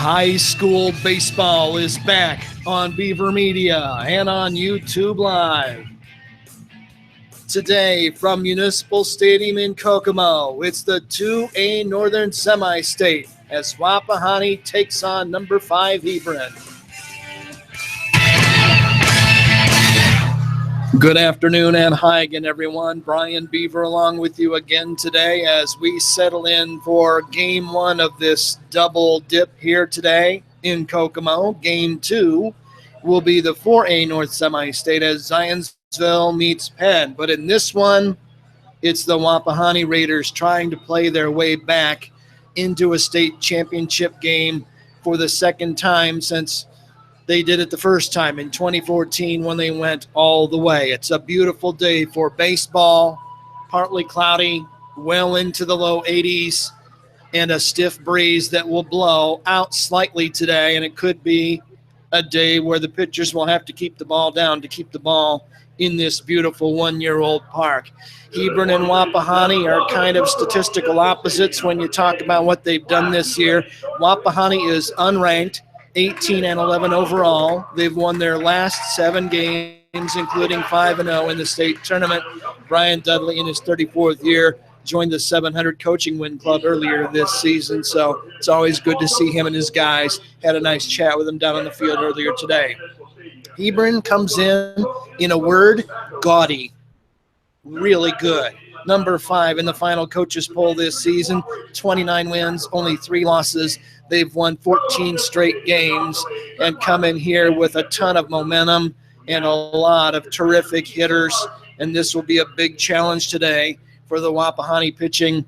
High school baseball is back on Beaver Media and on YouTube Live. Today from Municipal Stadium in Kokomo, it's the 2A Northern Semi-State as Wapahani takes on number 5 Hebron. Good afternoon and hi again, everyone. Brian Beaver along with you again today as we settle in for Game 1 of this double dip here today in Kokomo. Game 2 will be the 4A North Semi-State as Zionsville meets Penn. But in this one, it's the Wapahani Raiders trying to play their way back into a state championship game for the second time since they did it the first time in 2014 when they went all the way. It's a beautiful day for baseball, partly cloudy, well into the low 80s, and a stiff breeze that will blow out slightly today, and it could be a day where the pitchers will have to keep the ball down to keep the ball in this beautiful one-year-old park. Hebron and Wapahani are kind of statistical opposites when you talk about what they've done this year. Wapahani is unranked, 18-11 overall. They've won their last 7 games, including 5-0 in the state tournament. Brian Dudley, in his 34th year, joined the 700 coaching win club earlier this season, so it's always good to see him and his guys. Had a nice chat with him down on the field earlier today. Hebron comes in a word, gaudy. Really good. Number 5 in the final coaches poll this season, 29 wins, only 3 losses. They've won 14 straight games and come in here with a ton of momentum and a lot of terrific hitters. And this will be a big challenge today for the Wapahani pitching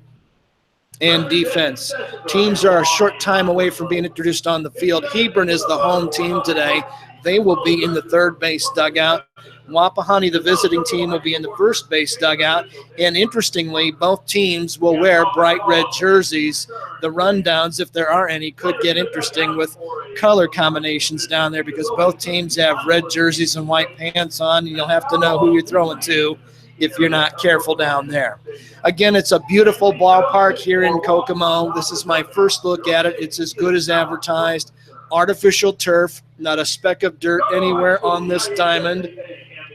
and defense. Teams are a short time away from being introduced on the field. Hebron is the home team today. They will be in the third base dugout. Wapahani, the visiting team, will be in the first base dugout. And interestingly, both teams will wear bright red jerseys. The rundowns, if there are any, could get interesting with color combinations down there because both teams have red jerseys and white pants on, and you'll have to know who you're throwing to if you're not careful down there. Again, it's a beautiful ballpark here in Kokomo. This is my first look at it. It's as good as advertised. Artificial turf, not a speck of dirt anywhere on this diamond,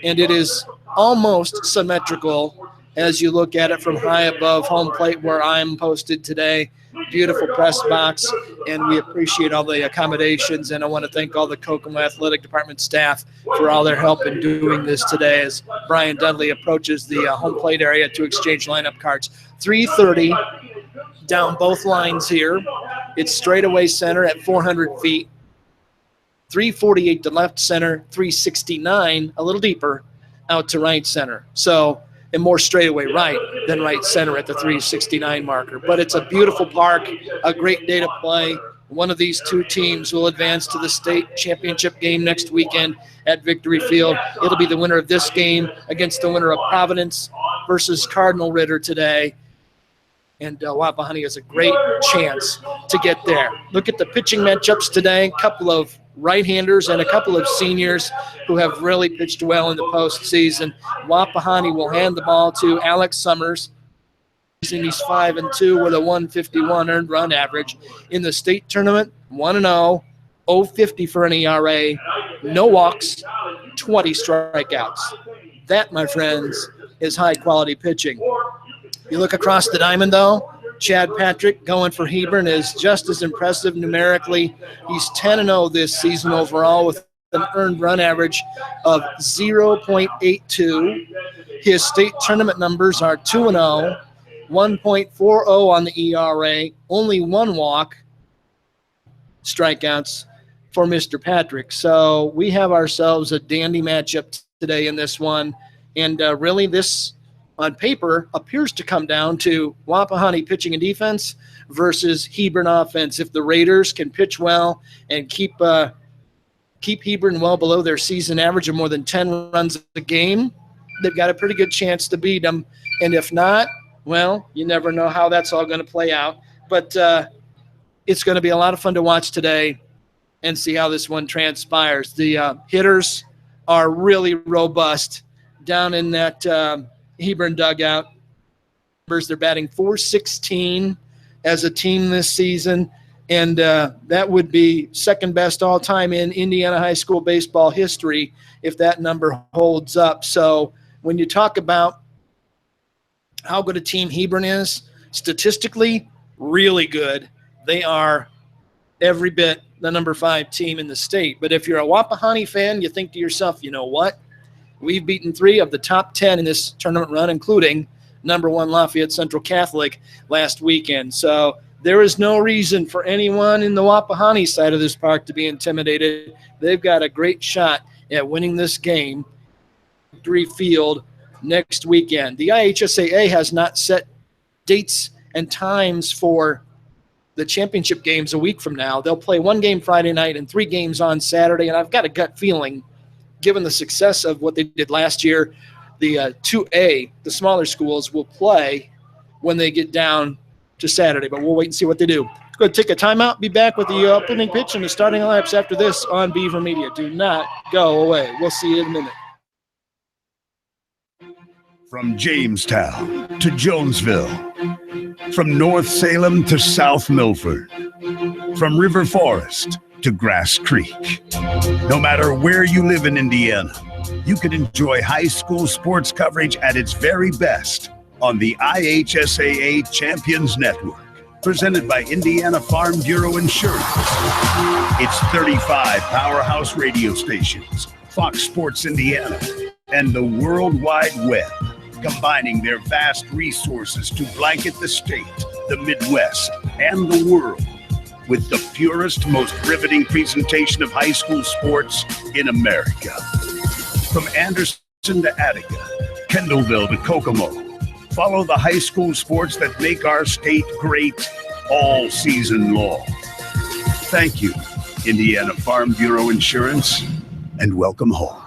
and it is almost symmetrical as you look at it from high above home plate where I'm posted today. Beautiful press box, and we appreciate all the accommodations, and I want to thank all the Kokomo Athletic Department staff for all their help in doing this today as Brian Dudley approaches the home plate area to exchange lineup cards. 330 down both lines here. It's straightaway center at 400 feet. 348 to left center, 369, a little deeper, out to right center. So, and more straightaway right than right center at the 369 marker. But it's a beautiful park, a great day to play. One of these two teams will advance to the state championship game next weekend at Victory Field. It'll be the winner of this game against the winner of Providence versus Cardinal Ritter today. And Wapahani has a great chance to get there. Look at the pitching matchups today. A couple of right-handers and a couple of seniors who have really pitched well in the postseason. Wapahani will hand the ball to Alex Summers. He's 5-2 with a 151 earned run average. In the state tournament, 1-0, 0.50 for an ERA, no walks, 20 strikeouts. That, my friends, is high-quality pitching. You look across the diamond, though, Chad Patrick going for Hebron is just as impressive numerically. He's 10-0 this season overall with an earned run average of 0.82. His state tournament numbers are 2-0, 1.40 on the ERA, only 1 walk, strikeouts for Mr. Patrick. So we have ourselves a dandy matchup today in this one. And really this, on paper, appears to come down to Wapahani pitching and defense versus Hebron offense. If the Raiders can pitch well and keep Hebron well below their season average of more than 10 runs a game, they've got a pretty good chance to beat them. And if not, well, you never know how that's all going to play out. But it's going to be a lot of fun to watch today and see how this one transpires. The hitters are really robust down in that Hebron dugout. They're batting .416 as a team this season. And that would be second best all time in Indiana high school baseball history if that number holds up. So when you talk about how good a team Hebron is, statistically, really good. They are every bit the number 5 team in the state. But if you're a Wapahani fan, you think to yourself, you know what? We've beaten 3 of the top 10 in this tournament run, including number 1 Lafayette Central Catholic last weekend. So there is no reason for anyone in the Wapahani side of this park to be intimidated. They've got a great shot at winning this game, Victory Field, next weekend. The IHSAA has not set dates and times for the championship games a week from now. They'll play 1 game Friday night and 3 games on Saturday, and I've got a gut feeling, given the success of what they did last year, the 2A, the smaller schools, will play when they get down to Saturday, but we'll wait and see what they do. Let's go take a timeout. Be back with the opening pitch and the starting lineups after this on Beaver Media. Do not go away. We'll see you in a minute. From Jamestown to Jonesville, from North Salem to South Milford, from River Forest to Grass Creek. No matter where you live in Indiana, you can enjoy high school sports coverage at its very best on the IHSAA Champions Network, presented by Indiana Farm Bureau Insurance. It's 35 powerhouse radio stations, Fox Sports Indiana, and the World Wide Web, combining their vast resources to blanket the state, the Midwest, and the world with the purest, most riveting presentation of high school sports in America. From Anderson to Attica, Kendallville to Kokomo, follow the high school sports that make our state great all season long. Thank you, Indiana Farm Bureau Insurance, and welcome home.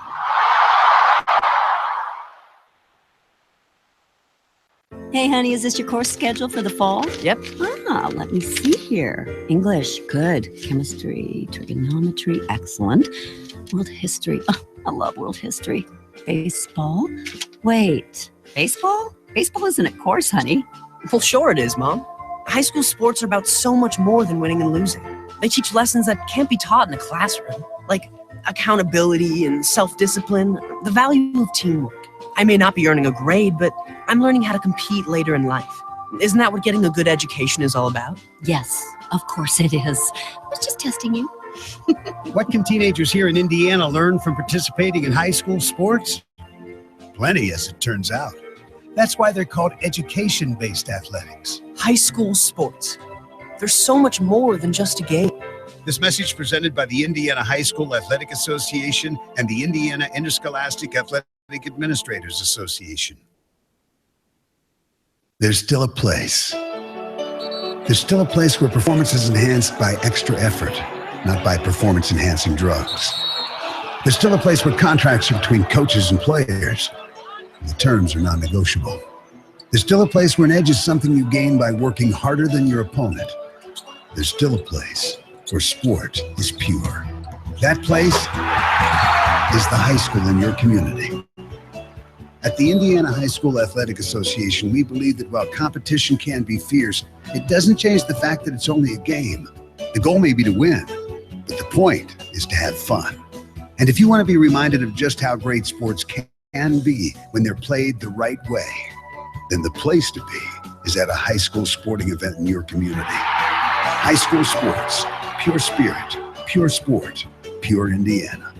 Hey, honey, is this your course schedule for the fall? Yep. Let me see here. English, good. Chemistry, trigonometry, excellent. World history, I love world history. Baseball? Wait, baseball? Baseball isn't a course, honey. Well, sure it is, Mom. High school sports are about so much more than winning and losing. They teach lessons that can't be taught in a classroom, like accountability and self-discipline, the value of teamwork. I may not be earning a grade, but I'm learning how to compete later in life. Isn't that what getting a good education is all about? Yes, of course it is. I was just testing you. What can teenagers here in Indiana learn from participating in high school sports? Plenty, as it turns out. That's why they're called education-based athletics. High school sports. There's so much more than just a game. This message presented by the Indiana High School Athletic Association and the Indiana Interscholastic Athletic Administrators Association. There's still a place. There's still a place where performance is enhanced by extra effort, not by performance-enhancing drugs. There's still a place where contracts are between coaches and players, and the terms are non-negotiable. There's still a place where an edge is something you gain by working harder than your opponent. There's still a place where sport is pure. That place is the high school in your community. At the Indiana High School Athletic Association, we believe that while competition can be fierce, it doesn't change the fact that it's only a game. The goal may be to win, but the point is to have fun. And if you want to be reminded of just how great sports can be when they're played the right way, then the place to be is at a high school sporting event in your community. High school sports, pure spirit, pure sport, pure Indiana.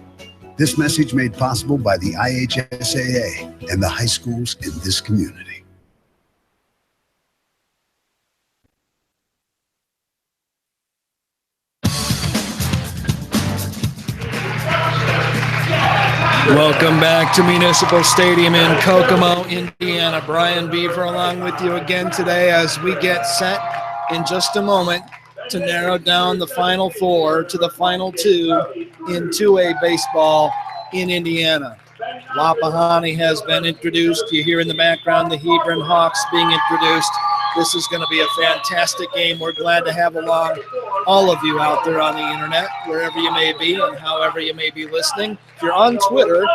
This message made possible by the IHSAA and the high schools in this community. Welcome back to Municipal Stadium in Kokomo, Indiana. Brian Beaver along with you again today as we get set in just a moment to narrow down the final 4 to the final 2 in 2A baseball in Indiana. Wapahani has been introduced. You hear in the background the Hebron Hawks being introduced. This is going to be a fantastic game. We're glad to have along all of you out there on the internet, wherever you may be and however you may be listening. If you're on Twitter,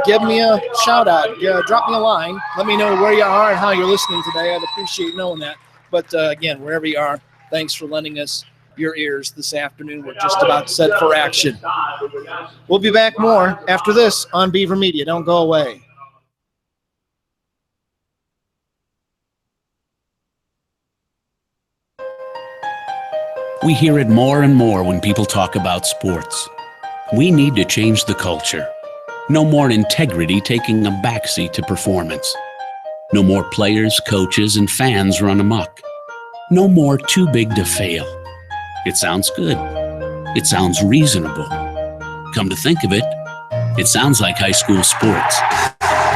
give me a shout out. Drop me a line. Let me know where you are and how you're listening today. I'd appreciate knowing that. But again, wherever you are, thanks for lending us your ears this afternoon. We're just about set for action. We'll be back more after this on Beaver Media. Don't go away. We hear it more and more when people talk about sports. We need to change the culture. No more integrity taking a backseat to performance. No more players, coaches, and fans run amok. No more too big to fail. It sounds good. It sounds reasonable. Come to think of it, it sounds like high school sports.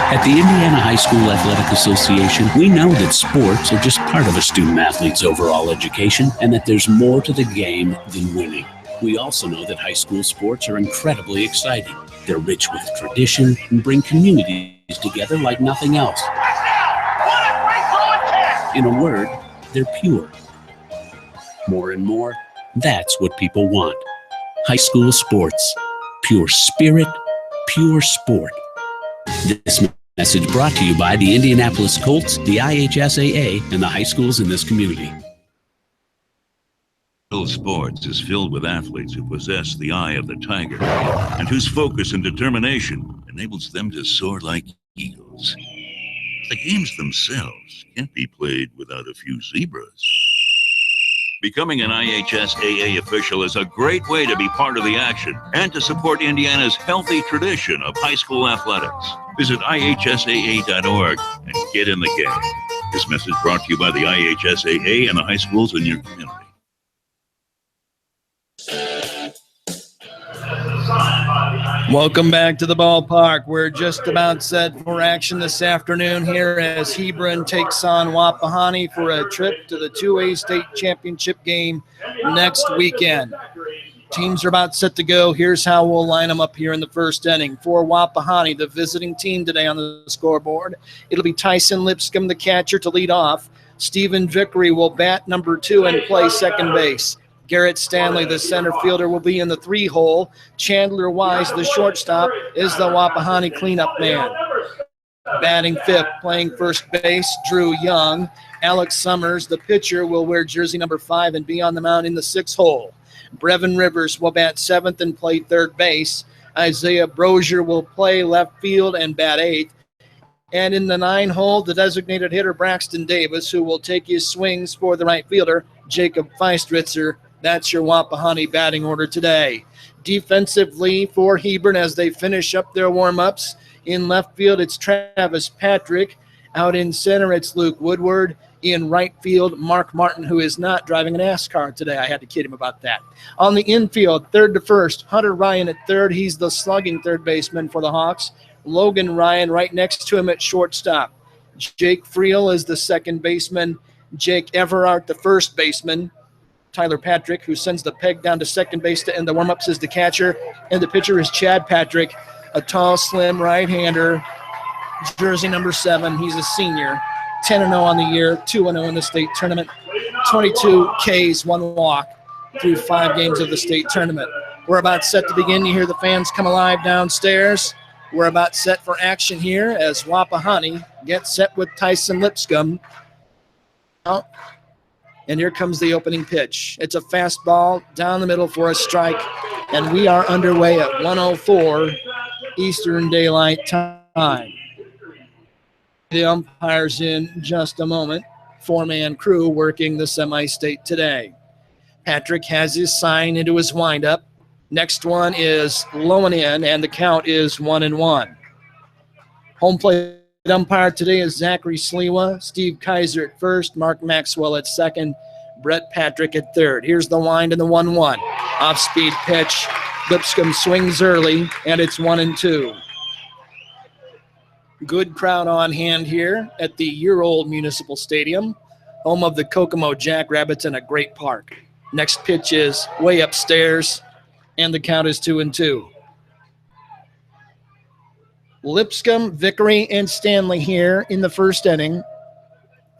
At the Indiana High School Athletic Association, we know that sports are just part of a student athlete's overall education and that there's more to the game than winning. We also know that high school sports are incredibly exciting. They're rich with tradition and bring communities together like nothing else. In a word, they're pure. More and more, that's what people want. High school sports. Pure spirit, pure sport. This message brought to you by the Indianapolis Colts, the IHSAA, and the high schools in this community. Sports is filled with athletes who possess the eye of the tiger and whose focus and determination enables them to soar like eagles. The games themselves can't be played without a few zebras. Becoming an IHSAA official is a great way to be part of the action and to support Indiana's healthy tradition of high school athletics. Visit IHSAA.org and get in the game. This message brought to you by the IHSAA and the high schools in your community. Welcome back to the ballpark. We're just about set for action this afternoon here as Hebron takes on Wapahani for a trip to the 2A state championship game next weekend. Teams are about set to go. Here's how we'll line them up here in the first inning. For Wapahani, the visiting team today on the scoreboard, it'll be Tyson Lipscomb, the catcher, to lead off. Stephen Vickery will bat number 2 and play second base. Garrett Stanley, the center fielder, will be in the 3-hole. Chandler Wise, the shortstop, is the Wapahani cleanup man. Batting 5th, playing first base, Drew Young. Alex Summers, the pitcher, will wear jersey number 5 and be on the mound in the 6-hole. Brevin Rivers will bat 7th and play third base. Isaiah Brozier will play left field and bat 8th. And in the 9-hole, the designated hitter, Braxton Davis, who will take his swings for the right fielder, Jacob Feistritzer. That's your Wapahani batting order today. Defensively for Hebron as they finish up their warm-ups. In left field, it's Travis Patrick. Out in center, it's Luke Woodward. In right field, Mark Martin, who is not driving a NASCAR today. I had to kid him about that. On the infield, third to first, Hunter Ryan at third. He's the slugging third baseman for the Hawks. Logan Ryan right next to him at shortstop. Jake Friel is the second baseman. Jake Everart, the first baseman. Tyler Patrick, who sends the peg down to second base to end the warm-ups, is the catcher. And the pitcher is Chad Patrick, a tall, slim right-hander, jersey number 7. He's a senior, 10-0 on the year, 2-0 in the state tournament, 22 Ks, 1 walk through 5 games of the state tournament. We're about set to begin. You hear the fans come alive downstairs. We're about set for action here as Wapahani gets set with Tyson Lipscomb. And here comes the opening pitch. It's a fastball down the middle for a strike. And we are underway at 1:04 Eastern Daylight Time. The umpires in just a moment. 4-man crew working the semi-state today. Patrick has his sign into his windup. Next one is low and in, and the count is 1-1. Home plate umpire today is Zachary Sliwa, Steve Kaiser at first, Mark Maxwell at second, Brett Patrick at third. Here's the wind and the 1-1. Off-speed pitch. Lipscomb swings early, and it's 1-2. Good crowd on hand here at the year-old Municipal Stadium, home of the Kokomo Jackrabbits and a great park. Next pitch is way upstairs, and the count is 2-2. Lipscomb, Vickery, and Stanley here in the first inning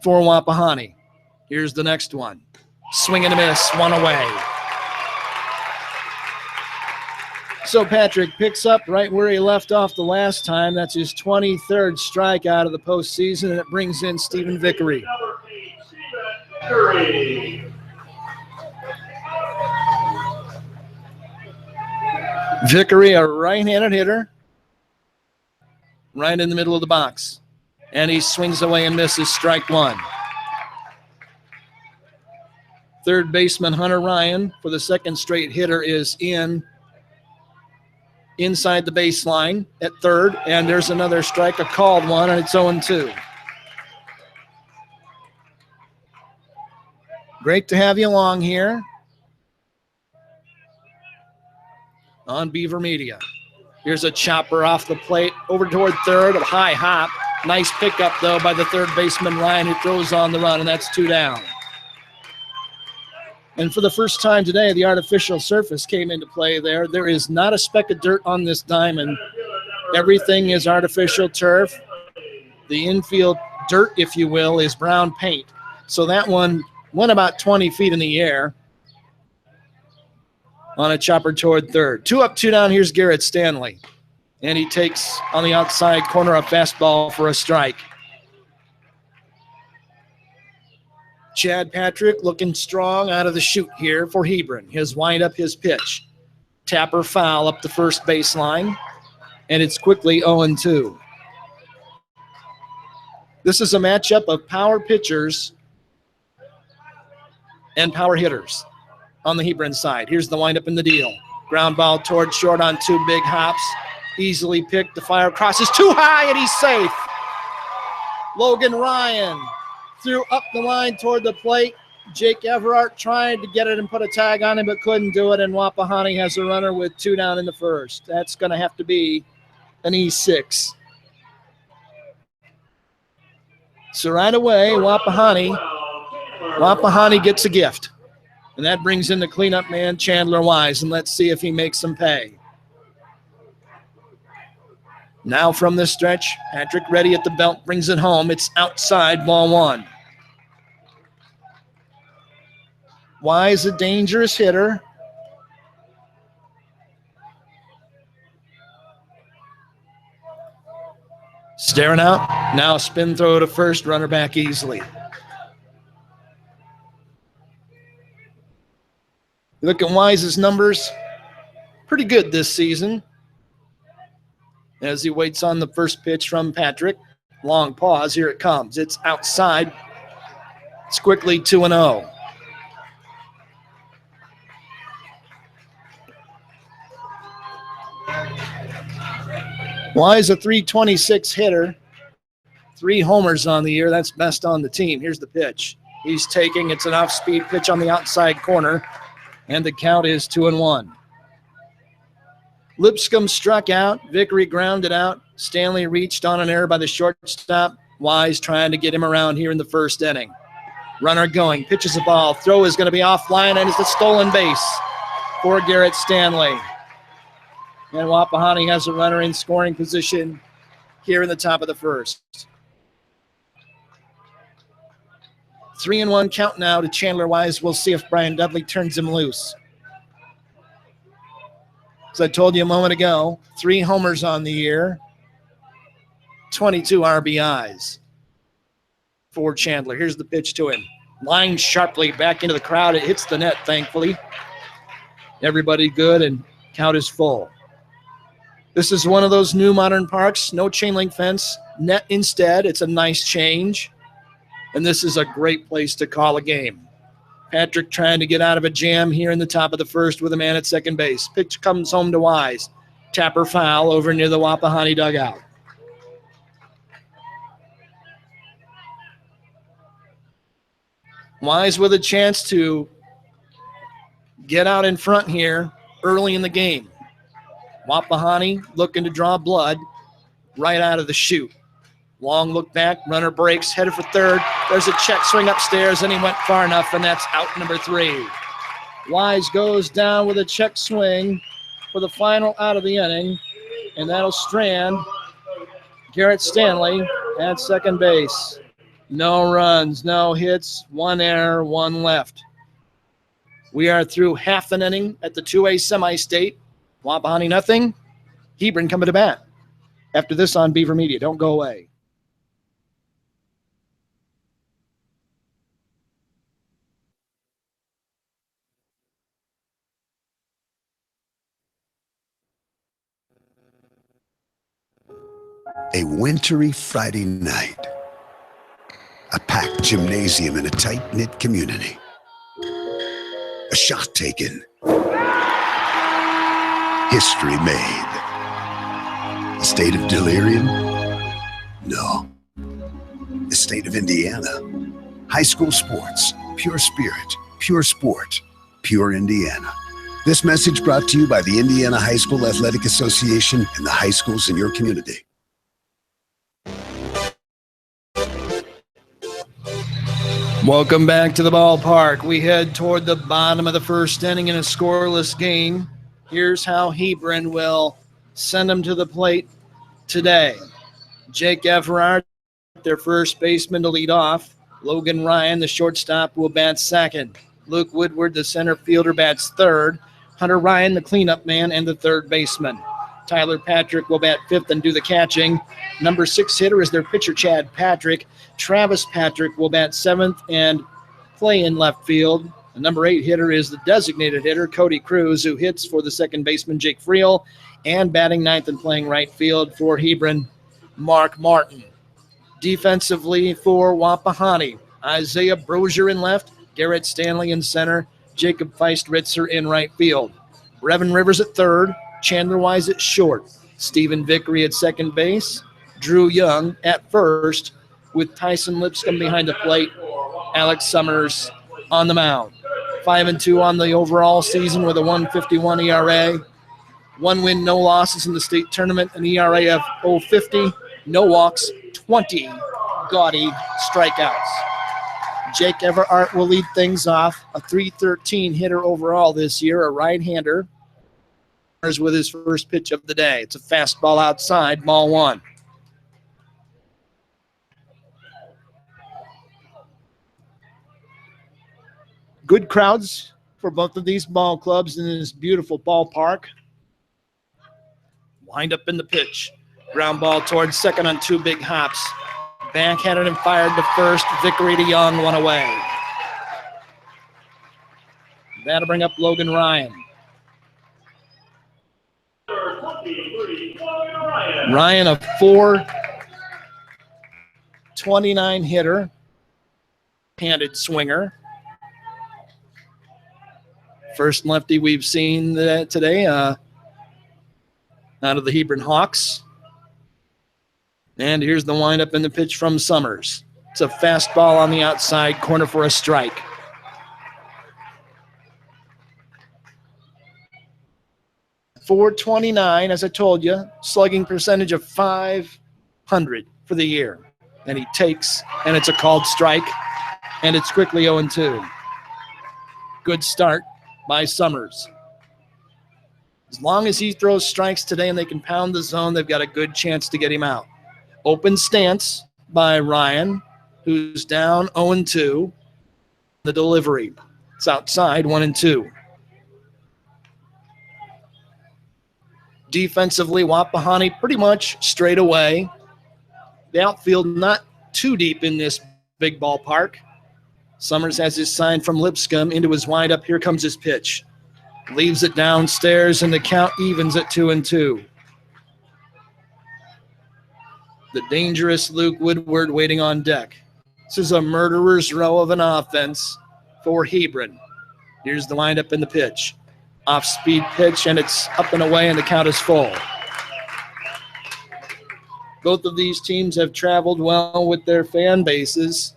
for Wapahani. Here's the next one. Swing and a miss, one away. So Patrick picks up right where he left off the last time. That's his 23rd strikeout of the postseason, and it brings in Stephen Vickery. Vickery, a right-handed hitter, right in the middle of the box. And he swings away and misses, strike one. Third baseman Hunter Ryan for the second straight hitter is inside the baseline at third, and there's another strike, a called one, and it's 0-2. Great to have you along here on Beaver Media. Here's a chopper off the plate over toward third, a high hop. Nice pickup, though, by the third baseman Ryan, who throws on the run, and that's 2 down. And for the first time today, the artificial surface came into play there. There is not a speck of dirt on this diamond. Everything is artificial turf. The infield dirt, if you will, is brown paint. So that one went about 20 feet in the air on a chopper toward third. 2 up, 2 down. Here's Garrett Stanley. And he takes on the outside corner a fastball for a strike. Chad Patrick looking strong out of the chute here for Hebron. His windup, his pitch. Tapper foul up the first baseline, and it's quickly 0-2. This is a matchup of power pitchers and power hitters on the Hebron side. Here's the windup in the deal. Ground ball toward short on 2 big hops. Easily picked. The fire crosses too high, and he's safe. Logan Ryan threw up the line toward the plate. Jake Everart tried to get it and put a tag on him, but couldn't do it, and Wapahani has a runner with 2 down in the first. That's going to have to be an E6. So right away, Wapahani gets a gift, and that brings in the cleanup man, Chandler Wise, and let's see if he makes some pay. Now from the stretch, Patrick ready at the belt, brings it home. It's outside, ball 1. Wise, a dangerous hitter. Staring out. Now spin throw to first, runner back easily. Look at Wise's numbers. Pretty good this season. As he waits on the first pitch from Patrick. Long pause. Here it comes. It's outside. It's quickly 2-0. Wise, a .326 hitter. 3 homers on the year. That's best on the team. Here's the pitch. He's taking. It's an off-speed pitch on the outside corner. And the count is 2-1. Lipscomb struck out. Vickery grounded out. Stanley reached on an error by the shortstop. Wise trying to get him around here in the first inning. Runner going. Pitches the ball. Throw is going to be offline, and it's a stolen base for Garrett Stanley. And Wapahani has a runner in scoring position here in the top of the first. 3-1 count now to Chandler Wise. We'll see if Brian Dudley turns him loose. As I told you a moment ago, 3 homers on the year, 22 RBIs for Chandler. Here's the pitch to him. Line sharply back into the crowd. It hits the net, thankfully. Everybody good, and count is full. This is one of those new modern parks. No chain link fence. Net instead. It's a nice change. And this is a great place to call a game. Patrick trying to get out of a jam here in the top of the first with a man at second base. Pitch comes home to Wise. Tapper foul over near the Wapahani dugout. Wise with a chance to get out in front here early in the game. Wapahani looking to draw blood right out of the chute. Long look back, runner breaks, headed for third. There's a check swing upstairs, and he went far enough, and that's out number 3. Wise goes down with a check swing for the final out of the inning, and that'll strand Garrett Stanley at second base. No runs, no hits, 1 error, 1 left. We are through half an inning at the 2A semi-state. Wapahani nothing. Hebron coming to bat. After this on Beaver Media. Don't go away. A wintry Friday night. A packed gymnasium in a tight-knit community. A shot taken. History made. A state of delirium? No. The state of Indiana. High school sports. Pure spirit. Pure sport. Pure Indiana. This message brought to you by the Indiana High School Athletic Association and the high schools in your community. Welcome back to the ballpark. We head toward the bottom of the first inning in a scoreless game. Here's how Hebron will send them to the plate today. Jake Everard, their first baseman, to lead off. Logan Ryan, the shortstop, will bat second. Luke Woodward, the center fielder, bats third. Hunter Ryan, the cleanup man, and the third baseman. Tyler Patrick will bat fifth and do the catching. Number 6 hitter is their pitcher, Chad Patrick. Travis Patrick will bat seventh and play in left field. The number 8 hitter is the designated hitter, Cody Cruz, who hits for the second baseman, Jake Friel, and batting ninth and playing right field for Hebron, Mark Martin. Defensively for Wapahani, Isaiah Brozier in left, Garrett Stanley in center, Jacob Feist-Ritzer in right field. Brevin Rivers at third, Chandler Wise at short, Stephen Vickery at second base, Drew Young at first, with Tyson Lipscomb behind the plate, Alex Summers on the mound. 5-2 on the overall season with a 1.51 ERA. 1 win, no losses in the state tournament, an ERA of 0.50, no walks, 20 gaudy strikeouts. Jake Everard will lead things off, a .313 hitter overall this year, a right-hander. With his first pitch of the day. It's a fastball outside, ball 1. Good crowds for both of these ball clubs in this beautiful ballpark. Wind up in the pitch. Ground ball towards second on 2 big hops. Backhanded and fired to first. Vickery to Young, 1 away. That'll bring up Logan Ryan. Ryan, a .429 hitter, handed swinger. First lefty we've seen today out of the Hebron Hawks. And here's the windup in the pitch from Summers. It's a fastball on the outside corner for a strike. .429, as I told you, slugging percentage of .500 for the year. And he takes, and it's a called strike, and it's quickly 0-2. Good start by Summers. As long as he throws strikes today and they can pound the zone, they've got a good chance to get him out. Open stance by Ryan, who's down 0-2. The delivery. It's outside, 1-2. Defensively, Wapahani pretty much straight away. The outfield not too deep in this big ballpark. Summers has his sign from Lipscomb into his windup. Here comes his pitch. Leaves it downstairs, and the count evens at 2-2. The dangerous Luke Woodward waiting on deck. This is a murderer's row of an offense for Hebron. Here's the windup and the pitch. Off-speed pitch, and it's up and away, and the count is full. Both of these teams have traveled well with their fan bases.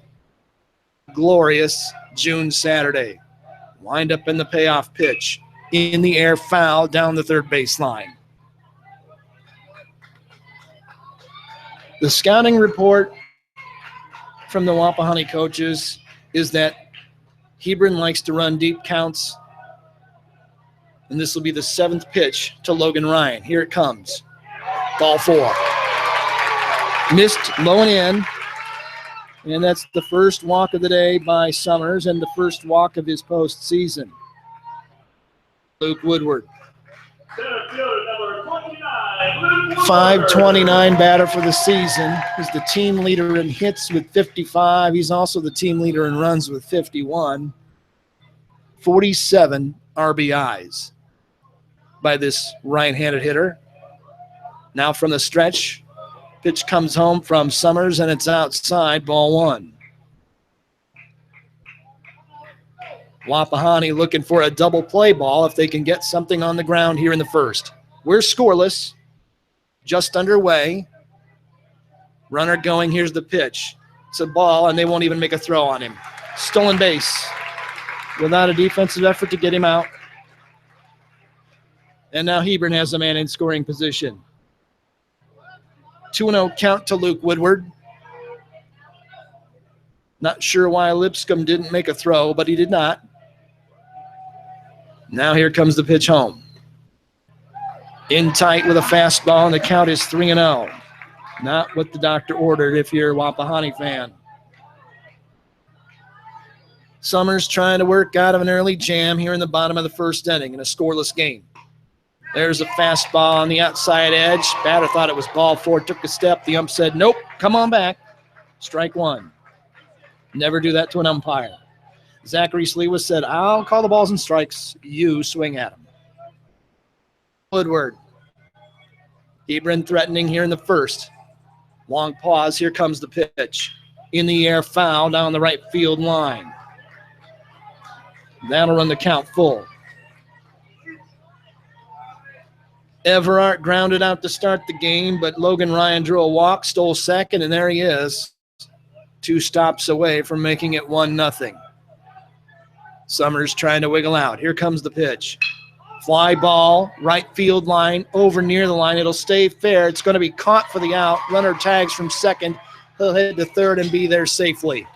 Glorious June Saturday. Wind up in the payoff pitch. In the air, foul down the third baseline. The scouting report from the Wapahani coaches is that Hebron likes to run deep counts, and this will be the 7th pitch to Logan Ryan. Here it comes. Ball 4. Missed low and in, and that's the first walk of the day by Summers and the first walk of his postseason. Luke Woodward. .529 batter for the season. He's the team leader in hits with 55. He's also the team leader in runs with 51. 47 RBIs by this right-handed hitter. Now from the stretch, Pitch comes home from Summers, and it's outside, ball one. Wapahani looking for a double play ball if they can get something on the ground here in the first. We're scoreless, just underway. Runner going, here's the pitch. It's a ball, and they won't even make a throw on him. Stolen base without a defensive effort to get him out. And now Hebron has a man in scoring position. 2-0 count to Luke Woodward. Not sure why Lipscomb didn't make a throw, but he did not. Now here comes the pitch home. In tight with a fastball, and the count is 3-0. Not what the doctor ordered if you're a Wapahani fan. Summers trying to work out of an early jam here in the bottom of the first inning in a scoreless game. There's a fastball on the outside edge. Batter thought it was ball four, took a step. The ump said, nope, come on back. Strike one. Never do that to an umpire. Zachary Sleewa said, I'll call the balls and strikes. You swing at them. Woodward. Hebron threatening here in the first. Long pause. Here comes the pitch. In the air, foul down the right field line. That'll run the count full. Everart grounded out to start the game, but Logan Ryan drew a walk, stole second, and there he is. 2 stops away from making it 1-0. Summers trying to wiggle out. Here comes the pitch. Fly ball, right field line, over near the line. It'll stay fair. It's going to be caught for the out. Runner tags from second. He'll head to third and be there safely.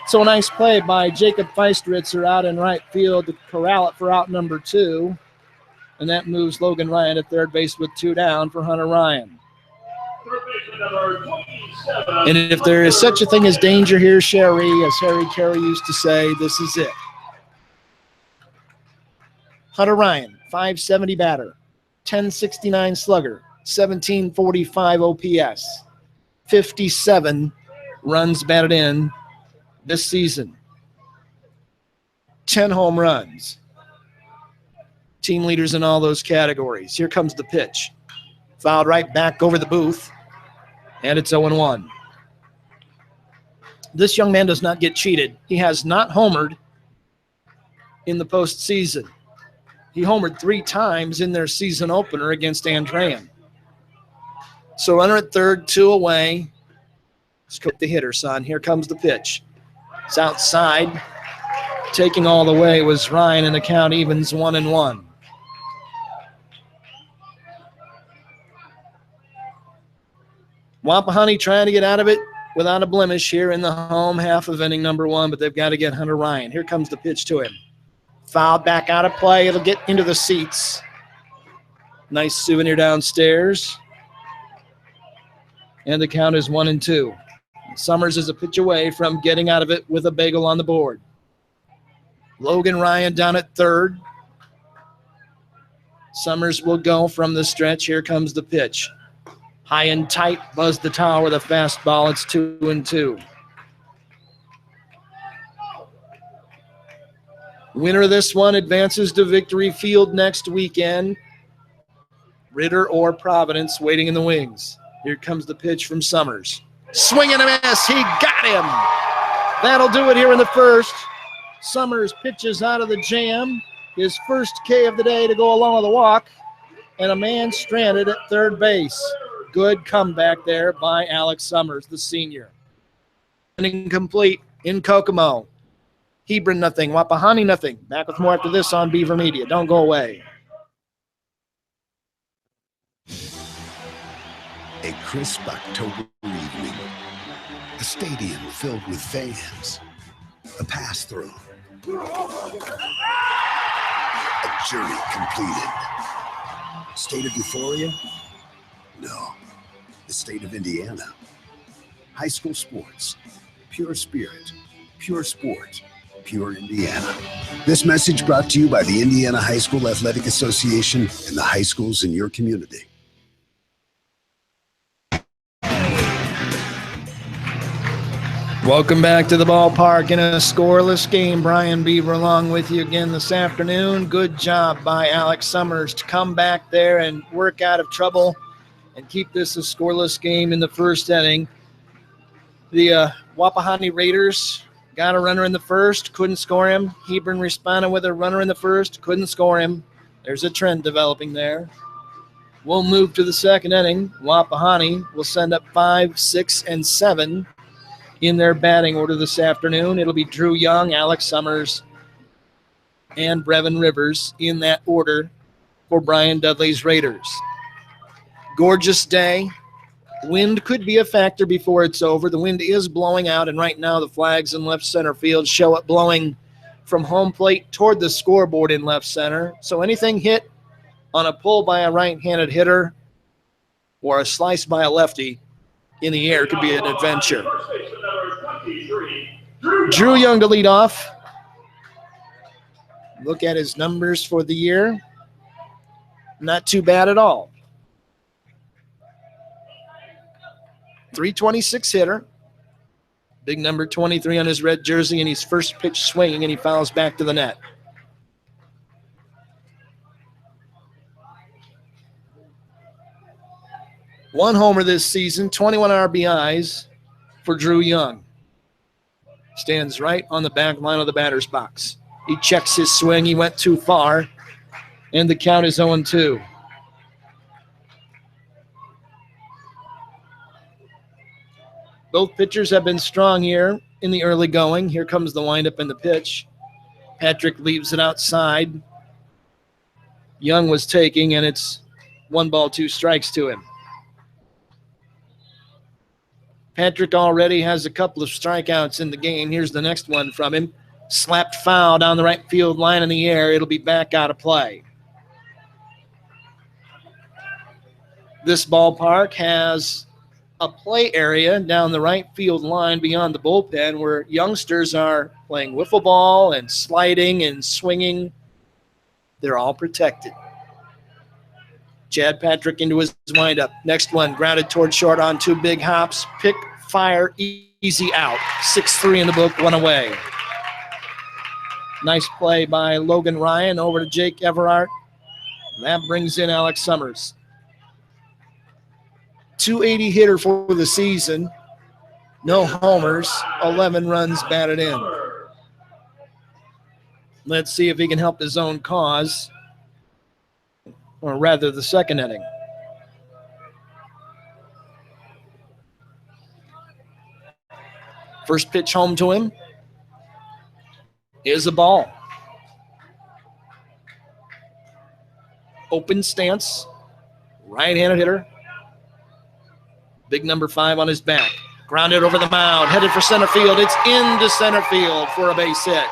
So a nice play by Jacob Feistritzer out in right field to corral it for out number 2. And that moves Logan Ryan to third base with 2 down for Hunter Ryan. And if there is such a thing as danger here, Sherry, as Harry Carey used to say, this is it. Hunter Ryan, 570 batter, 1069 slugger, 1745 OPS, 57 runs batted in this season, 10 home runs. Team leaders in all those categories. Here comes the pitch. Fouled right back over the booth, and it's 0-1. This young man does not get cheated. He has not homered in the postseason. He homered 3 times in their season opener against Andrean. So runner at third, 2 away. Let's cook the hitter, son. Here comes the pitch. It's outside. Taking all the way was Ryan, and the count evens 1-1. Wapahani trying to get out of it without a blemish here in the home half of inning number 1, but they've got to get Hunter Ryan. Here comes the pitch to him. Fouled back out of play. It'll get into the seats. Nice souvenir downstairs. And the count is 1-2. Summers is a pitch away from getting out of it with a bagel on the board. Logan Ryan down at third. Summers will go from the stretch. Here comes the pitch. High and tight, buzzed the tower with a fastball. It's 2-2. Winner of this one advances to Victory Field next weekend. Ritter or Providence waiting in the wings. Here comes the pitch from Summers. Swing and a miss. He got him. That'll do it here in the first. Summers pitches out of the jam. His first K of the day to go along with the walk. And a man stranded at third base. Good comeback there by Alex Summers, the senior. Inning complete in Kokomo. Hebron nothing, Wapahani nothing. Back with more after this on Beaver Media. Don't go away. A crisp October evening. A stadium filled with fans. A pass-through. A journey completed. State of euphoria? No. The state of Indiana. High school sports. Pure spirit. Pure sport. Pure Indiana. This message brought to you by the Indiana High School Athletic Association and the high schools in your community. Welcome back to the ballpark in a scoreless game. Brian Beaver along with you again this afternoon. Good job by Alex Summers to come back there and work out of trouble and keep this a scoreless game in the first inning. The Wapahani Raiders got a runner in the first, couldn't score him. Hebron responded with a runner in the first, couldn't score him. There's a trend developing there. We'll move to the second inning. Wapahani will send up 5, 6, and 7 in their batting order this afternoon. It'll be Drew Young, Alex Summers, and Brevin Rivers in that order for Brian Dudley's Raiders. Gorgeous day. Wind could be a factor before it's over. The wind is blowing out, and right now the flags in left center field show it blowing from home plate toward the scoreboard in left center. So anything hit on a pull by a right-handed hitter or a slice by a lefty in the air could be an adventure. Drew Young to lead off. Look at his numbers for the year. Not too bad at all. 326 hitter. Big number 23 on his red jersey, and he's first pitch swinging, and he fouls back to the net. One homer this season, 21 RBIs for Drew Young. Stands right on the back line of the batter's box. He checks his swing. He went too far, and the count is 0-2. Both pitchers have been strong here in the early going. Here comes the windup and the pitch. Patrick leaves it outside. Young was taking, and it's 1 ball, 2 strikes to him. Patrick already has a couple of strikeouts in the game. Here's the next one from him. Slapped foul down the right field line in the air. It'll be back out of play. This ballpark has a play area down the right field line beyond the bullpen where youngsters are playing wiffle ball and sliding and swinging. They're all protected. Chad Patrick into his windup. Next one, grounded toward short on 2 big hops. Pick, fire, easy out. 6-3 in the book, 1 away. Nice play by Logan Ryan over to Jake Everhart. That brings in Alex Summers. 280 hitter for the season. No homers, 11 runs batted in. Let's see if he can help his own cause, or rather the second inning. First pitch home to him is a ball. Open stance, right-handed hitter. Big number 5 on his back. Grounded over the mound, headed for center field. It's into center field for a base hit.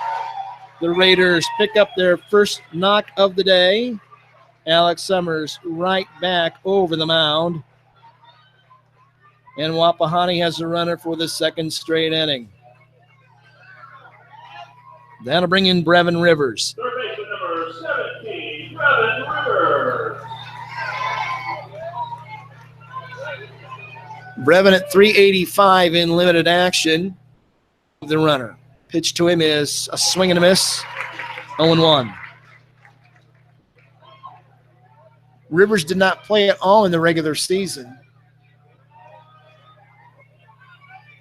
The Raiders pick up their first knock of the day. Alex Summers right back over the mound. And Wapahani has a runner for the second straight inning. That'll bring in Brevin Rivers. Third baseman number 17, Brevin Rivers. Brevin at 385 in limited action. The runner. Pitch to him is a swing and a miss. 0-1. Rivers did not play at all in the regular season,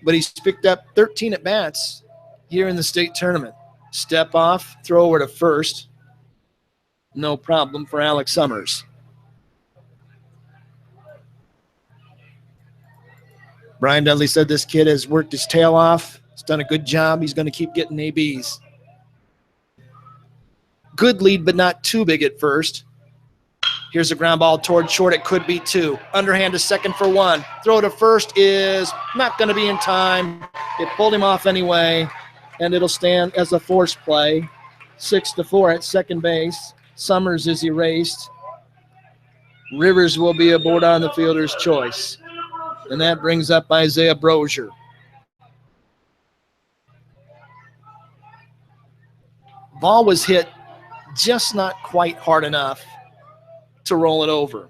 but he's picked up 13 at-bats here in the state tournament. Step off, throw over to first. No problem for Alex Summers. Brian Dudley said this kid has worked his tail off. He's done a good job. He's going to keep getting ABs. Good lead, but not too big at first. Here's a ground ball toward short. It could be 2. Underhand to second for 1. Throw to first is not going to be in time. It pulled him off anyway, and it'll stand as a force play. 6-4 at second base. Summers is erased. Rivers will be aboard on the fielder's choice. And that brings up Isaiah Brozier. Ball was hit just not quite hard enough to roll it over.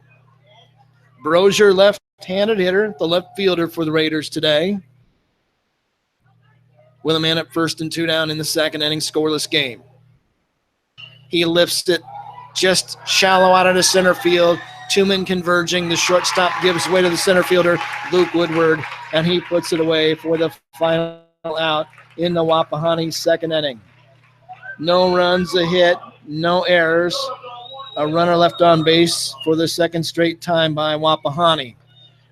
Brozier, left-handed hitter, the left fielder for the Raiders today. With a man at first and 2 down in the second inning, scoreless game. He lifts it just shallow out into center field. Two men converging. The shortstop gives way to the center fielder, Luke Woodward, and he puts it away for the final out in the Wapahani second inning. No runs, a hit, no errors. A runner left on base for the second straight time by Wapahani.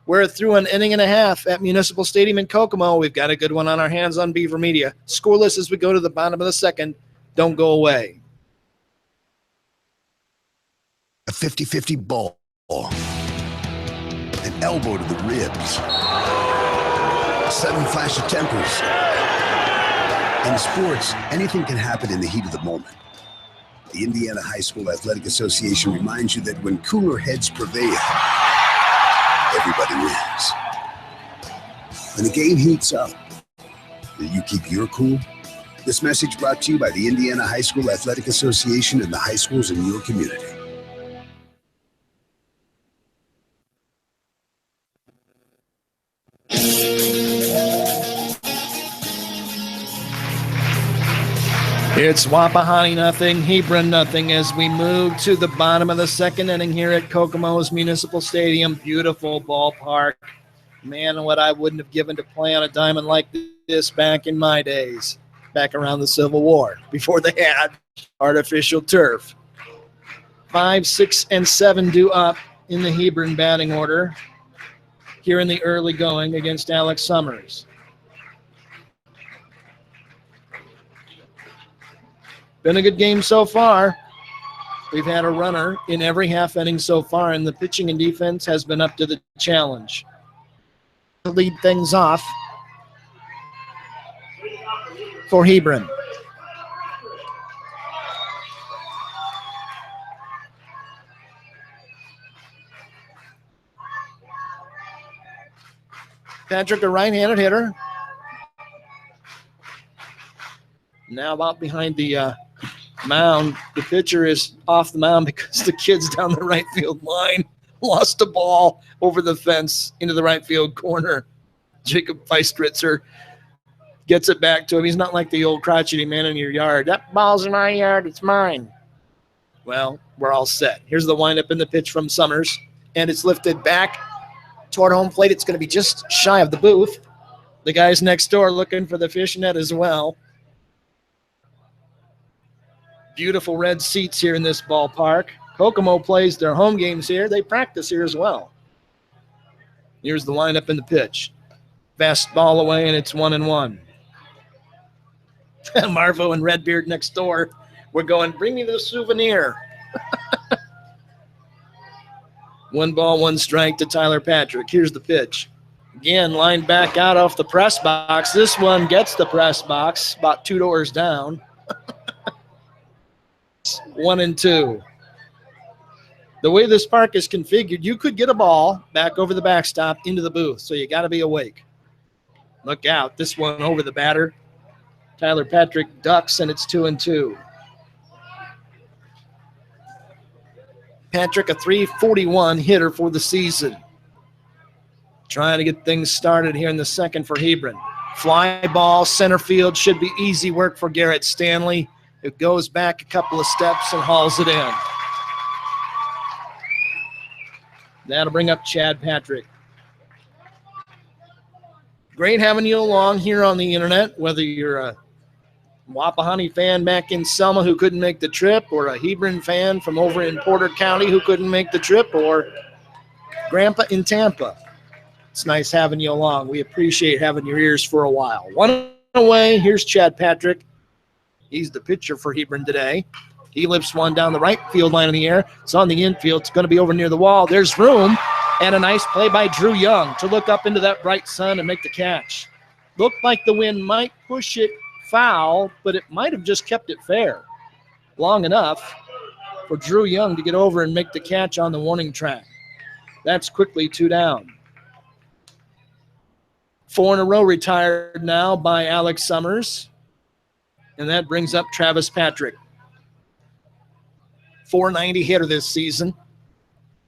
We're through an inning and a half at Municipal Stadium in Kokomo. We've got a good one on our hands on Beaver Media. Scoreless as we go to the bottom of the second. Don't go away. A 50-50 ball. An elbow to the ribs. A sudden flash of tempers. In sports, anything can happen in the heat of the moment. The Indiana High School Athletic Association reminds you that when cooler heads prevail, everybody wins. When the game heats up, will you keep your cool? This message brought to you by the Indiana High School Athletic Association and the high schools in your community. It's Wapahani nothing, Hebron nothing as we move to the bottom of the second inning here at Kokomo's Municipal Stadium. Beautiful ballpark. Man, what I wouldn't have given to play on a diamond like this back in my days, back around the Civil War, before they had artificial turf. 5, 6, and 7 due up in the Hebron batting order here in the early going against Alex Summers. Been a good game so far. We've had a runner in every half inning so far, and the pitching and defense has been up to the challenge. To lead things off for Hebron. Patrick, a right-handed hitter. Now about behind the mound. The pitcher is off the mound because the kid's down the right field line. Lost the ball over the fence into the right field corner. Jacob Feistritzer gets it back to him. He's not like the old crotchety man in your yard. That ball's in my yard. It's mine. Well, we're all set. Here's the windup in the pitch from Summers, and it's lifted back toward home plate. It's going to be just shy of the booth. The guys next door looking for the fish net as well. Beautiful red seats here in this ballpark. Kokomo plays their home games here. They practice here as well. Here's the lineup in the pitch. Fast ball away, and it's 1-1. Marvo and Redbeard next door. We're going, bring me the souvenir. 1 ball, 1 strike to Tyler Patrick. Here's the pitch. Again, lined back out off the press box. This one gets the press box about 2 doors down. 1-2. The way this park is configured, you could get a ball back over the backstop into the booth, so you got to be awake. Look out. This one over the batter. Tyler Patrick ducks, and it's 2-2. Patrick, a .341 hitter for the season. Trying to get things started here in the second for Hebron. Fly ball, center field, should be easy work for Garrett Stanley. It goes back a couple of steps and hauls it in. That'll bring up Chad Patrick. Great having you along here on the internet, whether you're a Wapahani fan back in Selma who couldn't make the trip, or a Hebron fan from over in Porter County who couldn't make the trip, or Grandpa in Tampa. It's nice having you along. We appreciate having your ears for a while. 1 away. Here's Chad Patrick. He's the pitcher for Hebron today. He lifts one down the right field line in the air. It's on the infield. It's going to be over near the wall. There's room, and a nice play by Drew Young to look up into that bright sun and make the catch. Looked like the wind might push it foul, but it might have just kept it fair long enough for Drew Young to get over and make the catch on the warning track. That's quickly 2 down. 4 in a row retired now by Alex Summers. And that brings up Travis Patrick. .490 hitter this season.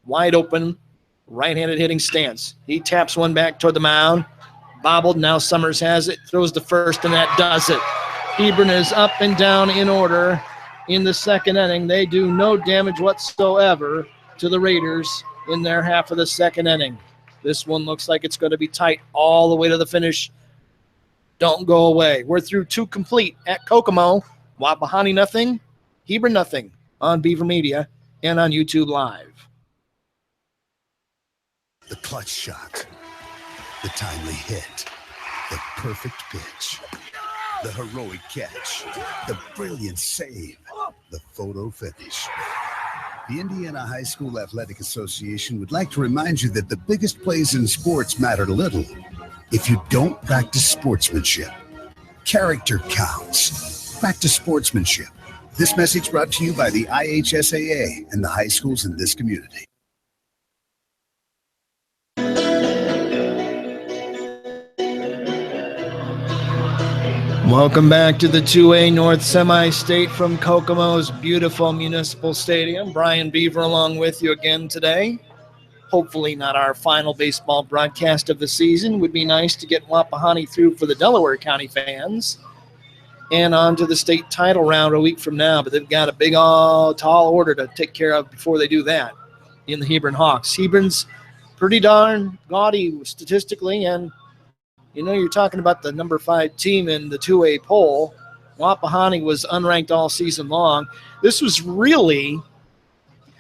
Wide open, right-handed hitting stance. He taps one back toward the mound. Bobbled, now Summers has it. Throws to first, and that does it. Hebron is up and down in order in the second inning. They do no damage whatsoever to the Raiders in their half of the second inning. This one looks like it's going to be tight all the way to the finish. Don't go away. We're through 2 complete at Kokomo. Wapahani nothing, Hebron nothing on Beaver Media and on YouTube Live. The clutch shot, the timely hit, the perfect pitch, the heroic catch, the brilliant save, the photo finish. The Indiana High School Athletic Association would like to remind you that the biggest plays in sports matter little if you don't practice sportsmanship. Character counts. Practice sportsmanship. This message brought to you by the IHSAA and the high schools in this community. Welcome back to the 2A North Semi-State from Kokomo's beautiful municipal stadium. Brian Beaver along with you again today. Hopefully not our final baseball broadcast of the season. Would be nice to get Wapahani through for the Delaware County fans and on to the state title round a week from now. But they've got a big, tall order to take care of before they do that in the Hebron Hawks. Hebron's pretty darn gaudy statistically, and you know, you're talking about the number 5 team in the 2A poll. Wapahani was unranked all season long. This was really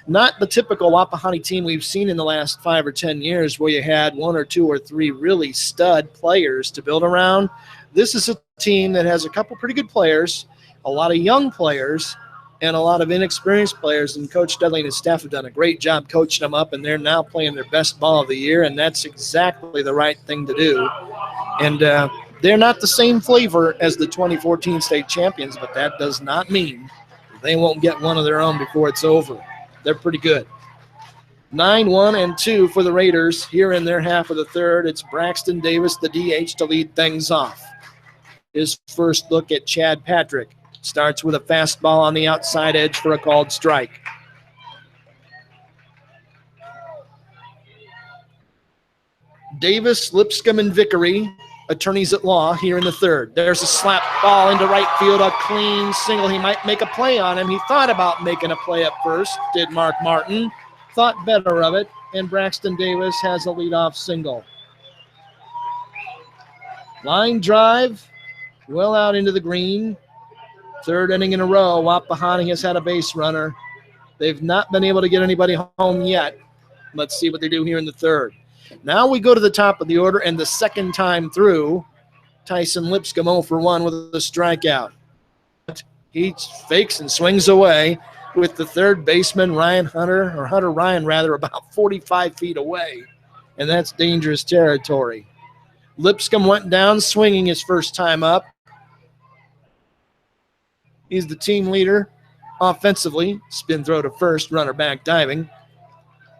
not the typical Wapahani team we've seen in the last 5 or 10 years where you had 1 or 2 or 3 really stud players to build around. This is a team that has a couple pretty good players, a lot of young players, and a lot of inexperienced players, and Coach Dudley and his staff have done a great job coaching them up, and they're now playing their best ball of the year, and that's exactly the right thing to do. And they're not the same flavor as the 2014 state champions, but that does not mean they won't get one of their own before it's over. They're pretty good. 9-1-2 for the Raiders here in their half of the third. It's Braxton Davis, the DH, to lead things off. His first look at Chad Patrick starts with a fastball on the outside edge for a called strike. Davis, Lipscomb, and Vickery, attorneys at law, here in the third. There's a slap ball into right field, a clean single. He might make a play on him. He thought about making a play at first, did Mark Martin. Thought better of it, and Braxton Davis has a leadoff single. Line drive, well out into the green. Third inning in a row, Wapahani has had a base runner. They've not been able to get anybody home yet. Let's see what they do here in the third. Now we go to the top of the order, and the second time through, Tyson Lipscomb 0 for 1 with a strikeout. He fakes and swings away with the third baseman, Hunter Ryan, about 45 feet away, and that's dangerous territory. Lipscomb went down swinging his first time up. He's the team leader offensively. Spin throw to first, runner back diving.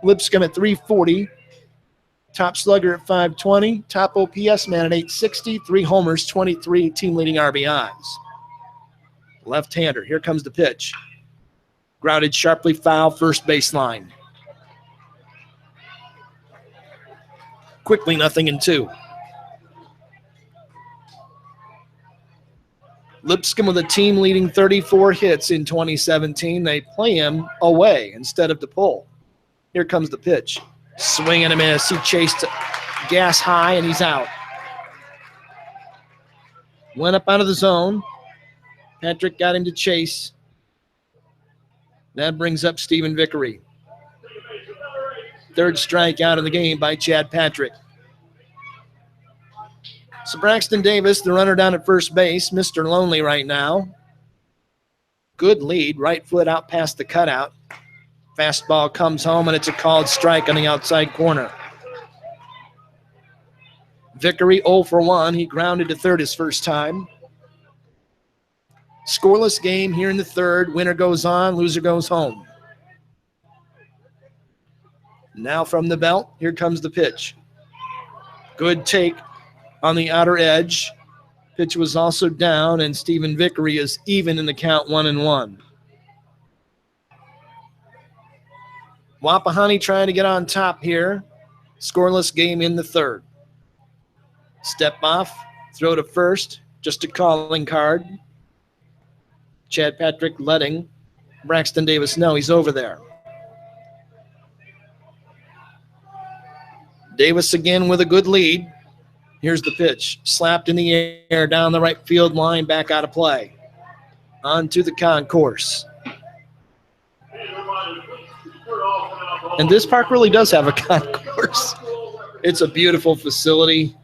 Lipscomb at 340. Top slugger at 520. Top OPS man at 860. 3 homers, 23 team-leading RBIs. Left-hander. Here comes the pitch. Grounded sharply foul, first baseline. Quickly 0-2. Lipscomb with a team-leading 34 hits in 2017. They play him away instead of to pull. Here comes the pitch. Swing and a miss. He chased gas high, and he's out. Went up out of the zone. Patrick got him to chase. That brings up Stephen Vickery. Third strikeout of the game by Chad Patrick. So Braxton Davis, the runner down at first base, Mr. Lonely right now. Good lead, right foot out past the cutout. Fastball comes home, and it's a called strike on the outside corner. Vickery 0 for 1. He grounded to third his first time. Scoreless game here in the third. Winner goes on, loser goes home. Now from the belt, here comes the pitch. Good take on the outer edge. Pitch was also down, and Stephen Vickery is even in the count 1-1. Wapahani trying to get on top here. Scoreless game in the third. Step off, throw to first, just a calling card. Chad Patrick letting Braxton Davis know he's over there. Davis again with a good lead. Here's the pitch. Slapped in the air down the right field line, back out of play. On to the concourse. And this park really does have a concourse. It's a beautiful facility.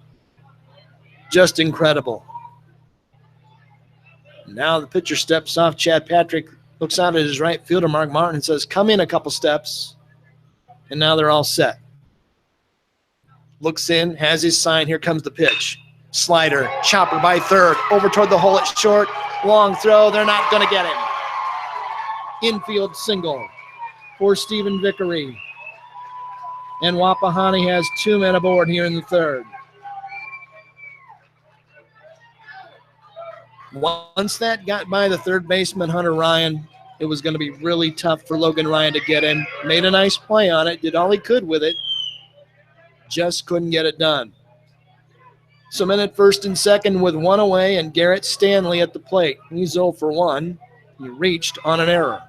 Just incredible. Now the pitcher steps off. Chad Patrick looks out at his right fielder, Mark Martin, and says, come in a couple steps. And now they're all set. Looks in, has his sign. Here comes the pitch. Slider, chopper by third, over toward the hole at short. Long throw, they're not going to get him. Infield single for Stephen Vickery. And Wapahani has 2 men aboard here in the third. Once that got by the third baseman, Hunter Ryan, it was going to be really tough for Logan Ryan to get him. Made a nice play on it, did all he could with it. Just couldn't get it done. So men at first and second with 1 away, and Garrett Stanley at the plate. He's 0 for 1. He reached on an error.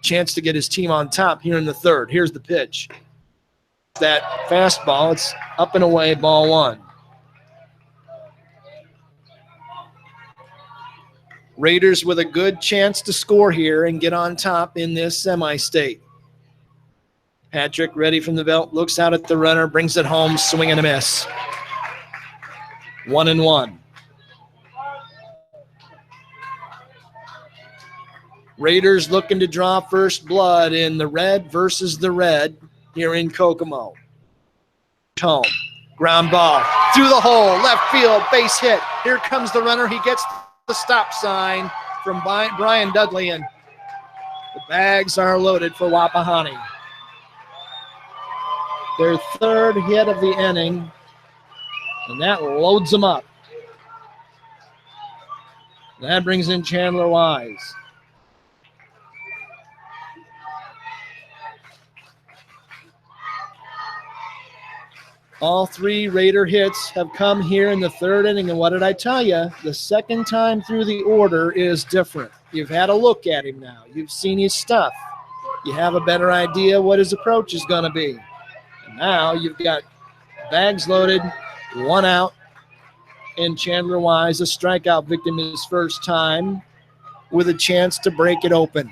Chance to get his team on top here in the third. Here's the pitch. That fastball, it's up and away, ball 1. Raiders with a good chance to score here and get on top in this semi-state. Patrick ready from the belt, looks out at the runner, brings it home, swing and a miss. 1-1. Raiders looking to draw first blood in the red versus the red here in Kokomo. Home. Ground ball through the hole, left field, base hit. Here comes the runner. He gets the stop sign from Brian Dudley, and the bags are loaded for Wapahani. Their third hit of the inning, and that loads them up. That brings in Chandler Wise. All 3 Raider hits have come here in the third inning, and what did I tell you? The second time through the order is different. You've had a look at him now. You've seen his stuff. You have a better idea what his approach is going to be. And now you've got bags loaded, 1 out, and Chandler Wise, a strikeout victim his first time, with a chance to break it open.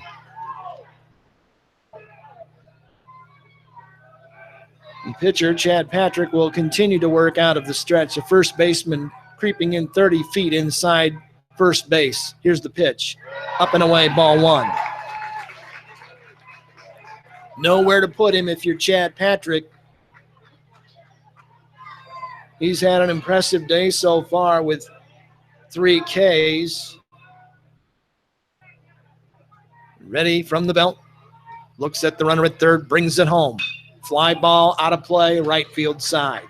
And pitcher Chad Patrick will continue to work out of the stretch. The first baseman creeping in 30 feet inside first base. Here's the pitch. Up and away, ball 1. Nowhere to put him if you're Chad Patrick. He's had an impressive day so far with 3 Ks. Ready from the belt. Looks at the runner at third, brings it home. Fly ball out of play, right field side.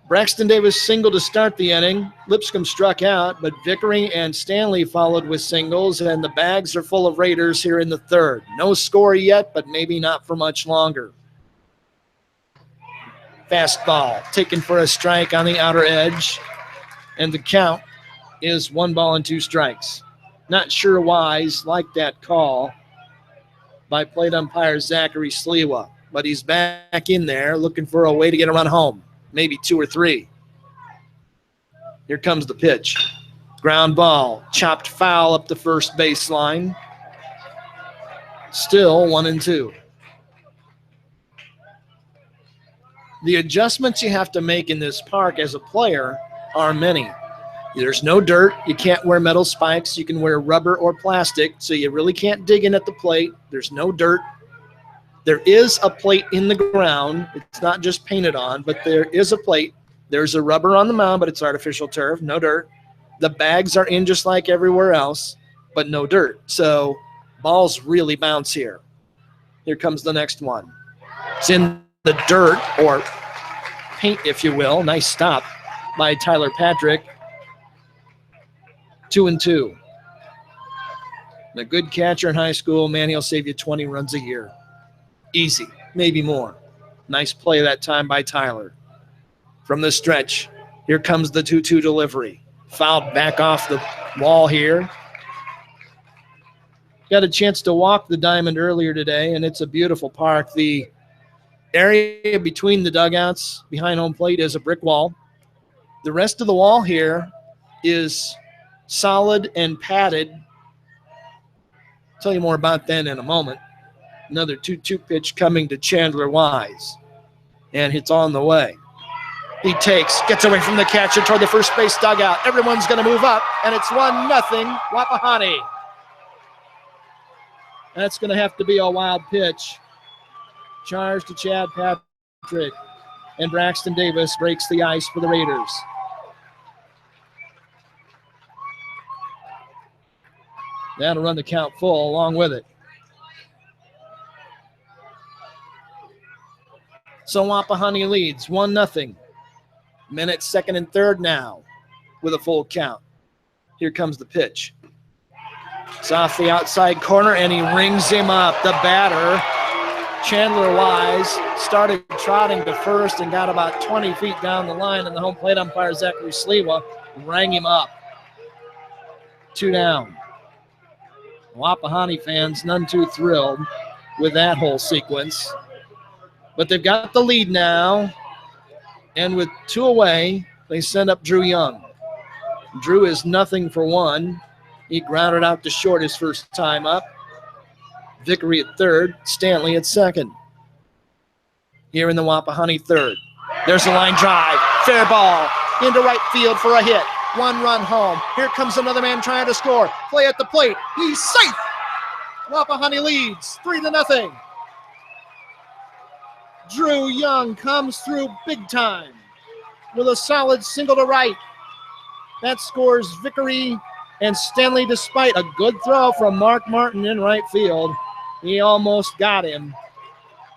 Braxton Davis singled to start the inning. Lipscomb struck out, but Vickery and Stanley followed with singles, and the bags are full of Raiders here in the third. No score yet, but maybe not for much longer. Fastball taken for a strike on the outer edge, and the count is 1 ball and 2 strikes. Not sure Wise liked that call by plate umpire Zachary Sliwa, but he's back in there looking for a way to get a run home, maybe 2 or 3. Here comes the pitch. Ground ball, chopped foul up the first baseline. Still 1-2. The adjustments you have to make in this park as a player are many. There's no dirt. You can't wear metal spikes. You can wear rubber or plastic, so you really can't dig in at the plate. There's no dirt. There is a plate in the ground. It's not just painted on, but there is a plate. There's a rubber on the mound, but it's artificial turf, no dirt. The bags are in just like everywhere else, but no dirt. So balls really bounce here. Here comes the next one. It's in the dirt, or paint, if you will. Nice stop by Tyler Patrick. 2-2. A good catcher in high school, man, he'll save you 20 runs a year. Easy, maybe more. Nice play that time by Tyler. From the stretch, here comes the 2-2 delivery. Fouled back off the wall here. Got a chance to walk the diamond earlier today, and it's a beautiful park. The area between the dugouts behind home plate is a brick wall. The rest of the wall here is solid and padded. I'll tell you more about that in a moment. Another 2-2 pitch coming to Chandler Wise, and it's on the way. He gets away from the catcher toward the first base dugout. Everyone's going to move up, and it's 1-0 Wapahani. That's going to have to be a wild pitch. Charge to Chad Patrick, and Braxton Davis breaks the ice for the Raiders. That'll run the count full along with it. So Wapahani leads 1-0. Minute, second, and third now with a full count. Here comes the pitch. It's off the outside corner, and he rings him up. The batter, Chandler Wise, started trotting to first and got about 20 feet down the line, and the home plate umpire, Zachary Sliwa, rang him up. 2 down. Wapahani fans none too thrilled with that whole sequence. But they've got the lead now, and with 2 away, they send up Drew Young. Drew is 0 for 1. He grounded out to short his first time up. Vickery at third, Stanley at second. Here in the Wapahani third. There's a line drive. Fair ball into right field for a hit. 1 run home. Here comes another man trying to score. Play at the plate. He's safe. Wapahani leads 3-0. Drew Young comes through big time with a solid single to right. That scores Vickery and Stanley despite a good throw from Mark Martin in right field. He almost got him,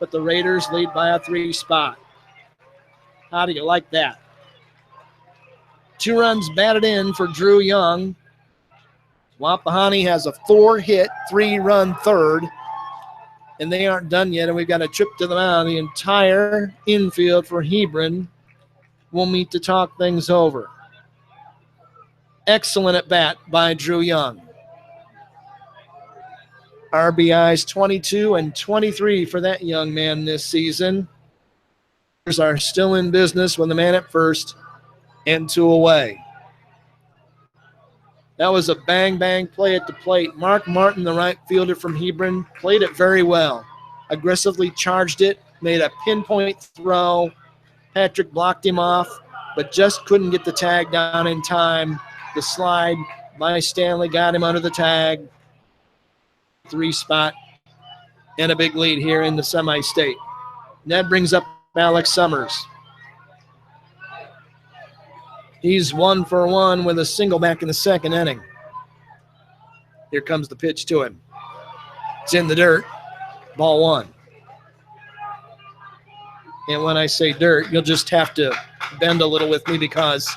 but the Raiders lead by a 3 spot. How do you like that? 2 runs batted in for Drew Young. Wapahani has a 4-hit, 3-run third, and they aren't done yet, and we've got a trip to the mound. The entire infield for Hebron will meet to talk things over. Excellent at bat by Drew Young. RBIs 22 and 23 for that young man this season. Raiders are still in business with the man at first and 2 away. That was a bang-bang play at the plate. Mark Martin, the right fielder from Hebron, played it very well. Aggressively charged it, made a pinpoint throw. Patrick blocked him off, but just couldn't get the tag down in time. The slide by Stanley got him under the tag. 3 spot and a big lead here in the semi-state. And that brings up Alex Summers. He's 1 for 1 with a single back in the second inning. Here comes the pitch to him. It's in the dirt. Ball 1. And when I say dirt, you'll just have to bend a little with me because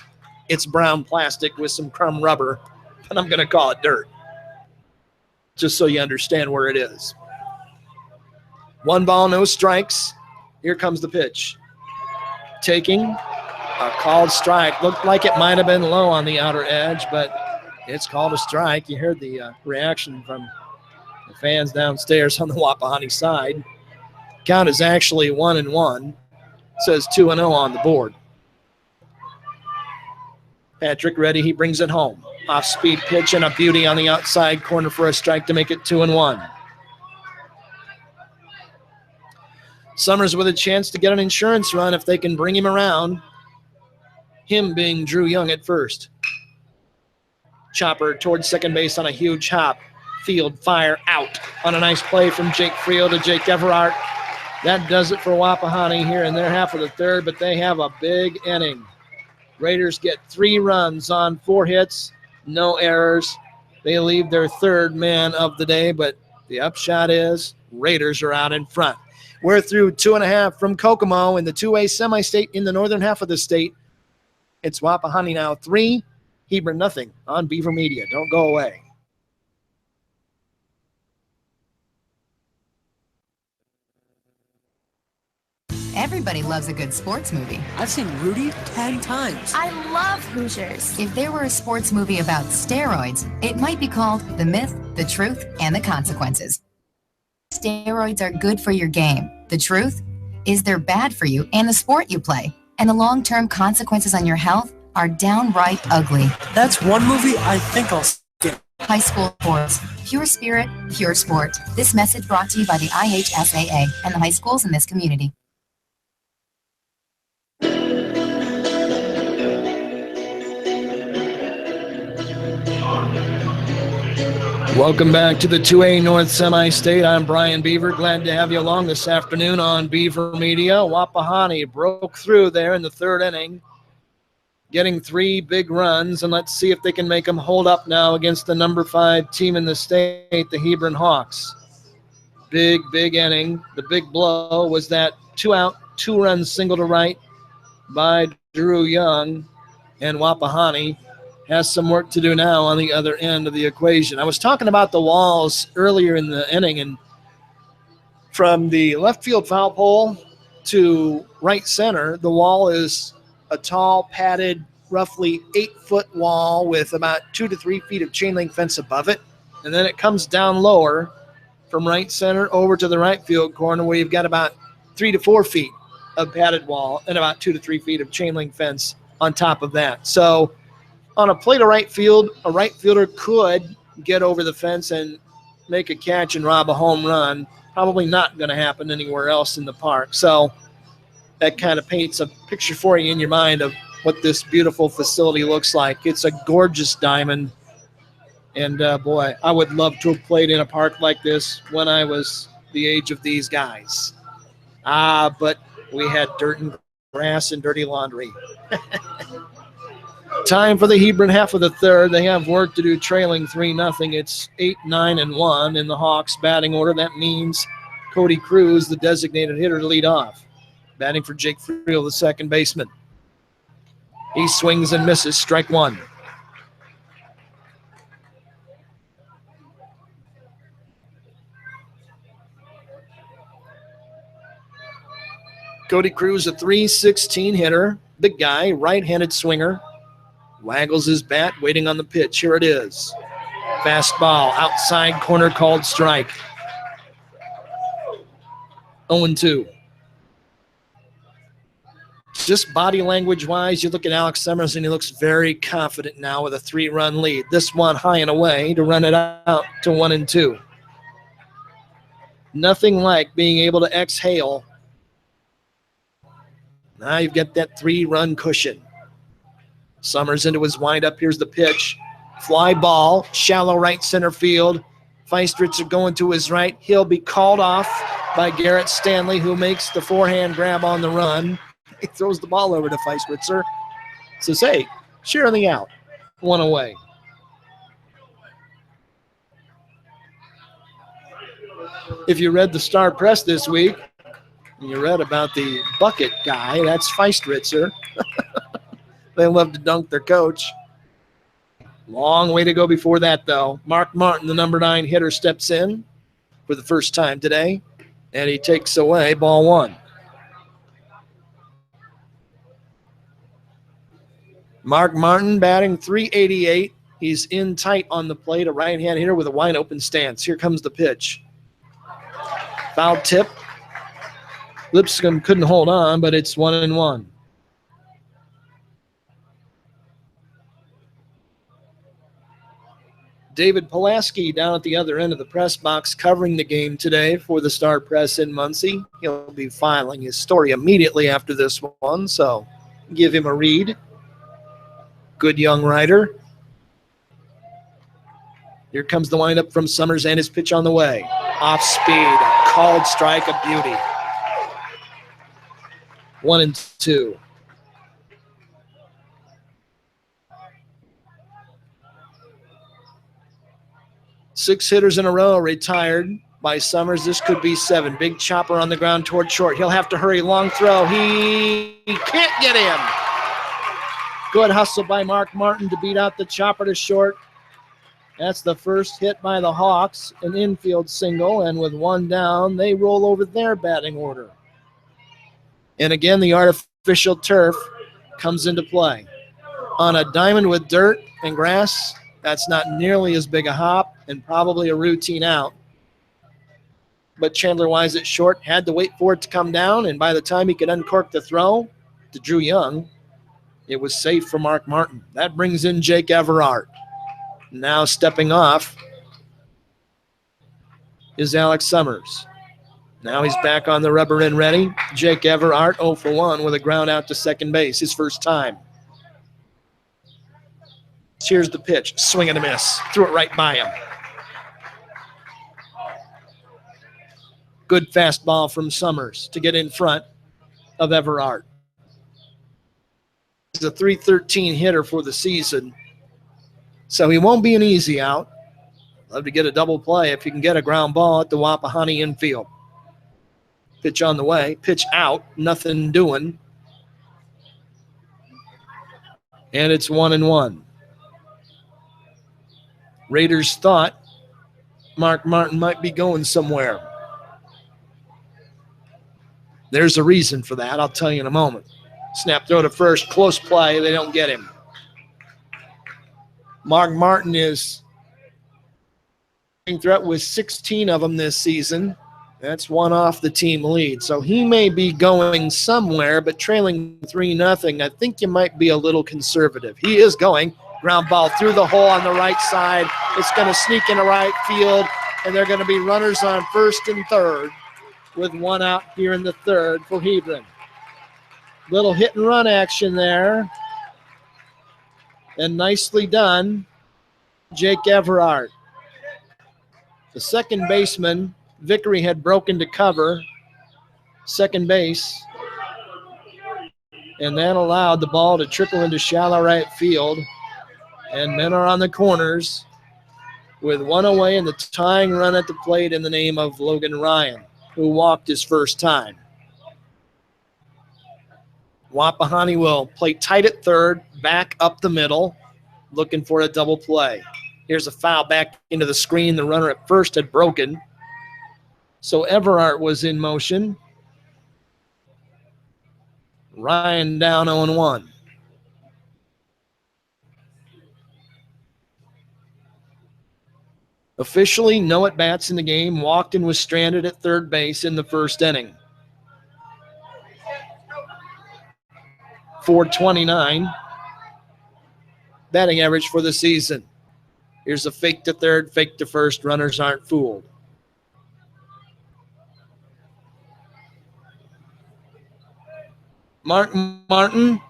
it's brown plastic with some crumb rubber, but I'm going to call it dirt, just so you understand where it is. 1 ball, no strikes. Here comes the pitch. Taking a called strike. Looked like it might have been low on the outer edge, but it's called a strike. You heard the reaction from the fans downstairs on the Wapahani side. Count is actually 1-1. It says 2-0 on the board. Patrick ready. He brings it home. Off-speed pitch and a beauty on the outside corner for a strike to make it 2-1. Summers with a chance to get an insurance run if they can bring him around. Him being Drew Young at first. Chopper towards second base on a huge hop. Field fire out on a nice play from Jake Friel to Jake Everhart. That does it for Wapahani here in their half of the third, but they have a big inning. Raiders get 3 runs on 4 hits, no errors. They leave their third man of the day, but the upshot is Raiders are out in front. We're through 2.5 from Kokomo in the 2A semi-state in the northern half of the state. It's Wapahani now 3, Hebron nothing on Beaver Media. Don't go away. Everybody loves a good sports movie. I've seen Rudy 10 times. I love Hoosiers. If there were a sports movie about steroids, it might be called The Myth, the Truth, and the Consequences. Steroids are good for your game. The truth is they're bad for you and the sport you play. And the long-term consequences on your health are downright ugly. That's one movie I think I'll skip. High school sports. Pure spirit, pure sport. This message brought to you by the IHSAA and the high schools in this community. Welcome back to the 2A North Semi-State. I'm Brian Beaver. Glad to have you along this afternoon on Beaver Media. Wapahani broke through there in the third inning, getting 3 big runs, and let's see if they can make them hold up now against the number 5 team in the state, the Hebron Hawks. Big inning. The big blow was that 2-out, 2-run single to right by Drew Young, and Wapahani has some work to do now on the other end of the equation. I was talking about the walls earlier in the inning, and from the left field foul pole to right center, the wall is a tall, padded, roughly 8-foot wall with about 2 to 3 feet of chain link fence above it. And then it comes down lower from right center over to the right field corner where you've got about 3 to 4 feet of padded wall and about 2 to 3 feet of chain link fence on top of that. So on a play to right field, a right fielder could get over the fence and make a catch and rob a home run. Probably not going to happen anywhere else in the park. So that kind of paints a picture for you in your mind of what this beautiful facility looks like. It's a gorgeous diamond. And boy, I would love to have played in a park like this when I was the age of these guys. But we had dirt and grass and dirty laundry. Time for the Hebron half of the third. They have work to do, trailing 3-0. It's 8-9-1 in the Hawks batting order. That means Cody Cruz, the designated hitter, to lead off. Batting for Jake Friel, the second baseman. He swings and misses. Strike one. Cody Cruz, a .316 hitter. Big guy, right-handed swinger. Waggles his bat, waiting on the pitch. Here it is. Fastball, outside corner, called strike. 0-2. Just body language-wise, you look at Alex Summers, and he looks very confident now with a 3-run lead. This one high and away to run it out to 1-2. Nothing like being able to exhale. Now you've got that 3-run cushion. Summers into his windup. Here's the pitch. Fly ball, shallow right center field. Feistritzer going to his right. He'll be called off by Garrett Stanley, who makes the forehand grab on the run. He throws the ball over to Feistritzer. Says, hey, share the out. One away. If you read the Star Press this week, and you read about the bucket guy, that's Feistritzer. They love to dunk their coach. Long way to go before that, though. Mark Martin, the number 9 hitter, steps in for the first time today, and he takes away ball one. Mark Martin batting .388. He's in tight on the plate, a right-hand hitter with a wide-open stance. Here comes the pitch. Foul tip. Lipscomb couldn't hold on, but it's 1-1. David Pulaski down at the other end of the press box covering the game today for the Star Press in Muncie. He'll be filing his story immediately after this one, so give him a read. Good young writer. Here comes the windup from Summers and his pitch on the way. Off speed, a called strike, a beauty. 1-2. Six hitters in a row retired by Summers. This could be 7. Big chopper on the ground toward short. He'll have to hurry. Long throw. He can't get him. Good hustle by Mark Martin to beat out the chopper to short. That's the first hit by the Hawks, an infield single, and with one down, they roll over their batting order. And again, the artificial turf comes into play. On a diamond with dirt and grass, that's not nearly as big a hop and probably a routine out. But Chandler Wise short had to wait for it to come down, and by the time he could uncork the throw to Drew Young, it was safe for Mark Martin. That brings in Jake Everard. Now stepping off is Alex Summers. Now he's back on the rubber and ready. Jake Everard 0 for 1 with a ground out to second base, his first time. Here's the pitch. Swing and a miss. Threw it right by him. Good fastball from Summers to get in front of Everard. He's a .313 hitter for the season, so he won't be an easy out. Love to get a double play if you can get a ground ball at the Wapahani infield. Pitch on the way. Pitch out. Nothing doing. And it's 1-1. Raiders thought Mark Martin might be going somewhere. There's a reason for that. I'll tell you in a moment. Snap throw to first. Close play. They don't get him. Mark Martin is threat with 16 of them this season. That's one off the team lead. So he may be going somewhere, but trailing 3-0, I think you might be a little conservative. He is going. Ground ball through the hole on the right side. It's going to sneak into right field, and they're going to be runners on first and third with one out here in the third for Hebron. Little hit and run action there. And nicely done, Jake Everard. The second baseman, Vickery, had broken to cover second base, and that allowed the ball to trickle into shallow right field. And men are on the corners with one away and the tying run at the plate in the name of Logan Ryan, who walked his first time. Wapahani will play tight at third, back up the middle, looking for a double play. Here's a foul back into the screen. The runner at first had broken. So Everard was in motion. Ryan down 0-1. Officially, no at-bats in the game. Walked and was stranded at third base in the first inning. .429 batting average for the season. Here's a fake to third, fake to first. Runners aren't fooled. Martin,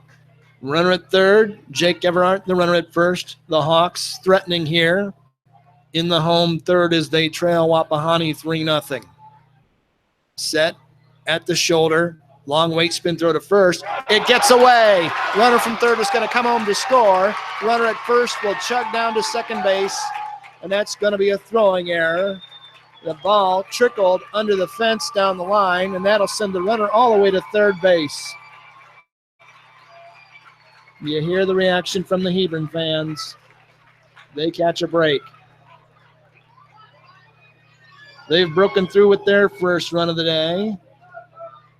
runner at third. Jake Everard, the runner at first. The Hawks threatening here in the home third as they trail Wapahani 3-0. Set at the shoulder. Long wait spin throw to first. It gets away. Runner from third is going to come home to score. Runner at first will chug down to second base, and that's going to be a throwing error. The ball trickled under the fence down the line, and that'll send the runner all the way to third base. You hear the reaction from the Hebron fans. They catch a break. They've broken through with their first run of the day.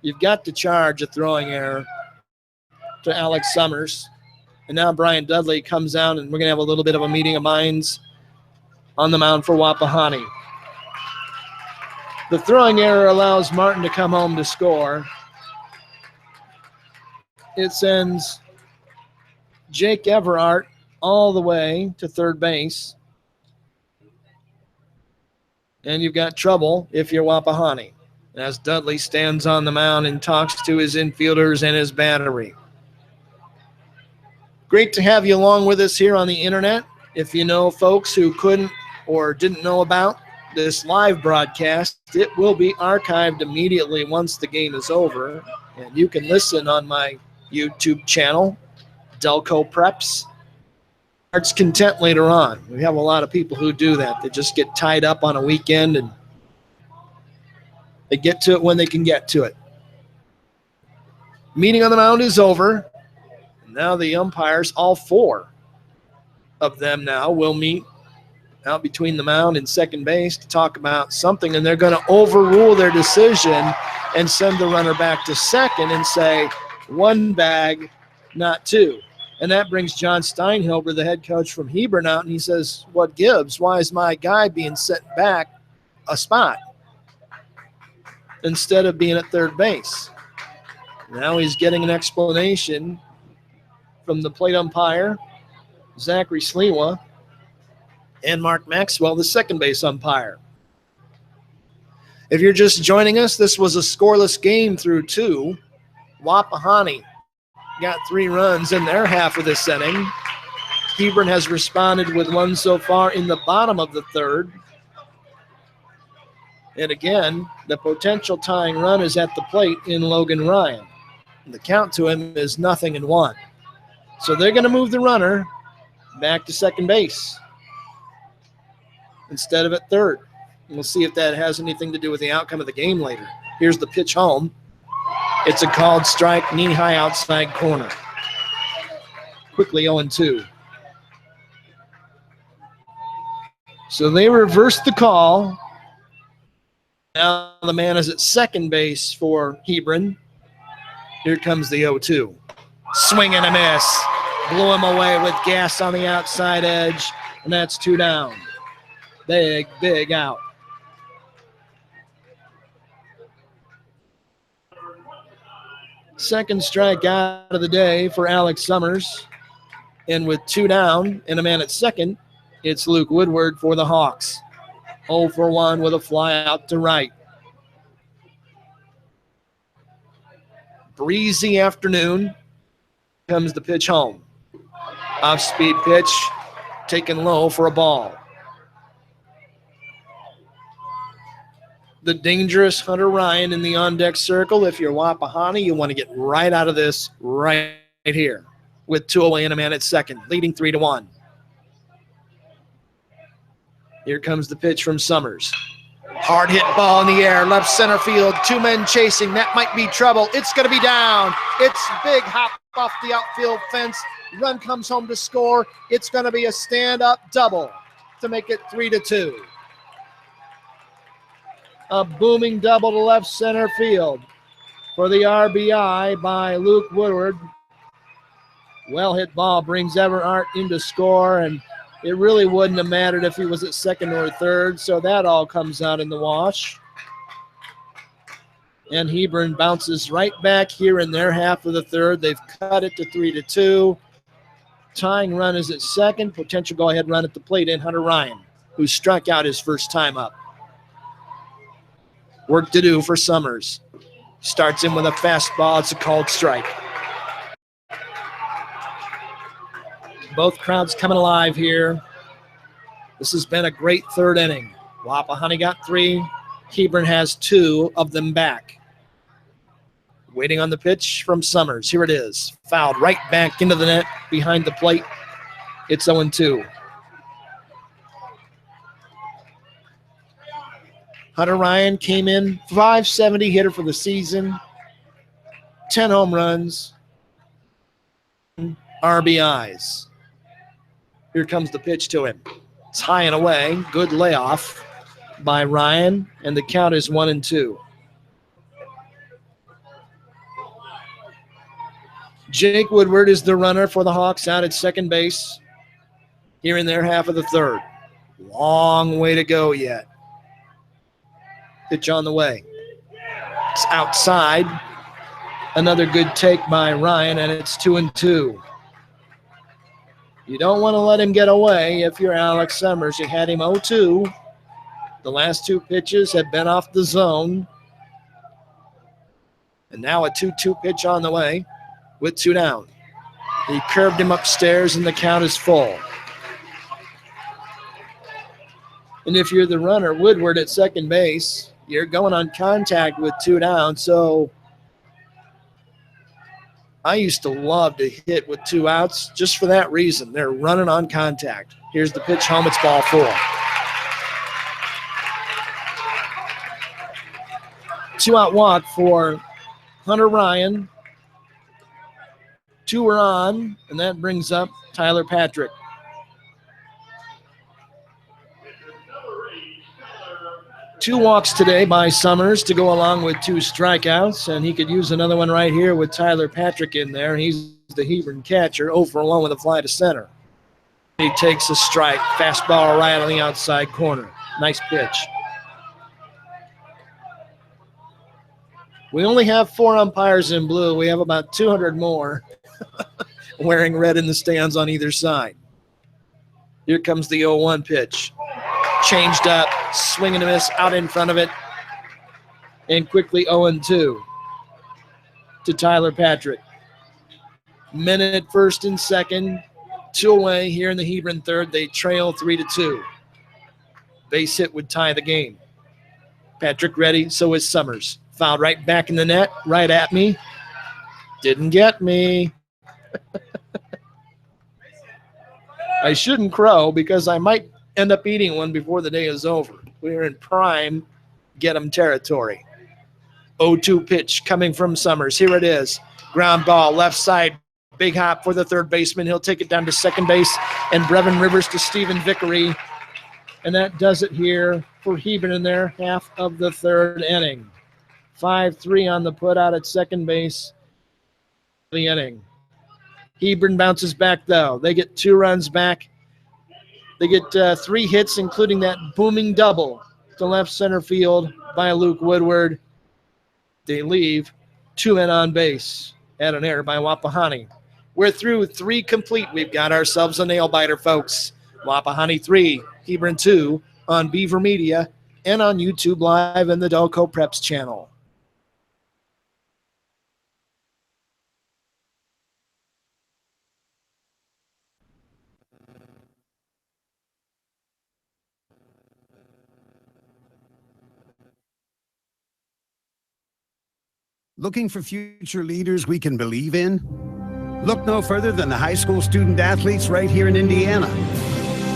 You've got to charge a throwing error to Alex Summers. And now Brian Dudley comes out, and we're going to have a little bit of a meeting of minds on the mound for Wapahani. The throwing error allows Martin to come home to score. It sends Jake Everard all the way to third base. And you've got trouble if you're Wapahani, as Dudley stands on the mound and talks to his infielders and his battery. Great to have you along with us here on the internet. If you know folks who couldn't or didn't know about this live broadcast, it will be archived immediately once the game is over. And you can listen on my YouTube channel, Delco Preps. Heart's content later on. We have a lot of people who do that. They just get tied up on a weekend and they get to it when they can get to it. Meeting on the mound is over. Now the umpires, all four of them now, will meet out between the mound and second base to talk about something, and they're going to overrule their decision and send the runner back to second and say, one bag, not two. And that brings John Steinhilber, the head coach from Hebron, out, and he says, what gives? Why is my guy being sent back a spot instead of being at third base? Now he's getting an explanation from the plate umpire, Zachary Sliwa, and Mark Maxwell, the second base umpire. If you're just joining us, this was a scoreless game through two. Wapahani got 3 runs in their half of this inning. Hebron has responded with one so far in the bottom of the third. And again, the potential tying run is at the plate in Logan Ryan. The count to him is 0-1. So they're going to move the runner back to second base instead of at third. And we'll see if that has anything to do with the outcome of the game later. Here's the pitch home. It's a called strike, knee-high outside corner. Quickly 0-2. So they reversed the call. Now the man is at second base for Hebron. Here comes the 0-2. Swing and a miss. Blew him away with gas on the outside edge, and that's 2 down. Big, big out. Second strikeout of the day for Alex Summers. And with 2 down and a man at second, it's Luke Woodward for the Hawks. 0 for 1 with a fly out to right. Breezy afternoon. Comes the pitch home. Off-speed pitch, taken low for a ball. The dangerous Hunter Ryan in the on-deck circle. If you're Wapahani, you want to get right out of this right here with 2 away and a man at second, leading 3-1. Here comes the pitch from Summers. Hard hit ball in the air, left center field, 2 men chasing. That might be trouble. It's going to be down. It's big hop off the outfield fence. Run comes home to score. It's going to be a stand-up double to make it 3-2. A booming double to left center field for the RBI by Luke Woodward. Well-hit ball brings Everhart in to score, and it really wouldn't have mattered if he was at second or third, so that all comes out in the wash. And Hebron bounces right back here in their half of the third. They've cut it to 3-2. Tying run is at second. Potential go-ahead run at the plate in Hunter Ryan, who struck out his first time up. Work to do for Summers. Starts in with a fastball. It's a called strike. Both crowds coming alive here. This has been a great third inning. Wapahani got 3. Hebron has 2 of them back. Waiting on the pitch from Summers. Here it is. Fouled right back into the net behind the plate. It's 0-2. Hunter Ryan came in, .570 hitter for the season, 10 home runs, RBIs. Here comes the pitch to him. It's high and away. Good layoff by Ryan, and the count is 1-2. Jake Woodward is the runner for the Hawks out at second base here in their half of the third. Long way to go yet. Pitch on the way. It's outside. Another good take by Ryan, and it's 2-2. You don't want to let him get away if you're Alex Summers. You had him 0-2. The last 2 pitches have been off the zone. And now a 2-2 pitch on the way with 2 down. He curved him upstairs, and the count is full. And if you're the runner, Woodward at second base, you're going on contact with 2 down. So I used to love to hit with 2 outs just for that reason. They're running on contact. Here's the pitch home. It's ball 4. 2-out walk for Hunter Ryan. 2 are on, and that brings up Tyler Patrick. 2 walks today by Summers to go along with 2 strikeouts, and he could use another one right here with Tyler Patrick in there. He's the Hebron catcher, 0 for 1 with a fly to center. He takes a strike, fastball right on the outside corner. Nice pitch. We only have 4 umpires in blue. We have about 200 more wearing red in the stands on either side. Here comes the 0-1 pitch. Changed up, swing and a miss, out in front of it, and quickly 0-2 to Tyler Patrick. Men at first and second, 2 away here in the Hebron third. They trail 3-2. Base hit would tie the game. Patrick ready, so is Summers. Fouled right back in the net, right at me. Didn't get me. I shouldn't crow because I might end up eating one before the day is over. We're in prime get 'em territory. 0-2 pitch coming from Summers. Here it is. Ground ball, left side. Big hop for the third baseman. He'll take it down to second base. And Brevin Rivers to Stephen Vickery. And that does it here for Hebron in their half of the third inning. 5-3 on the put out at second base. The inning. Hebron bounces back, though. They get 2 runs back. They get 3 hits, including that booming double to left center field by Luke Woodward. They leave 2 men on base. At an error by Wapahani. We're through 3 complete. We've got ourselves a nail-biter, folks. Wapahani 3, Hebron 2 on Beaver Media and on YouTube Live and the Delco Preps channel. Looking for future leaders we can believe in? Look no further than the high school student athletes right here in Indiana.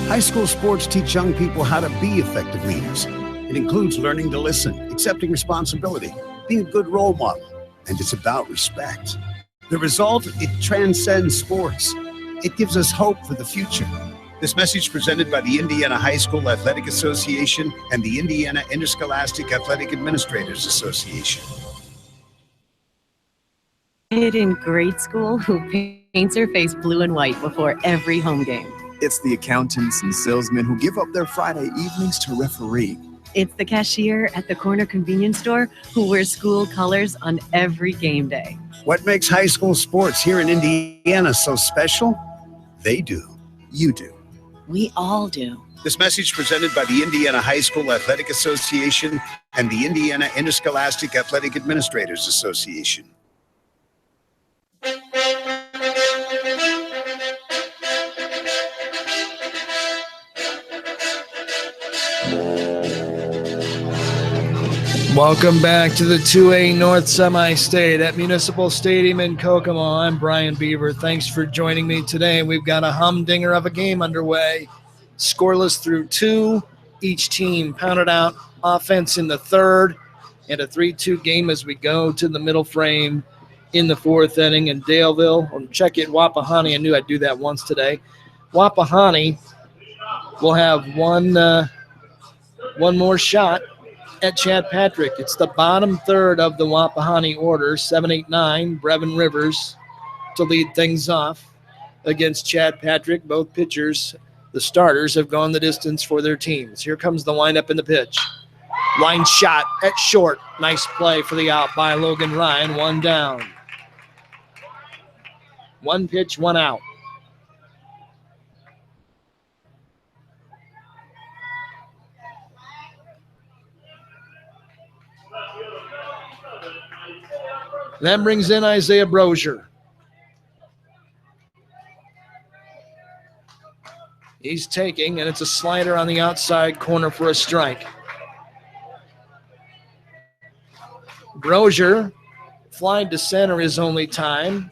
High school sports teach young people how to be effective leaders. It includes learning to listen, accepting responsibility, being a good role model, and it's about respect. The result, it transcends sports. It gives us hope for the future. This message presented by the Indiana High School Athletic Association and the Indiana Interscholastic Athletic Administrators Association. Kid in grade school who paints her face blue and white before every home game. It's the accountants and salesmen who give up their Friday evenings to referee. It's the cashier at the corner convenience store who wears school colors on every game day. What makes high school sports here in Indiana so special? They do. You do. We all do. This message presented by the Indiana High School Athletic Association and the Indiana Interscholastic Athletic Administrators Association. Welcome back to the 2A North Semi-State at Municipal Stadium in Kokomo. I'm Brian Beaver. Thanks for joining me today. We've got a humdinger of a game underway. Scoreless through 2. Each team pounded out offense in the third, and a 3-2 game as we go to the middle frame in the 4th inning. And Daleville, or check it, Wapahani. I knew I'd do that once today. Wapahani will have one more shot at Chad Patrick. It's the bottom third of the Wapahani order, 7-8-9, Brevin Rivers to lead things off against Chad Patrick. Both pitchers, the starters, have gone the distance for their teams. Here comes the windup and the pitch. Line shot at short. Nice play for the out by Logan Ryan. 1 down. 1 pitch, 1 out. That brings in Isaiah Brozier. He's taking, and it's a slider on the outside corner for a strike. Brozier flying to center his only time.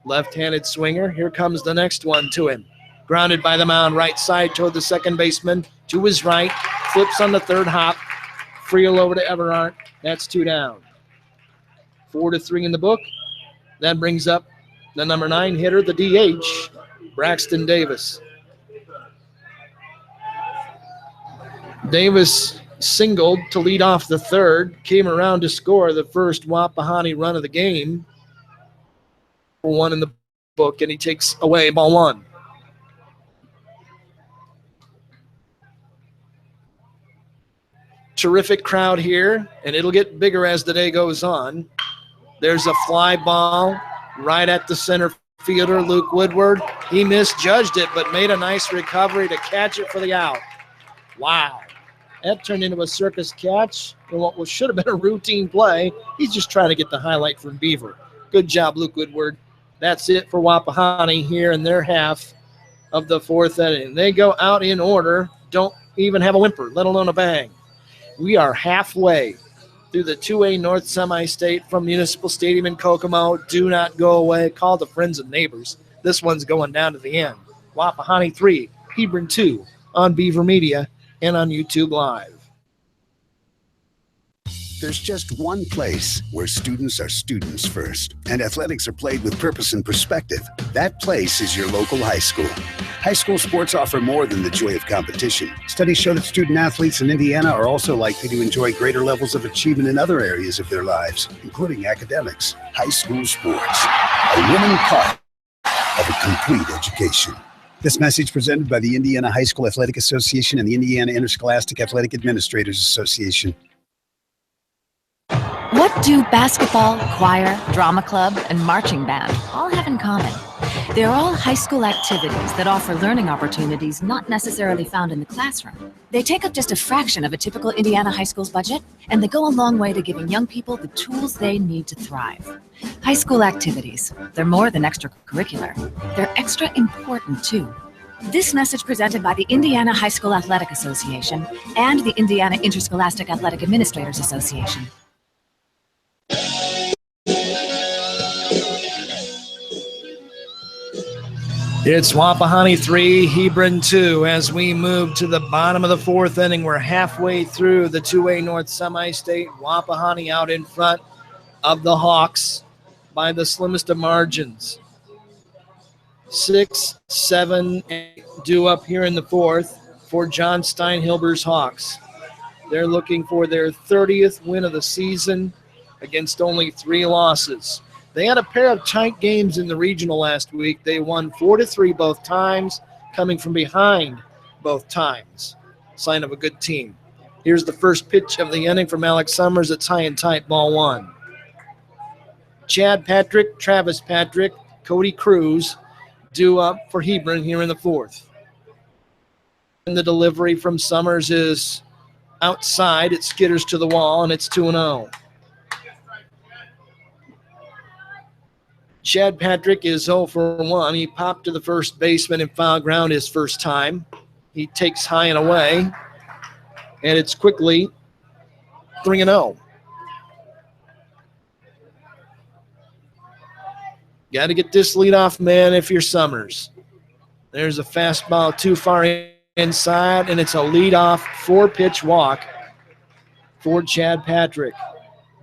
Left-handed swinger. Here comes the next one to him. Grounded by the mound, right side toward the second baseman. To his right. Flips on the third hop. Friel over to Everhart. That's 2 down. 4-3 in the book. That brings up the number 9 hitter, the DH, Braxton Davis. Davis singled to lead off the third, came around to score the first Wapahani run of the game. 1 in the book, and he takes away ball 1. Terrific crowd here, and it'll get bigger as the day goes on. There's a fly ball right at the center fielder, Luke Woodward. He misjudged it, but made a nice recovery to catch it for the out. Wow. That turned into a circus catch in what should have been a routine play. He's just trying to get the highlight from Beaver. Good job, Luke Woodward. That's it for Wapahani here in their half of the 4th inning. They go out in order, don't even have a whimper, let alone a bang. We are halfway through the 2A North Semi-State from Municipal Stadium in Kokomo. Do not go away. Call the friends and neighbors. This one's going down to the end. Wapahani 3, Hebron 2 on Beaver Media and on YouTube Live. There's just one place where students are students first, and athletics are played with purpose and perspective. That place is your local high school. High school sports offer more than the joy of competition. Studies show that student athletes in Indiana are also likely to enjoy greater levels of achievement in other areas of their lives, including academics. High school sports, a winning part of a complete education. This message presented by the Indiana High School Athletic Association and the Indiana Interscholastic Athletic Administrators Association. What do basketball, choir, drama club, and marching band all have in common? They're all high school activities that offer learning opportunities not necessarily found in the classroom. They take up just a fraction of a typical Indiana high school's budget, and they go a long way to giving young people the tools they need to thrive. High school activities, they're more than extracurricular. They're extra important, too. This message presented by the Indiana High School Athletic Association and the Indiana Interscholastic Athletic Administrators Association. It's Wapahani 3, Hebron 2. As we move to the bottom of the 4th inning, we're halfway through the 2A North Semi-State. Wapahani out in front of the Hawks by the slimmest of margins. 6, 7, 8 due up here in the 4th for John Steinhilber's Hawks. They're looking for their 30th win of the season against only 3 losses. They had a pair of tight games in the regional last week. They won 4-3 both times, coming from behind both times. Sign of a good team. Here's the first pitch of the inning from Alex Summers. It's high and tight, ball 1. Chad Patrick, Travis Patrick, Cody Cruz due up for Hebron here in the 4th. And the delivery from Summers is outside. It skitters to the wall, and it's 2-0. Chad Patrick is 0 for 1. He popped to the first baseman and foul ground his first time. He takes high and away, and it's quickly 3-0. Got to get this leadoff man if you're Summers. There's a fastball too far inside, and it's a leadoff 4-pitch walk for Chad Patrick.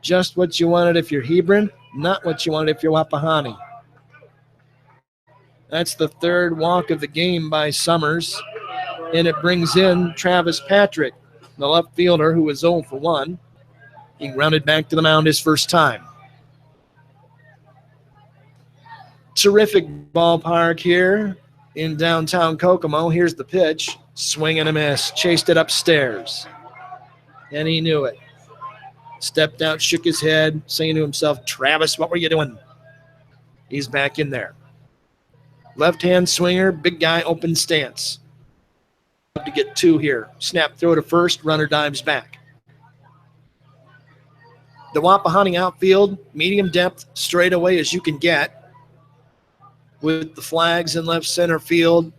Just what you wanted if you're Hebron, not what you wanted if you're Wapahani. That's the 3rd walk of the game by Summers, and it brings in Travis Patrick, the left fielder who was 0 for 1. He grounded back to the mound his first time. Terrific ballpark here in downtown Kokomo. Here's the pitch. Swing and a miss. Chased it upstairs. And he knew it. Stepped out, shook his head, saying to himself, Travis, what were you doing? He's back in there. Left-hand swinger, big guy, open stance. To get 2 here. Snap throw to first, runner dives back. The Wapahani outfield, medium depth, straight away as you can get, with the flags in left center field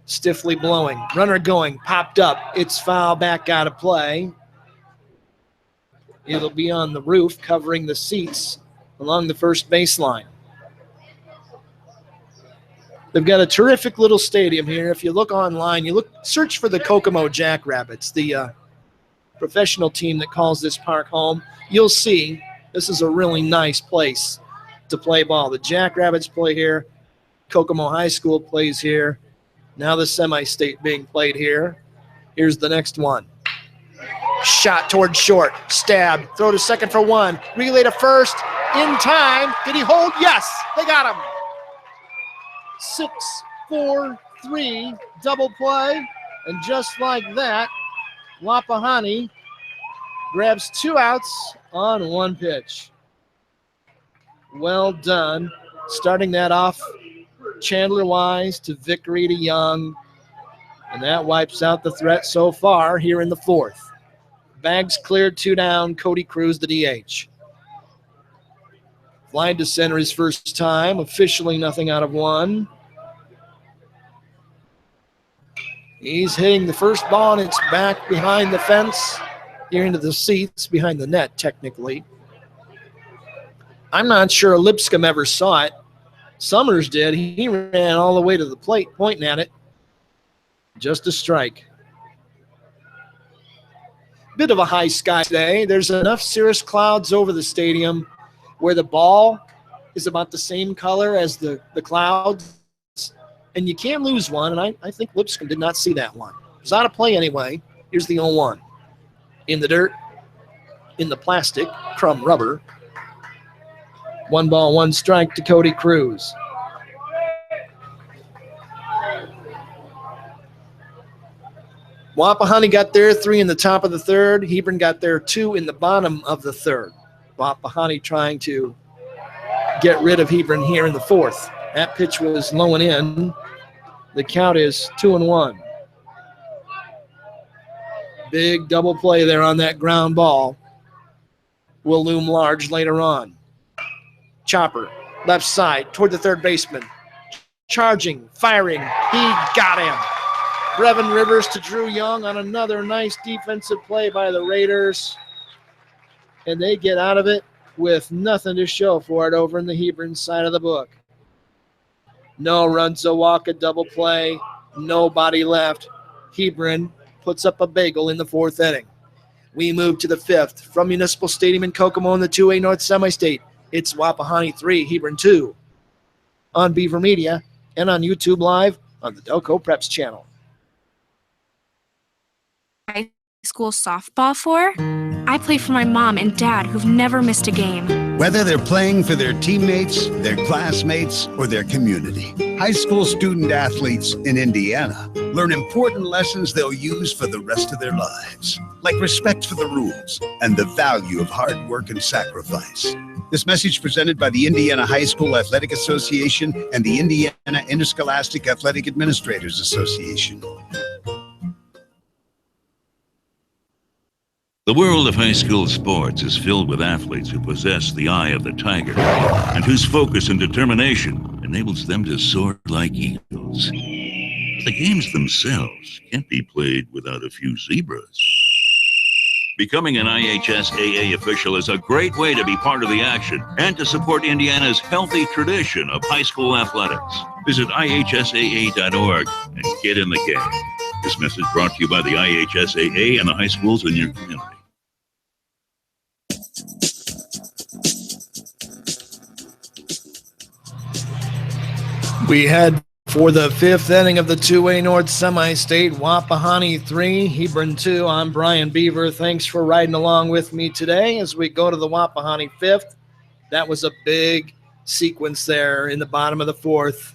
stiffly blowing. Runner going, popped up. It's foul, back out of play. It'll be on the roof covering the seats along the first baseline. They've got a terrific little stadium here. If you look online, search for the Kokomo Jackrabbits, the professional team that calls this park home. You'll see this is a really nice place to play ball. The Jackrabbits play here. Kokomo High School plays here. Now the semi-state being played here. Here's the next one. Shot towards short. Stab. Throw to second for one. Relay to first. In time. Did he hold? Yes. They got him. 6-4-3 double play. And just like that, Wapahani grabs 2 outs on 1 pitch. Well done. Starting that off, Chandler Wise to Vickery to Young. And that wipes out the threat so far here in the 4th. Bags cleared, 2 down. Cody Cruz, the DH. Fly to center his first time. Officially nothing out of 1. He's hitting the first ball, and it's back behind the fence, here into the seats, behind the net, technically. I'm not sure Lipscomb ever saw it. Summers did. He ran all the way to the plate, pointing at it. Just a strike. Bit of a high sky today. There's enough cirrus clouds over the stadium where the ball is about the same color as the clouds. And you can't lose one, and I think Lipscomb did not see that one. It was out of play anyway. Here's the 0-1. In the dirt, in the plastic, crumb rubber. 1 ball, 1 strike to Cody Cruz. Wapahani got their 3 in the top of the 3rd. Hebron got their 2 in the bottom of the 3rd. Wapahani trying to get rid of Hebron here in the 4th. That pitch was low and in. The count is 2-1. Big double play there on that ground ball. Will loom large later on. Chopper, left side, toward the 3rd baseman. Charging, firing. He got him. Brevin Rivers to Drew Young on another nice defensive play by the Raiders. And they get out of it with nothing to show for it over in the Hebron side of the book. No runs, a walk, a double play. Nobody left. Hebron puts up a bagel in the 4th inning. We move to the 5th from Municipal Stadium in Kokomo in the 2A North Semi-State. It's Wapahani 3, Hebron 2 on Beaver Media and on YouTube Live on the Delco Preps channel. High school softball for? I play for my mom and dad who've never missed a game. Whether they're playing for their teammates, their classmates, or their community, high school student athletes in Indiana learn important lessons they'll use for the rest of their lives, like respect for the rules and the value of hard work and sacrifice. This message presented by the Indiana High School Athletic Association and the Indiana Interscholastic Athletic Administrators Association. The world of high school sports is filled with athletes who possess the eye of the tiger and whose focus and determination enables them to soar like eagles. The games themselves can't be played without a few zebras. Becoming an IHSAA official is a great way to be part of the action and to support Indiana's healthy tradition of high school athletics. Visit IHSAA.org and get in the game. This message brought to you by the IHSAA and the high schools in your community. We head for the 5th inning of the 2A North Semi-State. Wapahani 3, Hebron 2. I'm Brian Beaver. Thanks for riding along with me today as we go to the Wapahani 5th. That was a big sequence there in the bottom of the 4th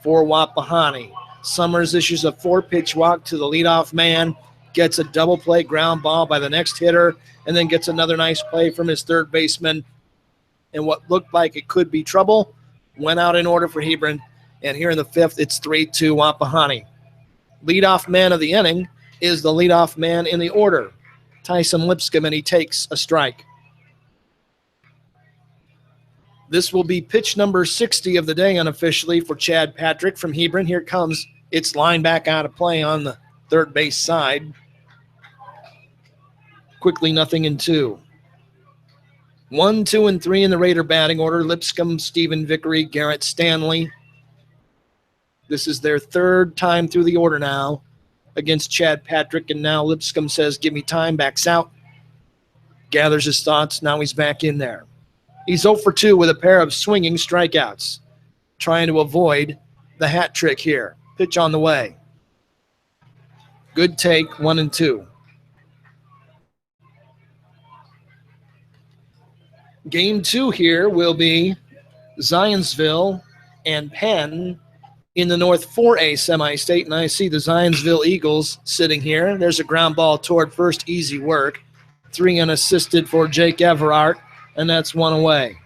for Wapahani. Summers issues a 4-pitch walk to the leadoff man, gets a double play ground ball by the next hitter, and then gets another nice play from his 3rd baseman. And what looked like it could be trouble went out in order for Hebron. And here in the 5th, it's 3-2 Wapahani. Leadoff man of the inning is the leadoff man in the order, Tyson Lipscomb, and he takes a strike. This will be pitch number 60 of the day unofficially for Chad Patrick from Hebron. Here it comes. It's lined back out of play on the 3rd base side. Quickly 0-2. 1, 2, and 3 in the Raider batting order. Lipscomb, Stephen Vickery, Garrett Stanley. This is their 3rd time through the order now against Chad Patrick, and now Lipscomb says, give me time, backs out, gathers his thoughts, now he's back in there. He's 0 for 2 with a pair of swinging strikeouts, trying to avoid the hat trick here. Pitch on the way. Good take, 1-2. Game 2 here will be Zionsville and Penn in the North 4A semi-state, and I see the Zionsville Eagles sitting here. There's a ground ball toward first, easy work. 3 unassisted for Jake Everard, and that's 1 away.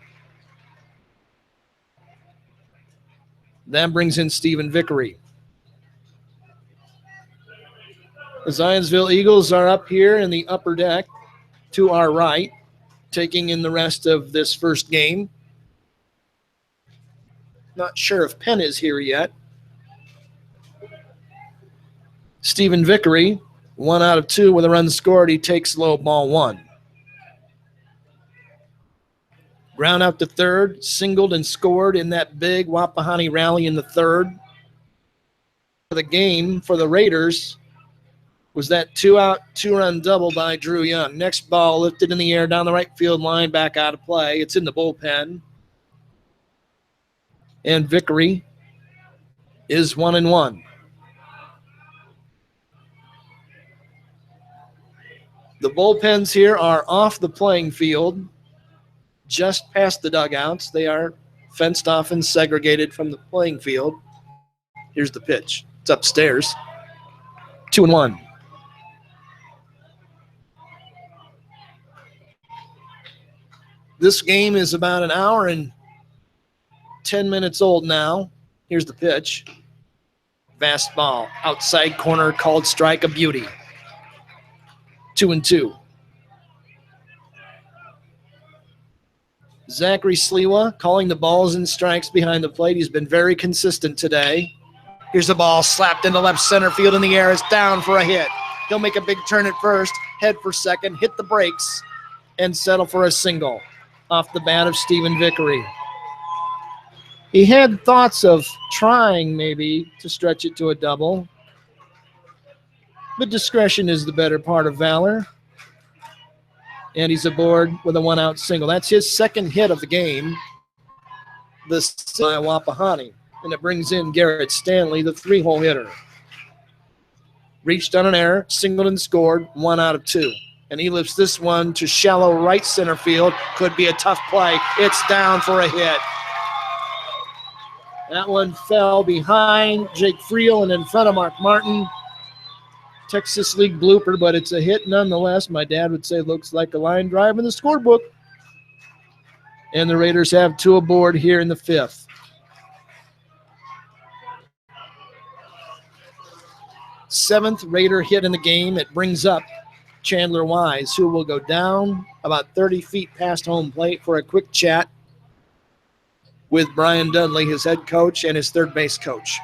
That brings in Stephen Vickery. The Zionsville Eagles are up here in the upper deck to our right, taking in the rest of this first game. Not sure if Penn is here yet. Stephen Vickery, 1 out of 2 with a run scored. He takes low, ball 1. Ground out to third, singled and scored in that big Wapahani rally in the third. The game for the Raiders was that 2-out, 2-run double by Drew Young. Next ball lifted in the air down the right field line, back out of play. It's in the bullpen. And Vickery is 1-1. The bullpens here are off the playing field, just past the dugouts. They are fenced off and segregated from the playing field. Here's the pitch. It's upstairs. 2-1. This game is about an hour and 10 minutes old now. Here's the pitch. Fastball, outside corner, called strike, a beauty. 2-2. Zachary Sliwa calling the balls and strikes behind the plate. He's been very consistent today. Here's the ball slapped into left center field in the air. It's down for a hit. He'll make a big turn at first, head for second, hit the brakes, and settle for a single off the bat of Stephen Vickery. He had thoughts of trying maybe to stretch it to a double, but discretion is the better part of valor. And he's aboard with a 1-out single. That's his second hit of the game, this by Wapahani. And it brings in Garrett Stanley, the 3-hole hitter. Reached on an error, singled and scored, 1 out of 2. And he lifts this one to shallow right center field. Could be a tough play. It's down for a hit. That one fell behind Jake Friel and in front of Mark Martin. Texas League blooper, but it's a hit nonetheless. My dad would say looks like a line drive in the scorebook. And the Raiders have 2 aboard here in the 5th. Seventh Raider hit in the game. It brings up Chandler Wise, who will go down about 30 feet past home plate for a quick chat with Brian Dudley, his head coach, and his third base coach.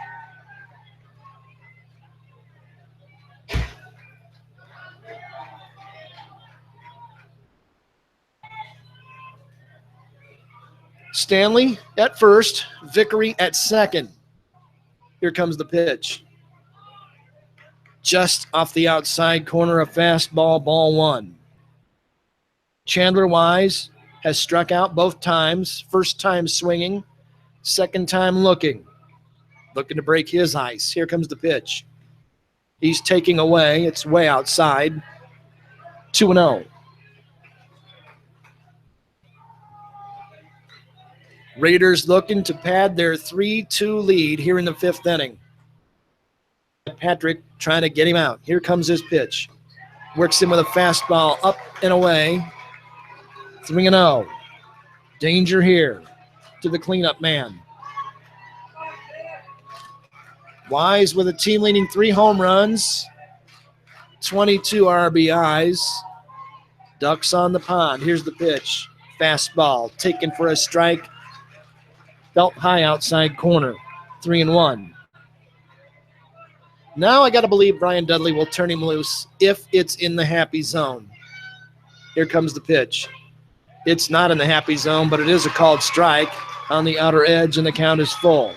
Stanley at first, Vickery at second. Here comes the pitch. Just off the outside corner, a fastball, ball 1. Chandler Wise has struck out both times. First time swinging, second time looking to break his ice. Here comes the pitch. He's taking away. It's way outside. 2-0. Raiders looking to pad their 3-2 lead here in the 5th inning. Patrick trying to get him out. Here comes his pitch. Works him with a fastball up and away. 3-0. Danger here to the cleanup man. Wise with a team-leading 3 home runs, 22 RBIs. Ducks on the pond. Here's the pitch. Fastball taken for a strike. Felt high outside corner. 3-1. Now I got to believe Brian Dudley will turn him loose if it's in the happy zone. Here comes the pitch. It's not in the happy zone, but it is a called strike on the outer edge, and the count is full.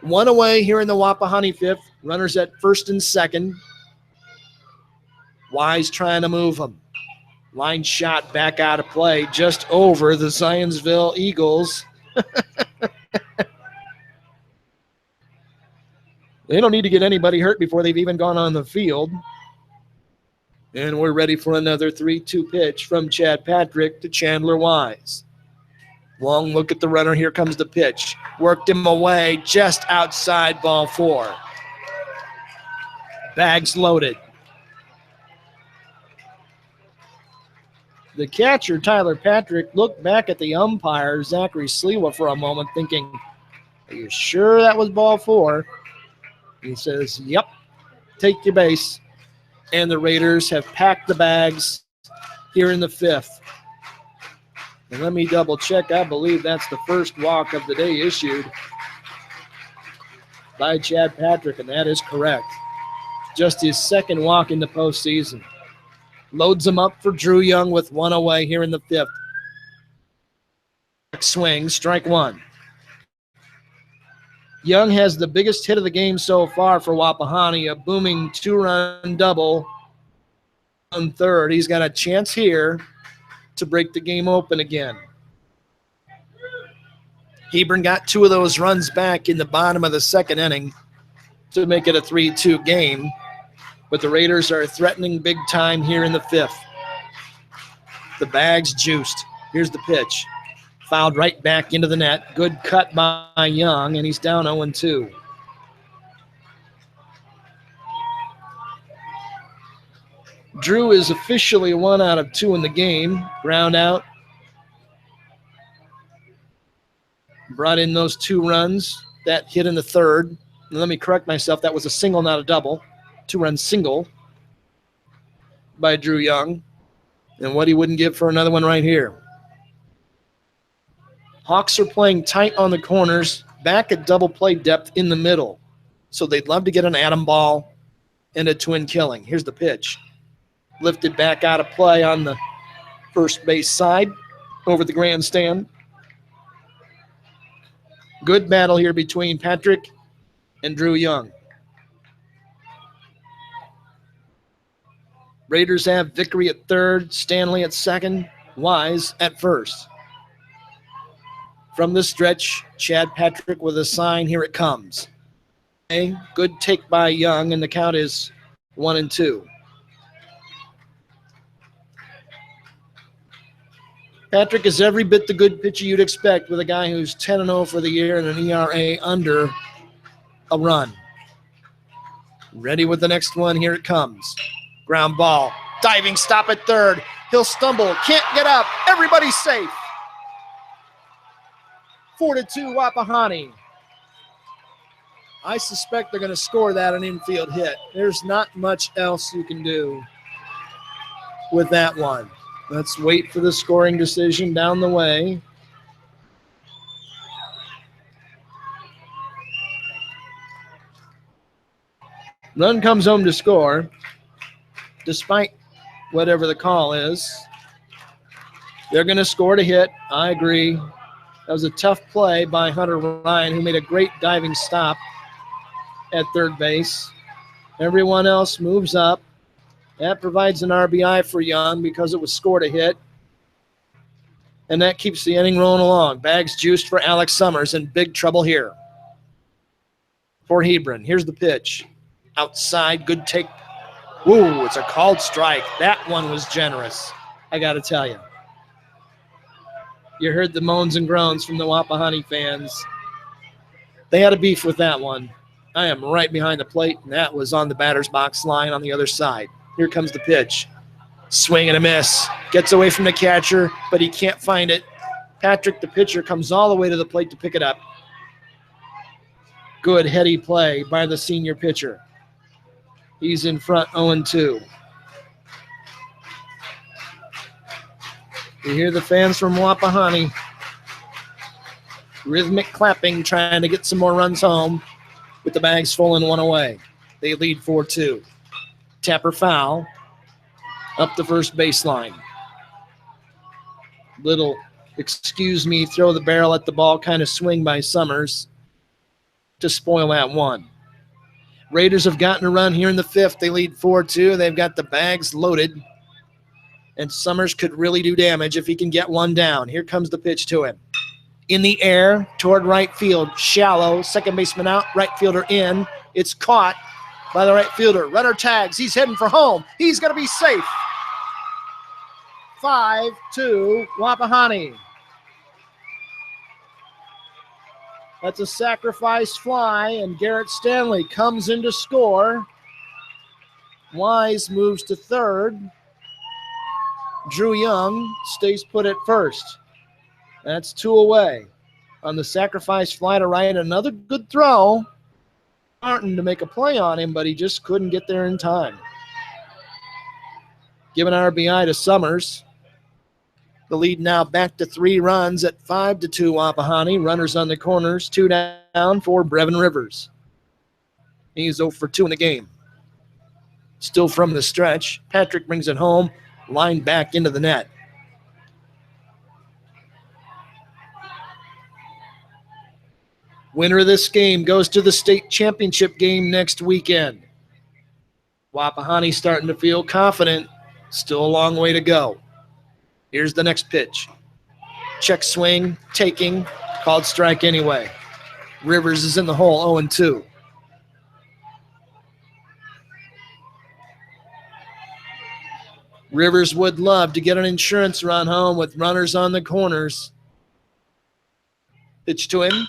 1 away here in the Wapahani 5th. Runners at first and second. Wise trying to move them. Line shot back out of play just over the Zionsville Eagles. They don't need to get anybody hurt before they've even gone on the field. And we're ready for another 3-2 pitch from Chad Patrick to Chandler Wise. Long look at the runner. Here comes the pitch. Worked him away just outside ball 4. Bags loaded. The catcher, Tyler Patrick, looked back at the umpire, Zachary Sliwa, for a moment, thinking, are you sure that was ball 4? He says, yep, take your base. And the Raiders have packed the bags here in the 5th. And let me double check. I believe that's the first walk of the day issued by Chad Patrick, and that is correct. Just his second walk in the postseason. Loads him up for Drew Young with 1 away here in the 5th. Swing, strike 1. Young has the biggest hit of the game so far for Wapahani, a booming 2-run double on third. He's got a chance here to break the game open again. Hebron got 2 of those runs back in the bottom of the 2nd inning to make it a 3-2 game, but the Raiders are threatening big time here in the 5th. The bag's juiced. Here's the pitch. Fouled right back into the net. Good cut by Young, and he's down 0-2. Drew is officially 1 out of 2 in the game. Ground out. Brought in those 2 runs. That hit in the 3rd. And let me correct myself. That was a single, not a double. 2-run single by Drew Young. And what he wouldn't give for another one right here. Hawks are playing tight on the corners, back at double play depth in the middle. So they'd love to get an atom ball and a twin killing. Here's the pitch. Lifted back out of play on the first base side over the grandstand. Good battle here between Patrick and Drew Young. Raiders have Vickery at 3rd, Stanley at 2nd, Wise at 1st. From the stretch, Chad Patrick with a sign. Here it comes. Okay, good take by Young, and the count is 1-2. Patrick is every bit the good pitcher you'd expect with a guy who's 10-0 for the year and an ERA under a run. Ready with the next one. Here it comes. Ground ball. Diving stop at 3rd. He'll stumble. Can't get up. Everybody's safe. 4-2 Wapahani. I suspect they're going to score that an infield hit. There's not much else you can do with that one. Let's wait for the scoring decision down the way. Run comes home to score, despite whatever the call is. They're going to score to hit. I agree. That was a tough play by Hunter Ryan, who made a great diving stop at 3rd base. Everyone else moves up. That provides an RBI for Young because it was scored a hit. And that keeps the inning rolling along. Bags juiced for Alex Summers, in big trouble here for Hebron. Here's the pitch. Outside, good take. Woo, it's a called strike. That one was generous, I got to tell you. You heard the moans and groans from the Wapahani fans. They had a beef with that one. I am right behind the plate, and that was on the batter's box line on the other side. Here comes the pitch. Swing and a miss. Gets away from the catcher, but he can't find it. Patrick, the pitcher, comes all the way to the plate to pick it up. Good heady play by the senior pitcher. He's in front 0-2. You hear the fans from Wapahani. Rhythmic clapping, trying to get some more runs home with the bags full and 1 away. They lead 4-2. Tapper foul up the first baseline. Little, excuse me, throw the barrel at the ball kind of swing by Summers to spoil that one. Raiders have gotten a run here in the 5th. They lead 4-2. They've got the bags loaded. And Summers could really do damage if he can get one down. Here comes the pitch to him. In the air toward right field. Shallow. Second baseman out. Right fielder in. It's caught. by the right fielder. Runner tags. He's heading for home. He's going to be safe. 5-2 Wapahani. That's a sacrifice fly, and Garrett Stanley comes in to score. Wise moves to third. Drew Young stays put at first. That's 2 away. On the sacrifice fly to right, another good throw. Martin to make a play on him, but he just couldn't get there in time. Give an RBI to Summers. The lead now back to 3 runs at 5-2 Wapahani. Runners on the corners, 2 down for Brevin Rivers. He's 0 for 2 in the game. Still from the stretch. Patrick brings it home, lined back into the net. Winner of this game goes to the state championship game next weekend. Wapahani starting to feel confident. Still a long way to go. Here's the next pitch. Check swing, taking, called strike anyway. Rivers is in the hole, 0-2. Rivers would love to get an insurance run home with runners on the corners. Pitch to him.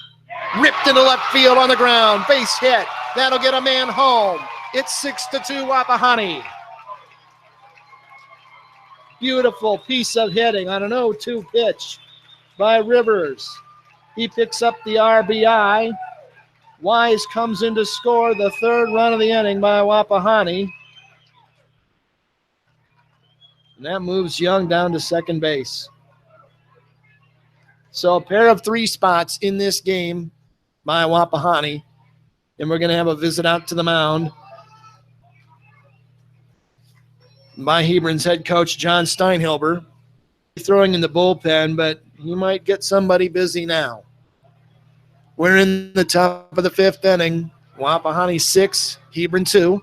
Ripped into left field on the ground. Base hit. That'll get a man home. It's 6-2 Wapahani. Beautiful piece of hitting on an 0-2 pitch by Rivers. He picks up the RBI. Wise comes in to score the 3rd run of the inning by Wapahani. And that moves Young down to second base. So a pair of 3 spots in this game by Wapahani. And we're going to have a visit out to the mound by Hebron's head coach, John Steinhilber. Throwing in the bullpen, but he might get somebody busy now. We're in the top of the 5th inning. Wapahani 6, Hebron 2.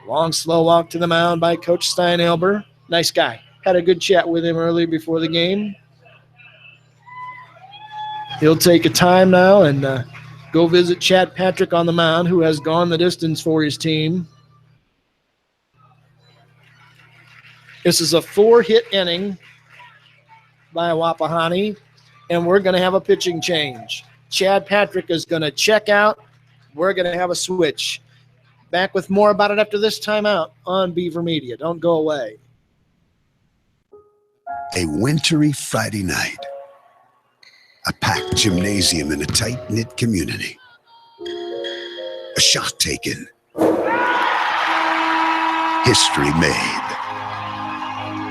Long, slow walk to the mound by Coach Steinhilber. Nice guy. Had a good chat with him early before the game. He'll take a time now and go visit Chad Patrick on the mound, who has gone the distance for his team. This is a 4-hit inning by Wapahani, and we're going to have a pitching change. Chad Patrick is going to check out. We're going to have a switch. Back with more about it after this timeout on Beaver Media. Don't go away. A wintry Friday night. A packed gymnasium in a tight-knit community. A shot taken. History made.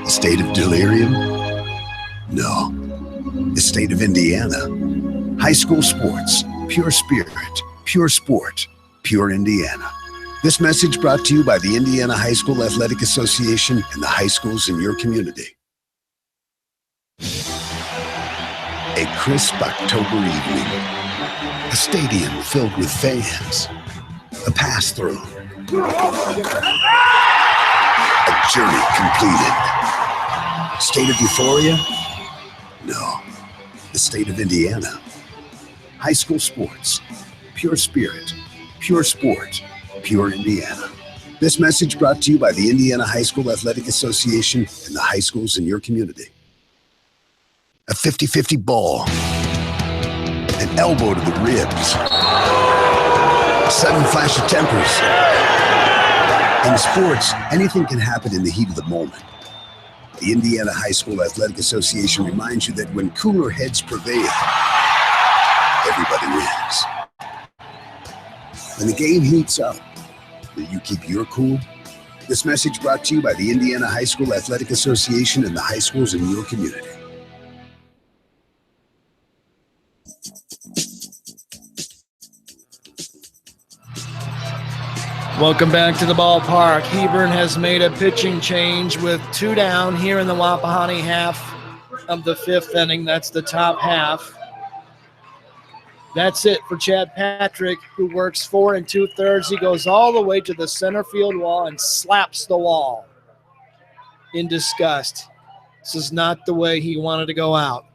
A state of delirium? No. The state of Indiana. High school sports. Pure spirit. Pure sport. Pure Indiana. This message brought to you by the Indiana High School Athletic Association and the high schools in your community. A crisp October evening. A stadium filled with fans. A pass-through. A journey completed. State of euphoria? No. The state of Indiana. High school sports. Pure spirit. Pure sport. Pure Indiana. This message brought to you by the Indiana High School Athletic Association and the high schools in your community. A 50-50 ball. An elbow to the ribs. A sudden flash of tempers. In sports, anything can happen in the heat of the moment. The Indiana High School Athletic Association reminds you that when cooler heads prevail, everybody wins. When the game heats up, will you keep your cool? This message brought to you by the Indiana High School Athletic Association and the high schools in your community. Welcome back to the ballpark. Hebron has made a pitching change with 2 down here in the Wapahani half of the 5th inning. That's the top half. That's it for Chad Patrick, who works 4 2/3. He goes all the way to the center field wall and slaps the wall in disgust. This is not the way he wanted to go out.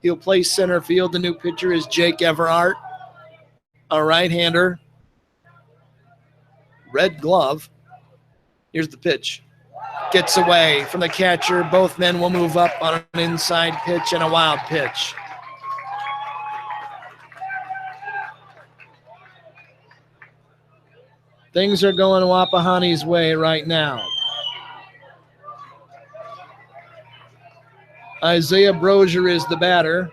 He'll play center field. The new pitcher is Jake Everhart, a right-hander. red glove. Here's the pitch. Gets away from the catcher. Both men will move up on an inside pitch and a wild pitch. Things are going Wapahani's way right now. Isaiah Brozier is the batter.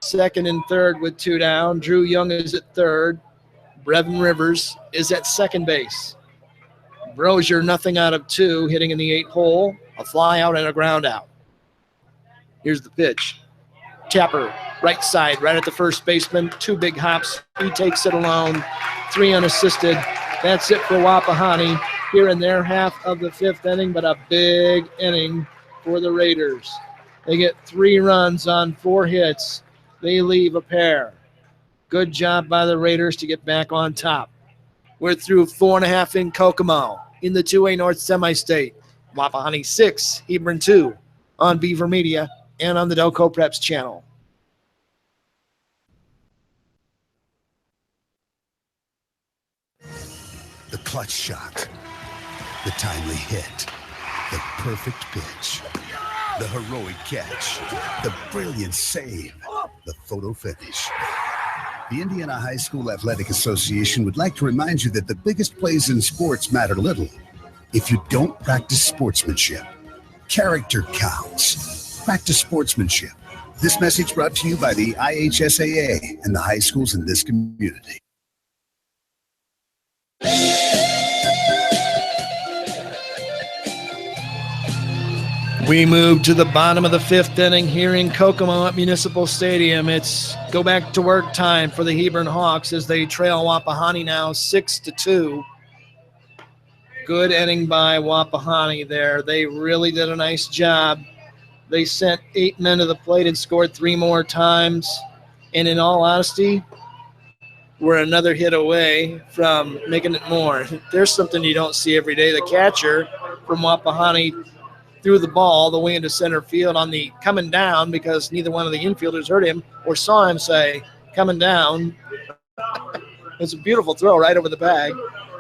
Second and third with 2 down. Drew Young is at third. Brevin Rivers is at second base. Brozier, nothing out of 2, hitting in the 8 hole. A fly out and a ground out. Here's the pitch. Tapper, right side, right at the first baseman. 2 big hops. He takes it alone. 3 unassisted. That's it for Wapahani here in their half of the 5th inning, but a big inning for the Raiders. They get 3 runs on 4 hits. They leave a pair. Good job by the Raiders to get back on top. We're through 4.5 in Kokomo in the 2A North Semi-State. Wapahani 6, Hebron 2 on Beaver Media and on the Delco Preps channel. The clutch shot, the timely hit, the perfect pitch, the heroic catch, the brilliant save, the photo finish. The Indiana High School Athletic Association would like to remind you that the biggest plays in sports matter little if you don't practice sportsmanship. Character counts. Practice sportsmanship. This message brought to you by the IHSAA and the high schools in this community. We move to the bottom of the 5th inning here in Kokomo at Municipal Stadium. It's go back to work time for the Hebron Hawks as they trail Wapahani now 6-2. Good inning by Wapahani there. They really did a nice job. They sent 8 men to the plate and scored 3 more times. And in all honesty, we're another hit away from making it more. There's something you don't see every day. The catcher from Wapahani threw the ball all the way into center field on the coming down because neither one of the infielders heard him or saw him say, coming down. It's a beautiful throw right over the bag,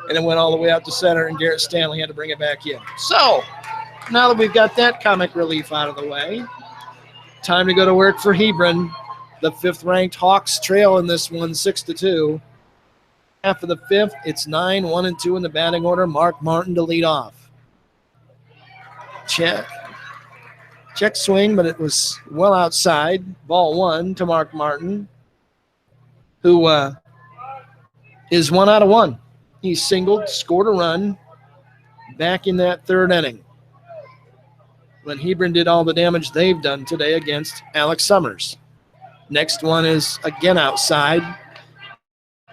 and it went all the way out to center, and Garrett Stanley had to bring it back in. So now that we've got that comic relief out of the way, time to go to work for Hebron. The 5th-ranked Hawks trail in this one 6-2. Half of the 5th, it's 9-1-2 in the batting order. Mark Martin to lead off. Check swing, but it was well outside. Ball 1 to Mark Martin, who is 1 out of 1. He singled, scored a run back in that 3rd inning when Hebron did all the damage they've done today against Alex Summers. Next one is again outside,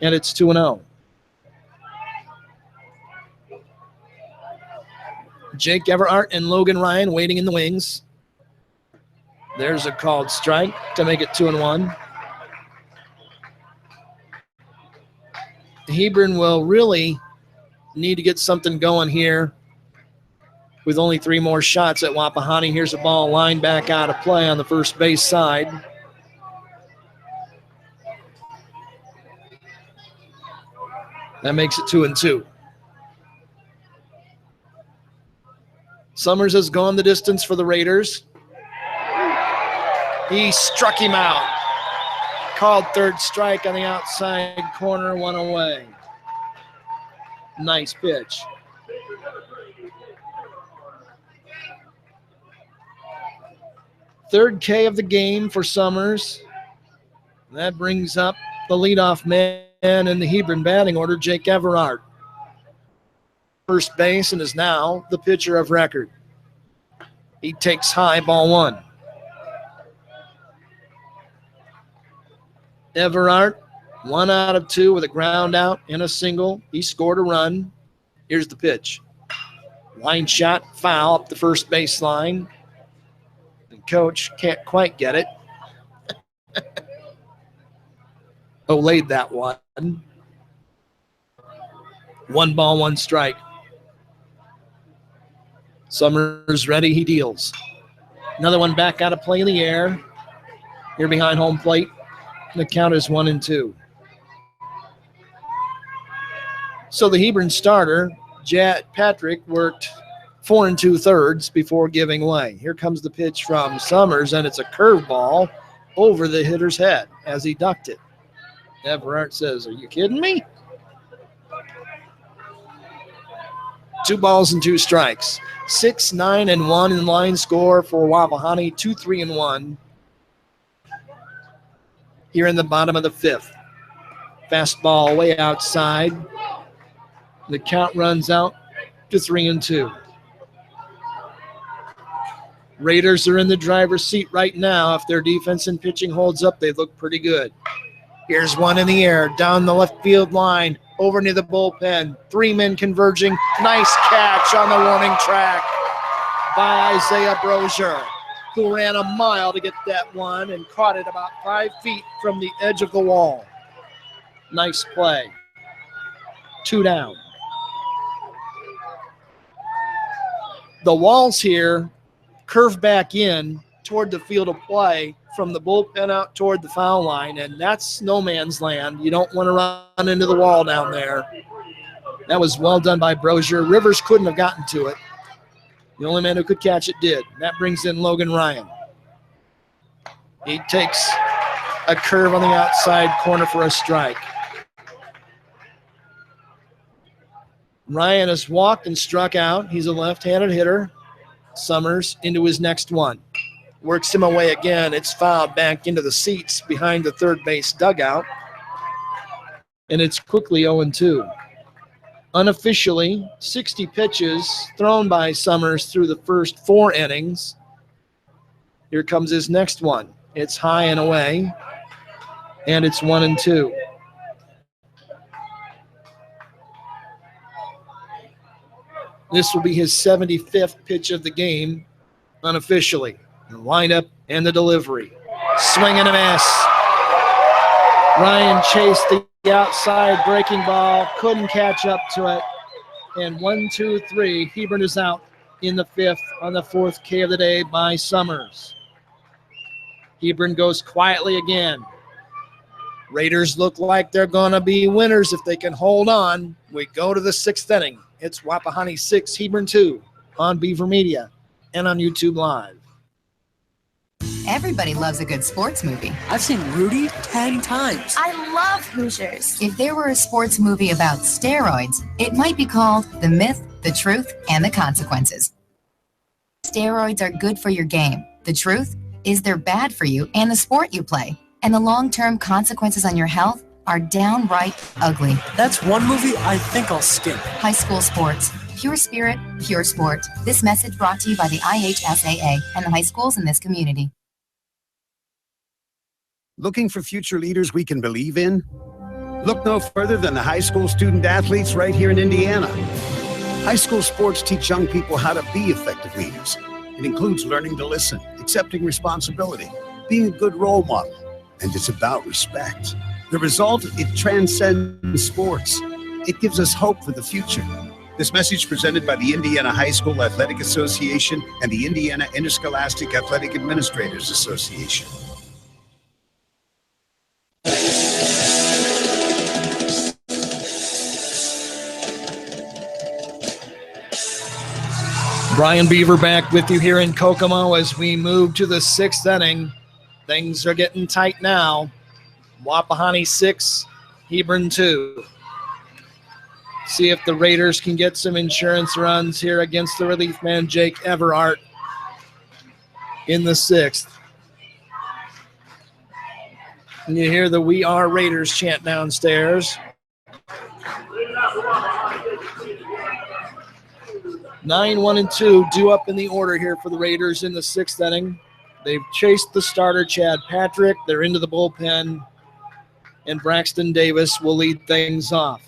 and it's 2-0. Jake Everhart and Logan Ryan waiting in the wings. There's a called strike to make it 2-1. Hebron will really need to get something going here with only 3 more shots at Wapahani. Here's a ball lined back out of play on the first base side. That makes it 2-2. Summers has gone the distance for the Raiders. He struck him out. Called 3rd strike on the outside corner, 1 away. Nice pitch. Third K of the game for Summers. That brings up the leadoff man in the Hebron batting order, Jake Everhart. First base and is now the pitcher of record. He takes high, ball 1. Everhart, 1 out of 2 with a ground out and a single. He scored a run. Here's the pitch. Line shot, foul up the first baseline. The coach can't quite get it. Laid that one. 1 ball, 1 strike. Summers ready, he deals. Another one back out of play in the air. Here behind home plate. The count is 1-2. So the Hebron starter, Patrick, worked 4 2/3 before giving way. Here comes the pitch from Summers, and it's a curveball over the hitter's head as he ducked it. Everhart says, "Are you kidding me?" 2 balls and 2 strikes. 6-9-1 in line score for Wapahani. 2-3-1 here in the bottom of the 5th. Fastball way outside. The count runs out to 3-2. Raiders are in the driver's seat right now. If their defense and pitching holds up, they look pretty good. Here's one in the air, down the left field line, over near the bullpen. 3 men converging. Nice catch on the warning track by Isaiah Brozier, who ran a mile to get that one and caught it about 5 feet from the edge of the wall. Nice play. 2 down. The walls here curve back in toward the field of play from the bullpen out toward the foul line, and that's no man's land. You don't want to run into the wall down there. That was well done by Brozier. Rivers couldn't have gotten to it. The only man who could catch it did. That brings in Logan Ryan. He takes a curve on the outside corner for a strike. Ryan has walked and struck out. He's a left-handed hitter. Summers into his next one. Works him away again. It's fouled back into the seats behind the third base dugout. And it's quickly 0-2. Unofficially, 60 pitches thrown by Summers through the first 4 innings. Here comes his next one. It's high and away. And it's 1-2. This will be his 75th pitch of the game, unofficially. The lineup and the delivery. Swing and a miss. Ryan chased the outside breaking ball, couldn't catch up to it. And 1-2-3, Hebron is out in the 5th on the 4th K of the day by Summers. Hebron goes quietly again. Raiders look like they're going to be winners if they can hold on. We go to the 6th inning. It's Wapahani 6, Hebron 2 on Beaver Media and on YouTube Live. Everybody loves a good sports movie. I've seen Rudy 10 times. I love Hoosiers. If there were a sports movie about steroids, it might be called The Myth, the Truth, and the Consequences. Steroids are good for your game. The truth is they're bad for you and the sport you play. And the long-term consequences on your health are downright ugly. That's one movie I think I'll skip. High school sports. Pure spirit, pure sport. This message brought to you by the IHSAA and the high schools in this community. Looking for future leaders we can believe in? Look no further than the high school student athletes right here in Indiana. High school sports teach young people how to be effective leaders. It includes learning to listen, accepting responsibility, being a good role model, and it's about respect. The result, it transcends sports. It gives us hope for the future. This message presented by the Indiana High School Athletic Association and the Indiana Interscholastic Athletic Administrators Association. Brian Beaver back with you here in Kokomo as we move to the 6th inning. Things are getting tight now. Wapahani 6, Hebron 2. See if the Raiders can get some insurance runs here against the relief man, Jake Everhart, in the 6th. And you hear the "We Are Raiders" chant downstairs. 9, 1, and 2 due up in the order here for the Raiders in the 6th inning. They've chased the starter, Chad Patrick. They're into the bullpen, and Braxton Davis will lead things off.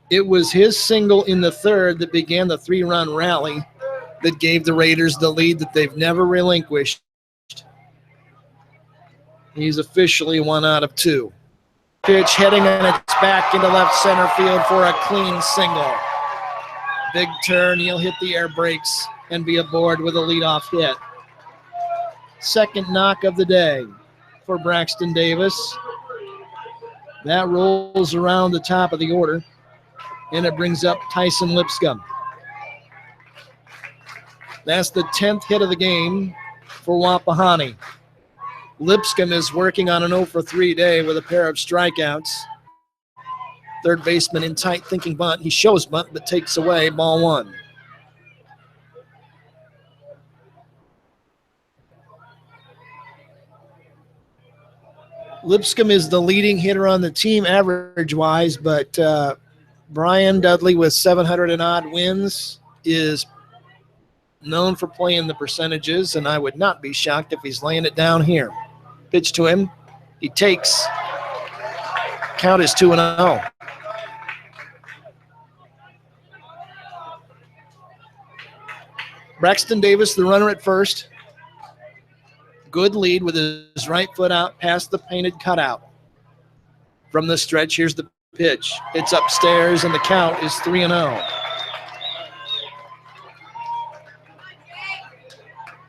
It was his single in the 3rd that began the 3-run rally that gave the Raiders the lead that they've never relinquished. He's officially 1 out of 2. Pitch heading, and it's back into left center field for a clean single. Big turn, he'll hit the air brakes and be aboard with a leadoff hit. 2nd knock of the day for Braxton Davis. That rolls around the top of the order, and it brings up Tyson Lipscomb. That's the 10th hit of the game for Wapahani. Lipscomb is working on an 0 for 3 day with a pair of strikeouts. Third baseman in tight thinking bunt. He shows bunt but takes away, ball 1. Lipscomb is the leading hitter on the team average-wise, but Brian Dudley with 700 and odd wins is known for playing the percentages, and I would not be shocked if he's laying it down here. Pitch to him. He takes. Count is 2-0. Braxton Davis, the runner at first. Good lead with his right foot out past the painted cutout. From the stretch, here's the pitch. It's upstairs, and the count is 3-0.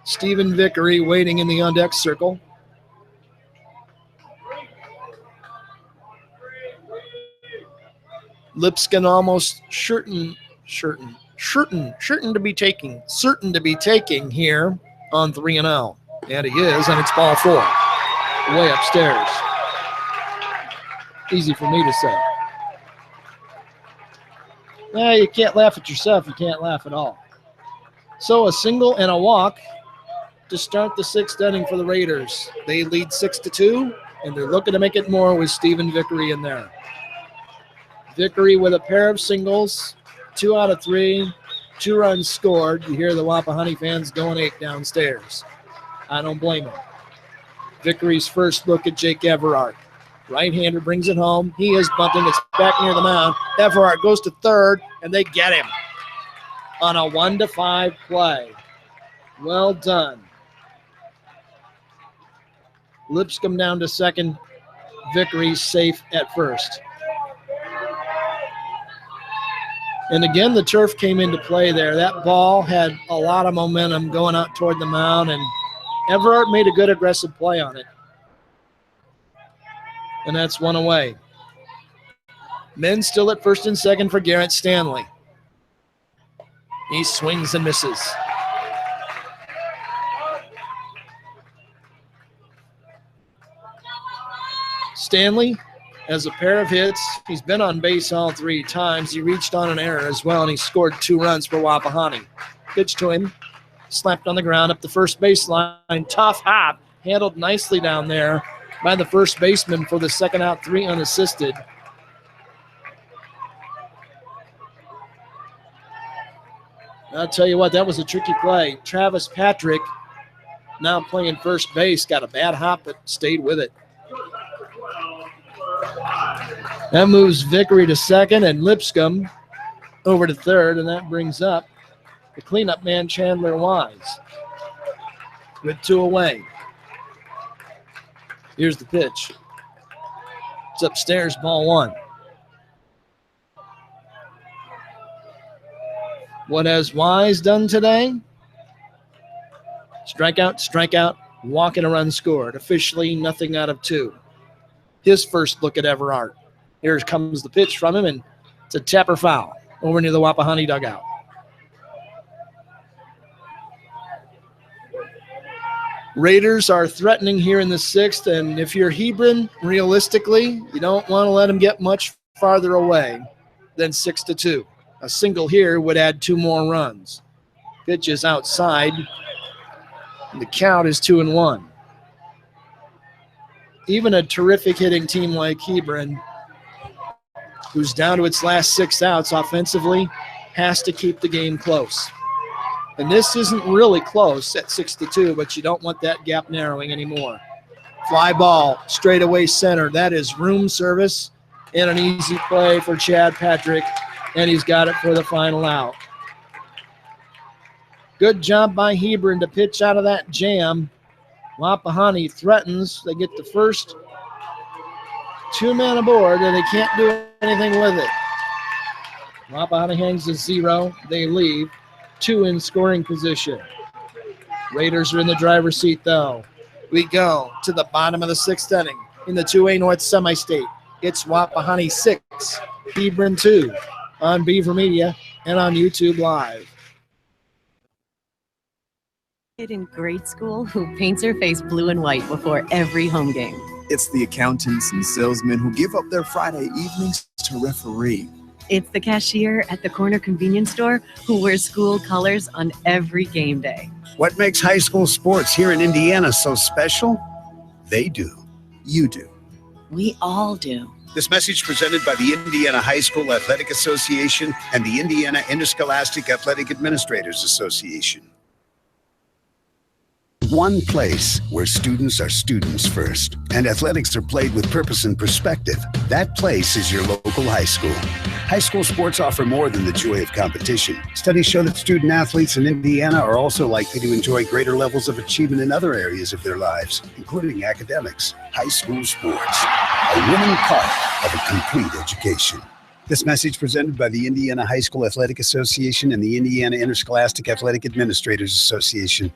Stephen Vickery waiting in the on-deck circle. Lipscomb almost certain to be taking here on 3-0. And he is, and it's ball 4. Way upstairs. Easy for me to say. You can't laugh at yourself. You can't laugh at all. So a single and a walk to start the 6th inning for the Raiders. They lead 6-2, and they're looking to make it more with Stephen Vickery in there. Vickery with a pair of singles, 2 out of 3, 2 runs scored. You hear the Wapahani fans going ape downstairs. I don't blame him. Vickery's first look at Jake Everard. Right-hander brings it home. He is bunting. It's back near the mound. Everard goes to third, and they get him on a 1-5 play. Well done. Lipscomb down to second. Vickery's safe at first. And again, the turf came into play there. That ball had a lot of momentum going out toward the mound, and Everard made a good aggressive play on it. And that's 1 away. Men still at first and second for Garrett Stanley. He swings and misses. Stanley has a pair of hits. He's been on base all 3 times. He reached on an error as well, and he scored 2 runs for Wapahani. Pitch to him. Slapped on the ground up the first baseline. Tough hop. Handled nicely down there by the first baseman for the second out, 3 unassisted. I'll tell you what, that was a tricky play. Travis Patrick, now playing first base, got a bad hop but stayed with it. That moves Vickery to second and Lipscomb over to third, and that brings up the cleanup man, Chandler Wise, with 2 away. Here's the pitch. It's upstairs, ball 1. What has Wise done today? Strikeout, walk and a run scored. Officially nothing out of 2. His first look at Everard. Here comes the pitch from him, and it's a tapper foul over near the Wapahani dugout. Raiders are threatening here in the 6th, and if you're Hebron, realistically, you don't want to let them get much farther away than 6-2. A single here would add 2 more runs. Pitch is outside, and the count is 2-1. Even a terrific hitting team like Hebron, who's down to its last 6 outs offensively, has to keep the game close. And this isn't really close at 6-2, but you don't want that gap narrowing anymore. Fly ball, straightaway center. That is room service and an easy play for Chad Patrick, and he's got it for the final out. Good job by Hebron to pitch out of that jam. Wapahani threatens. They get the first 2 men aboard, and they can't do anything with it. Wapahani hangs a 0. They leave. 2 in scoring position. Raiders are in the driver's seat, though. We go to the bottom of the 6th inning in the 2A North Semi-State. It's Wapahani 6, Hebron 2 on Beaver Media and on YouTube Live. Kid in grade school who paints her face blue and white before every home game. It's the accountants and salesmen who give up their Friday evenings to referee. It's the cashier at the corner convenience store who wears school colors on every game day. What makes high school sports here in Indiana so special? They do. You do. We all do. This message presented by the Indiana High School Athletic Association and the Indiana Interscholastic Athletic Administrators Association. One place where students are students first and athletics are played with purpose and perspective. That place is your local high school. High school sports offer more than the joy of competition. Studies show that student athletes in Indiana are also likely to enjoy greater levels of achievement in other areas of their lives, including academics. High school sports, a winning part of a complete education. This message presented by the Indiana High School Athletic Association and the Indiana Interscholastic Athletic Administrators Association.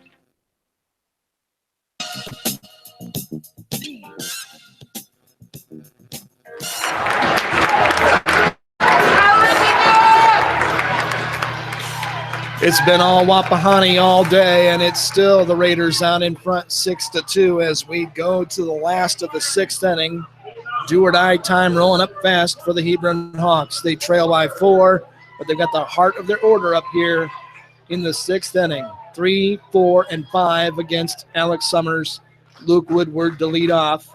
It's been all Wapahani all day, and it's still the Raiders out in front 6-2 as we go to the last of the sixth inning. Do or die time rolling up fast for the Hebron Hawks. They trail by 4, but they've got the heart of their order up here in the sixth inning. 3, 4, and 5 against Alex Summers. Luke Woodward to lead off,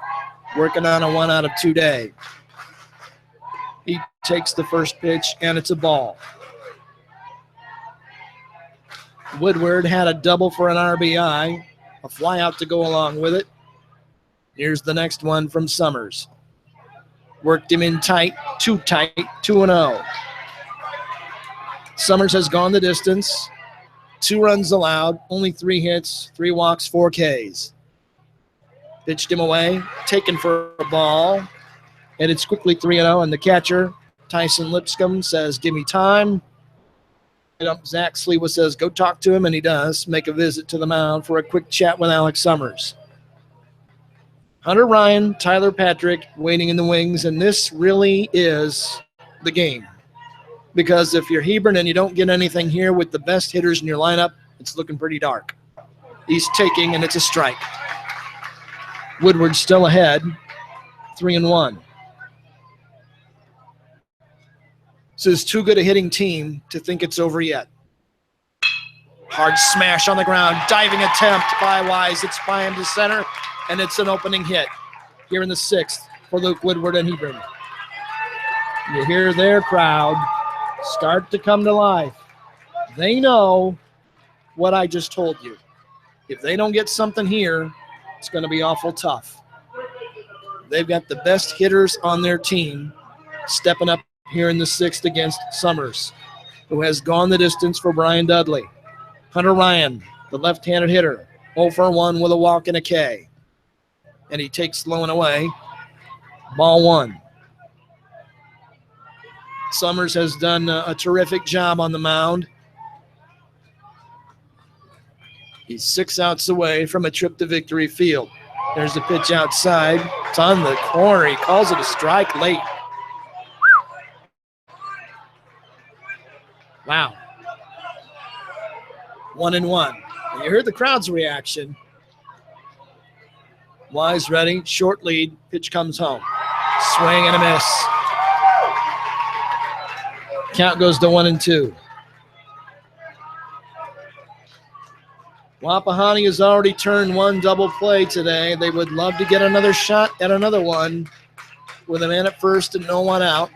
working on a 1 out of 2 day. He takes the first pitch, and it's a ball. Woodward had a double for an RBI, a fly out to go along with it. Here's the next one from Summers. Worked him in tight, 2-0. Summers has gone the distance. 2 runs allowed, only 3 hits, 3 walks, 4 Ks. Pitched him away, taken for a ball, and it's quickly 3-0, and the catcher, Tyson Lipscomb, says, give me time. Zach Sliwa says, go talk to him, and he does make a visit to the mound for a quick chat with Alex Summers. Hunter Ryan, Tyler Patrick waiting in the wings, and this really is the game. Because if you're Hebron and you don't get anything here with the best hitters in your lineup, it's looking pretty dark. He's taking, and it's a strike. Woodward's still ahead, 3-1. This is too good a hitting team to think it's over yet. Hard smash on the ground, diving attempt by Wise. It's by him to center, and it's an opening hit here in the sixth for Luke Woodward and Hebron. You hear their crowd start to come to life. They know what I just told you. If they don't get something here, it's going to be awful tough. They've got the best hitters on their team stepping up here in the sixth against Summers, who has gone the distance for Brian Dudley. Hunter Ryan, the left-handed hitter, 0 for 1 with a walk and a K. And he takes low and away. Ball 1. Summers has done a terrific job on the mound. He's 6 outs away from a trip to victory field. There's a pitch outside. It's on the corner. He calls it a strike late. Wow. 1-1. And you heard the crowd's reaction. Wise ready, short lead, pitch comes home. Swing and a miss. Count goes to 1-2. Wapahani has already turned 1 double play today. They would love to get another shot at another one with a man at first and no one out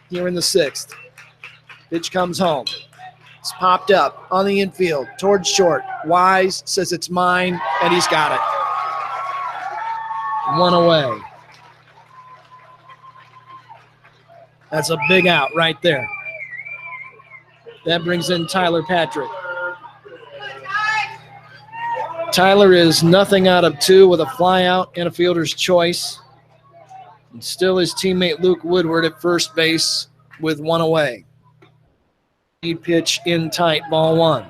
here in the sixth. Pitch comes home. It's popped up on the infield towards short. Wise says it's mine, and he's got it. 1 away. That's a big out right there. That brings in Tyler Patrick. Tyler is nothing out of 2 with a fly out and a fielder's choice. And still his teammate Luke Woodward at first base with 1 away. Lead pitch in tight, ball 1.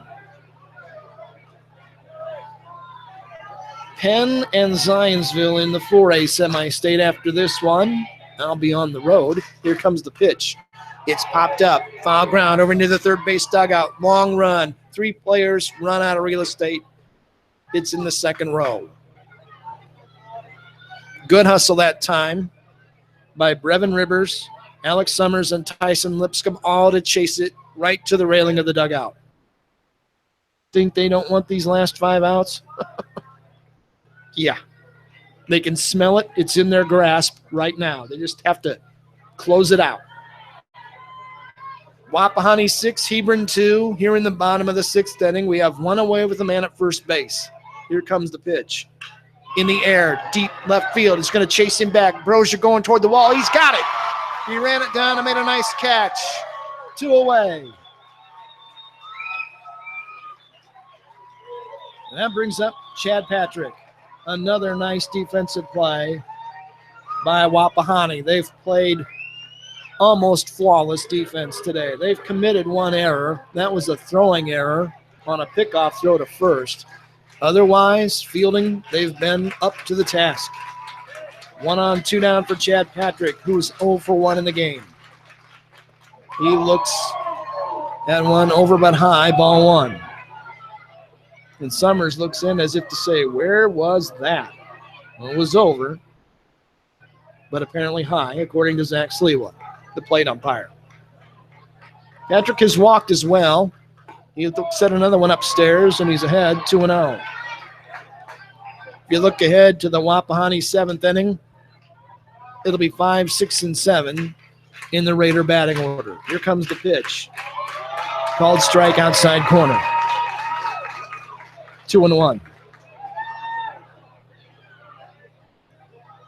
Penn and Zionsville in the 4A semi-state after this one. I'll be on the road. Here comes the pitch. It's popped up. Foul ground over into the third base dugout. Long run. 3 players run out of real estate. It's in the second row. Good hustle that time by Brevin Rivers, Alex Summers, and Tyson Lipscomb, all to chase it right to the railing of the dugout. Think they don't want these last 5 outs? Yeah. They can smell it. It's in their grasp right now. They just have to close it out. Wapahani 6, Hebron 2. Here in the bottom of the 6th inning, we have 1 away with a man at first base. Here comes the pitch. In the air, deep left field. It's going to chase him back. Brozier going toward the wall. He's got it. He ran it down and made a nice catch. 2 away. And that brings up Chad Patrick. Another nice defensive play by Wapahani. They've played almost flawless defense today. They've committed 1 error. That was a throwing error on a pickoff throw to first. Otherwise, fielding, they've been up to the task. 1 on, 2 down for Chad Patrick, who's 0 for 1 in the game. He looks at one over but high, ball 1. And Summers looks in as if to say, where was that? Well, it was over, but apparently high, according to Zach Sliwa, the plate umpire. Patrick has walked as well. He set another one upstairs, and he's ahead 2-0. If you look ahead to the Wapahani 7th inning, it'll be 5, 6, and 7 in the Raider batting order. Here comes the pitch. Called strike outside corner. 2-1.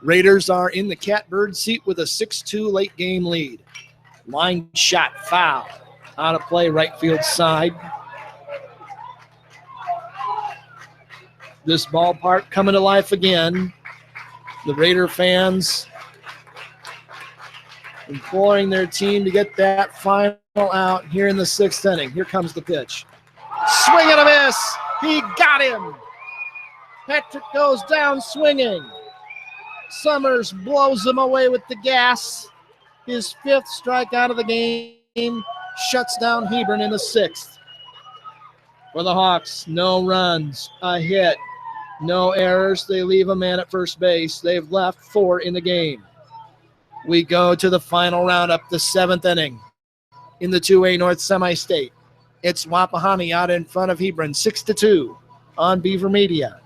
Raiders are in the catbird seat with a 6-2 late game lead. Line shot, foul. Out of play, right field side. This ballpark coming to life again. The Raider fans imploring their team to get that final out here in the 6th inning. Here comes the pitch. Swing and a miss. He got him. Patrick goes down swinging. Summers blows him away with the gas. His 5th strikeout of the game shuts down Hebron in the 6th. For the Hawks, no runs, a hit, no errors. They leave a man at first base. They've left 4 in the game. We go to the final roundup, the 7th inning in the 2A North Semi-State. It's Wapahani out in front of Hebron, 6-2 on Beaver Media.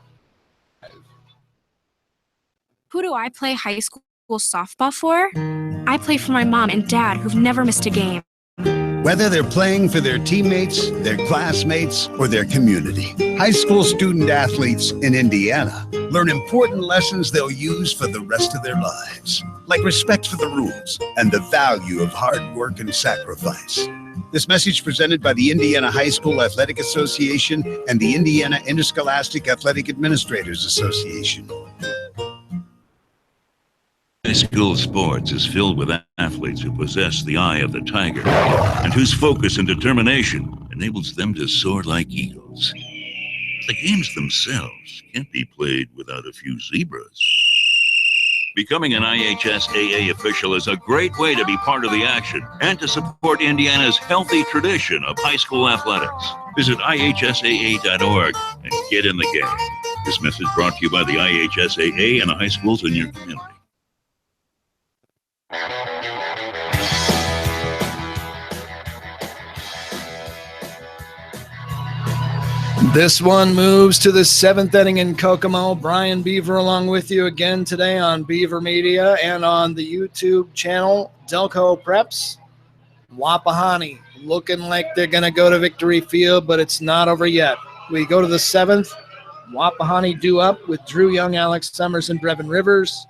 Who do I play high school softball for? I play for my mom and dad who've never missed a game. Whether they're playing for their teammates, their classmates, or their community, high school student athletes in Indiana learn important lessons they'll use for the rest of their lives, like respect for the rules and the value of hard work and sacrifice. This message presented by the Indiana High School Athletic Association and the Indiana Interscholastic Athletic Administrators Association. High school sports is filled with athletes who possess the eye of the tiger and whose focus and determination enables them to soar like eagles. The games themselves can't be played without a few zebras. Becoming an IHSAA official is a great way to be part of the action and to support Indiana's healthy tradition of high school athletics. Visit IHSAA.org and get in the game. This message brought to you by the IHSAA and the high schools in your community. This one moves to the 7th inning in Kokomo. Brian Beaver along with you again today on Beaver Media and on the YouTube channel, Delco Preps. Wapahani looking like they're going to go to Victory Field, but it's not over yet. We go to the 7th. Wapahani due up with Drew Young, Alex Summers, and Brevin Rivers.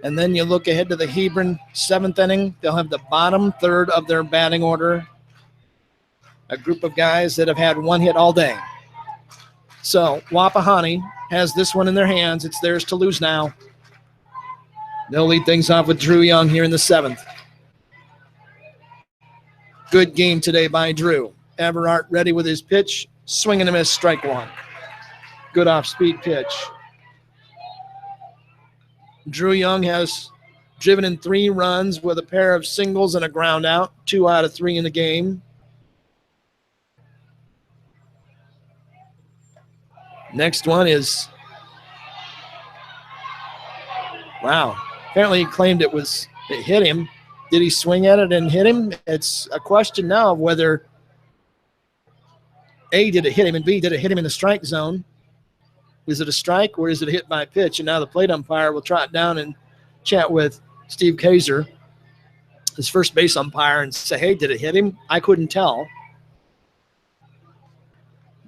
And then you look ahead to the Hebron 7th inning. They'll have the bottom third of their batting order. A group of guys that have had 1 hit all day. So Wapahani has this one in their hands. It's theirs to lose now. They'll lead things off with Drew Young here in the 7th. Good game today by Drew. Everart ready with his pitch. Swing and a miss, strike 1. Good off-speed pitch. Drew Young has driven in 3 runs with a pair of singles and a ground out, 2 out of 3 in the game. Next one is, wow, apparently he claimed it hit him. Did he swing at it and hit him? It's a question now of whether A, did it hit him, and B, did it hit him in the strike zone? Is it a strike or is it a hit by pitch? And now the plate umpire will trot down and chat with Steve Kaiser, his first base umpire, and say, hey, did it hit him? I couldn't tell.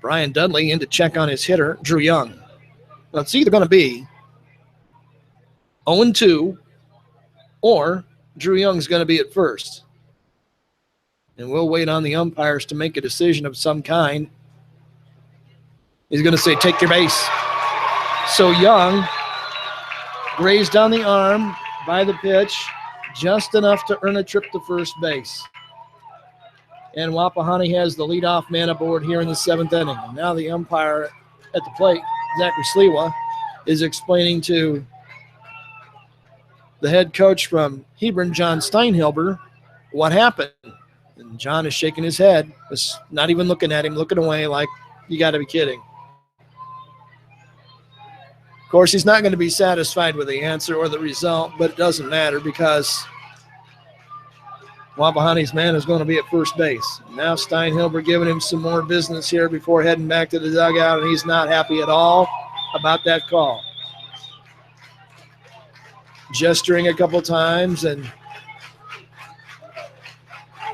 Brian Dudley in to check on his hitter, Drew Young. Well, it's either going to be 0-2 or Drew Young's going to be at first. And we'll wait on the umpires to make a decision of some kind. He's going to say, take your base. So Young grazed on the arm by the pitch, just enough to earn a trip to first base. And Wapahani has the leadoff man aboard here in the 7th inning. And now the umpire at the plate, Zachary Sliwa, is explaining to the head coach from Hebron, John Steinhilber, what happened. And John is shaking his head, was not even looking at him, looking away like, you got to be kidding. Of course, he's not going to be satisfied with the answer or the result, but it doesn't matter because Wapahani's man is going to be at first base. Now Steinhilber giving him some more business here before heading back to the dugout, and he's not happy at all about that call. Gesturing a couple times, and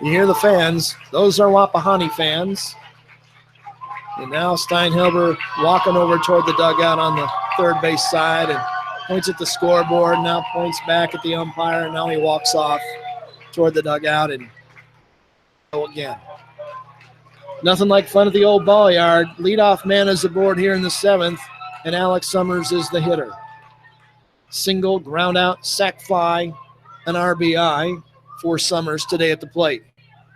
you hear the fans. Those are Wapahani fans. And now Steinhilber walking over toward the dugout on the third base side and points at the scoreboard, now points back at the umpire, and now he walks off toward the dugout and go again. Nothing like fun at the old ball yard. Leadoff man is aboard here in the 7th, and Alex Summers is the hitter. Single, ground out, sac fly, an RBI for Summers today at the plate.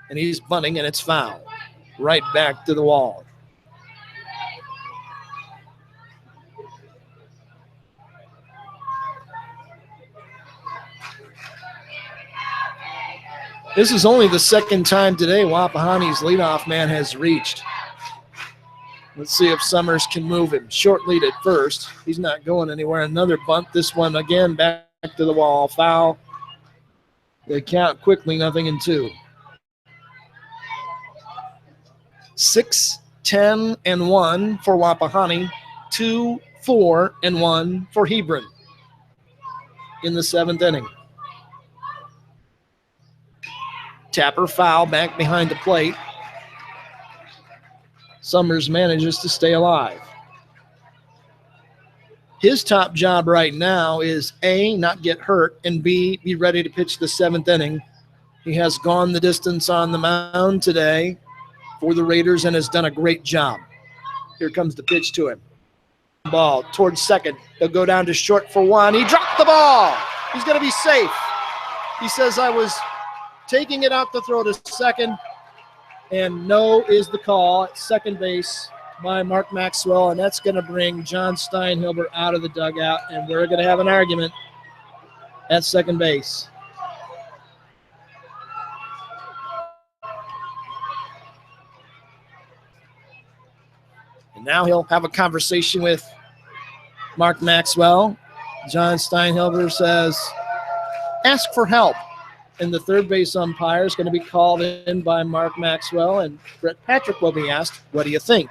And he's bunting, and it's foul. Right back to the wall. This is only the 2nd time today Wapahani's leadoff man has reached. Let's see if Summers can move him. Short lead at first. He's not going anywhere. Another bunt. This one again back to the wall. Foul. They count quickly, 0-2. 6, 10, and 1 for Wapahani. 2, 4, and 1 for Hebron in the 7th inning. Tapper foul back behind the plate. Summers manages to stay alive. His top job right now is A, not get hurt, and B, be ready to pitch the 7th inning. He has gone the distance on the mound today for the Raiders and has done a great job. Here comes the pitch to him. Ball towards second. He'll go down to short for 1. He dropped the ball. He's going to be safe. He says, I was taking it out to throw to second, and no is the call at second base by Mark Maxwell, and that's going to bring John Steinhilber out of the dugout, and we're going to have an argument at second base. And now he'll have a conversation with Mark Maxwell. John Steinhilber says, ask for help. And the third base umpire is going to be called in by Mark Maxwell, and Brett Patrick will be asked, what do you think?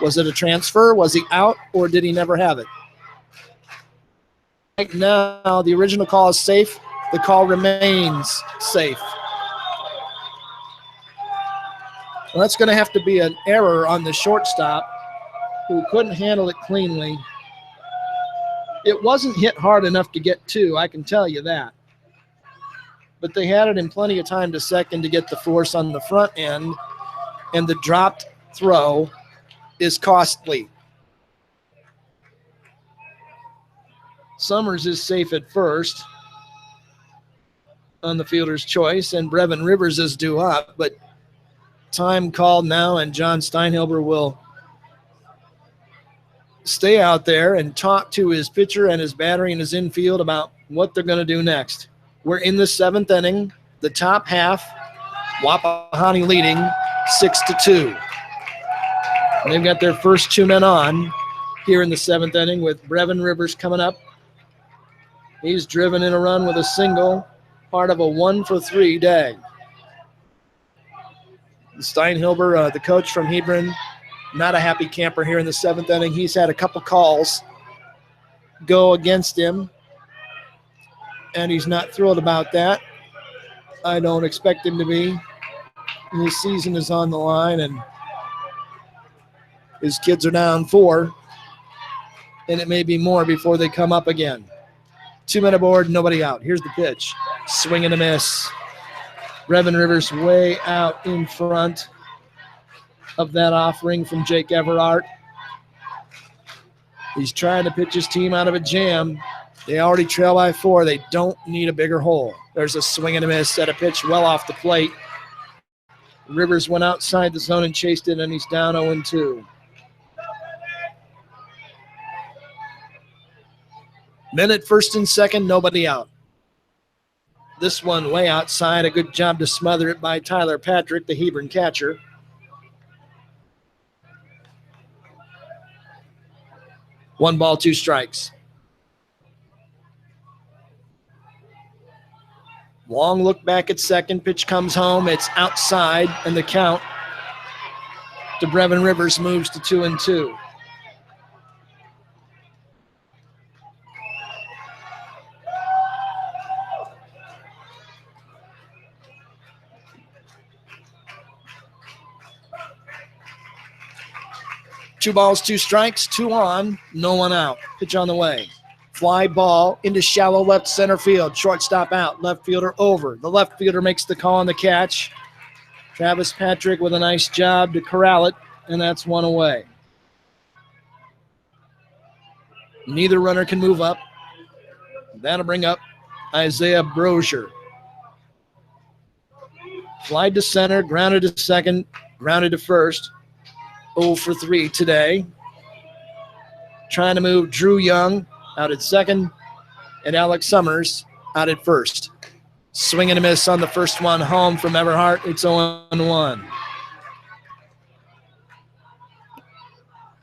Was it a transfer? Was he out, or did he never have it? Right now, the original call is safe. The call remains safe. Well, that's going to have to be an error on the shortstop, who couldn't handle it cleanly. It wasn't hit hard enough to get to, I can tell you that. But they had it in plenty of time to second to get the force on the front end, and the dropped throw is costly. Summers is safe at first on the fielder's choice, and Brevin Rivers is due up, but time called now, and John Steinhilber will stay out there and talk to his pitcher and his battery and his infield about what they're going to do next. We're in the seventh inning. The top half, Wapahani leading 6-2. They've got their first 2 men on here in the seventh inning with Brevin Rivers coming up. He's driven in a run with a single, part of a 1-for-3 day. Steinhilber, the coach from Hebron, not a happy camper here in the seventh inning. He's had a couple calls go against him, and he's not thrilled about that. I don't expect him to be. His season is on the line, and his kids are down 4, and it may be more before they come up again. 2 men aboard, nobody out. Here's the pitch. Swing and a miss. Brevin Rivers way out in front of that offering from Jake Everhart. He's trying to pitch his team out of a jam. They already trail by 4. They don't need a bigger hole. There's a swing and a miss at a pitch well off the plate. Rivers went outside the zone and chased it, and he's down 0-2. Men at first and second, nobody out. This one way outside. A good job to smother it by Tyler Patrick, the Hebron catcher. One ball, 2 strikes. Long look back at second. Pitch comes home. It's outside, and the count to Brevin Rivers moves to 2-2. Two balls, 2 strikes, 2 on, no one out. Pitch on the way. Fly ball into shallow left center field. Shortstop out, left fielder over. The left fielder makes the call on the catch. Travis Patrick with a nice job to corral it, and that's 1 away. Neither runner can move up. That'll bring up Isaiah Brozier. Fly to center, grounded to second, grounded to first. 0-for-3 today. Trying to move Drew Young out at second and Alex Summers out at first. Swing and a miss on the first one home from Everhart. It's 0-1.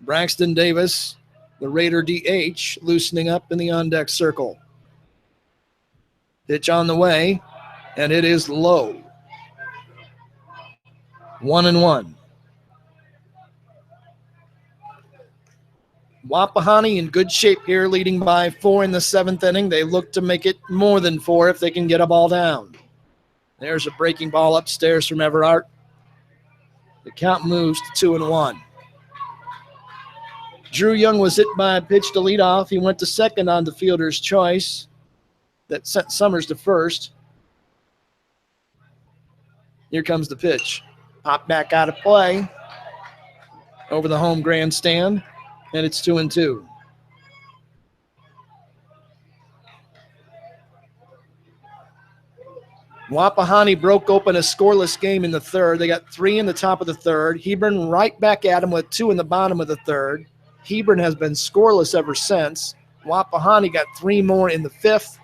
Braxton Davis, the Raider DH, loosening up in the on-deck circle. Pitch on the way, and it is low. 1-1. Wapahani in good shape here, leading by 4 in the seventh inning. They look to make it more than 4 if they can get a ball down. There's a breaking ball upstairs from Everhart. The count moves to 2-1. Drew Young was hit by a pitch to lead off. He went to second on the fielder's choice. That sent Summers to first. Here comes the pitch. Pop back out of play. Over the home grandstand. And it's 2-2. Wapahani broke open a scoreless game in the third. They got 3 in the top of the third. Hebron right back at them with 2 in the bottom of the third. Hebron has been scoreless ever since. Wapahani got 3 more in the fifth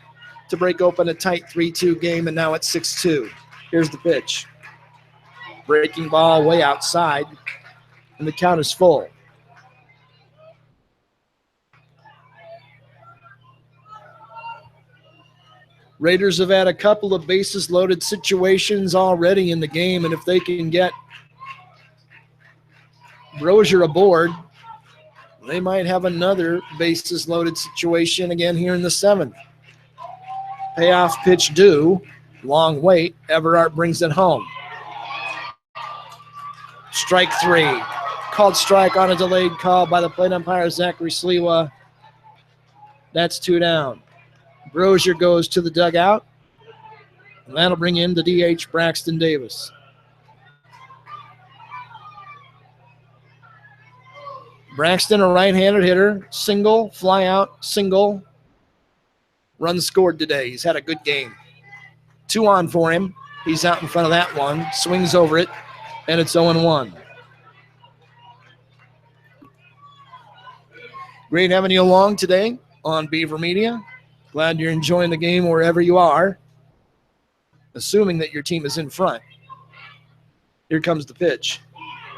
to break open a tight 3-2 game, and now it's 6-2. Here's the pitch. Breaking ball way outside, and the count is full. Raiders have had a couple of bases loaded situations already in the game, and if they can get Brozier aboard, they might have another bases loaded situation again here in the seventh. Payoff pitch due. Long wait. Everhart brings it home. Strike 3. Called strike on a delayed call by the plate umpire, Zachary Sliwa. That's 2 down. Brozier goes to the dugout, and that'll bring in the DH, Braxton Davis. Braxton, a right-handed hitter, single, fly out, single. Run scored today. He's had a good game. 2 on for him. He's out in front of that one, swings over it, and it's 0-1. Great having you along today on Beaver Media. Glad you're enjoying the game wherever you are. assuming that your team is in front. Here comes the pitch.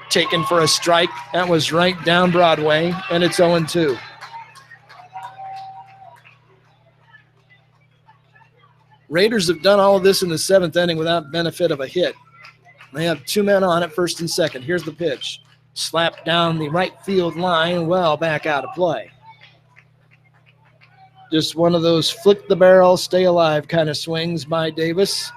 Taken for a strike. That was right down Broadway, and it's 0-2. Raiders have done all of this in the 7th inning without benefit of a hit. They have 2 men on at first and second. Here's the pitch. Slapped down the right field line, well back out of play. Just one of those flick the barrel, stay alive kind of swings by Davis.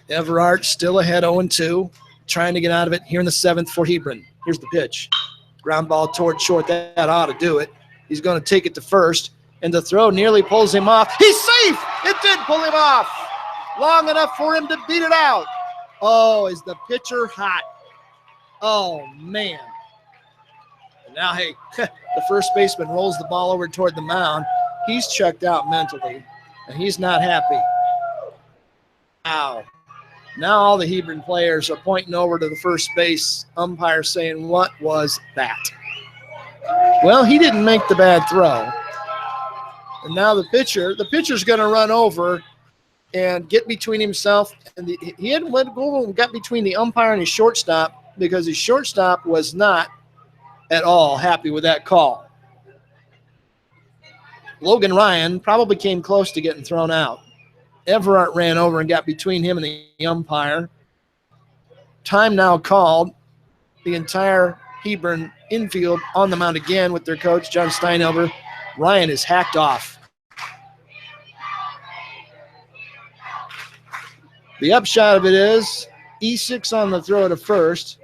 Everard still ahead 0-2, trying to get out of it here in the 7th for Hebron. Here's the pitch. Ground ball toward short. That ought to do it. He's going to take it to first, and the throw nearly pulls him off. He's safe! It did pull him off. Long enough for him to beat it out. Oh, is the pitcher hot? Oh, man. And now, hey, the first baseman rolls the ball over toward the mound. He's checked out mentally, and he's not happy. Ow. Now all the Hebron players are pointing over to the first base umpire saying, what was that? Well, he didn't make the bad throw. And now the pitcher's going to run over and get between himself. And he hadn't let go and got between the umpire and his shortstop because his shortstop was not at all happy with that call. Logan Ryan probably came close to getting thrown out. Everett ran over and got between him and the umpire. Time now called. The entire Hebron infield on the mound again with their coach, John Steinhelber. Ryan is hacked off. The upshot of it is E6 on the throw to first.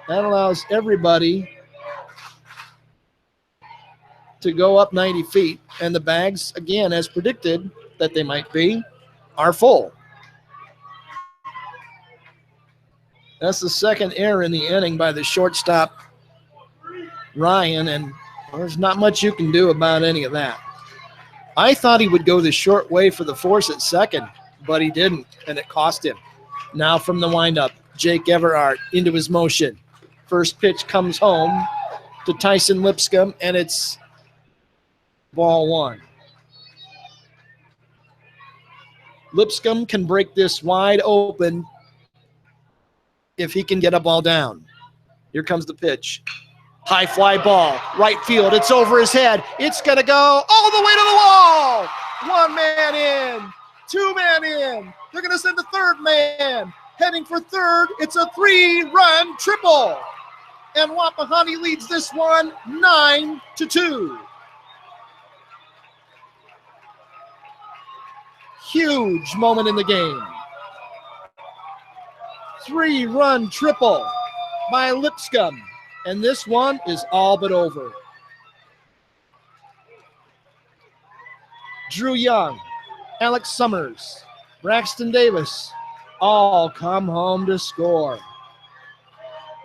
That allows everybody to go up 90 feet. And the bags, again, as predicted that they might be, are full. That's the second error in the inning by the shortstop, Ryan, and there's not much you can do about any of that. I thought he would go the short way for the force at second, but he didn't, and it cost him. Now from the windup, Jake Everard into his motion. First pitch comes home to Tyson Lipscomb, and it's ball 1. Lipscomb can break this wide open if he can get a ball down. Here comes the pitch. High fly ball, right field. It's over his head. It's going to go all the way to the wall. 1 man in, 2 men in. They're going to send the 3rd man. Heading for 3rd. It's a 3-run triple. And Wapahani leads this one 9-2. Huge moment in the game. 3-run triple by Lipscomb. And this one is all but over. Drew Young, Alex Summers, Braxton Davis all come home to score.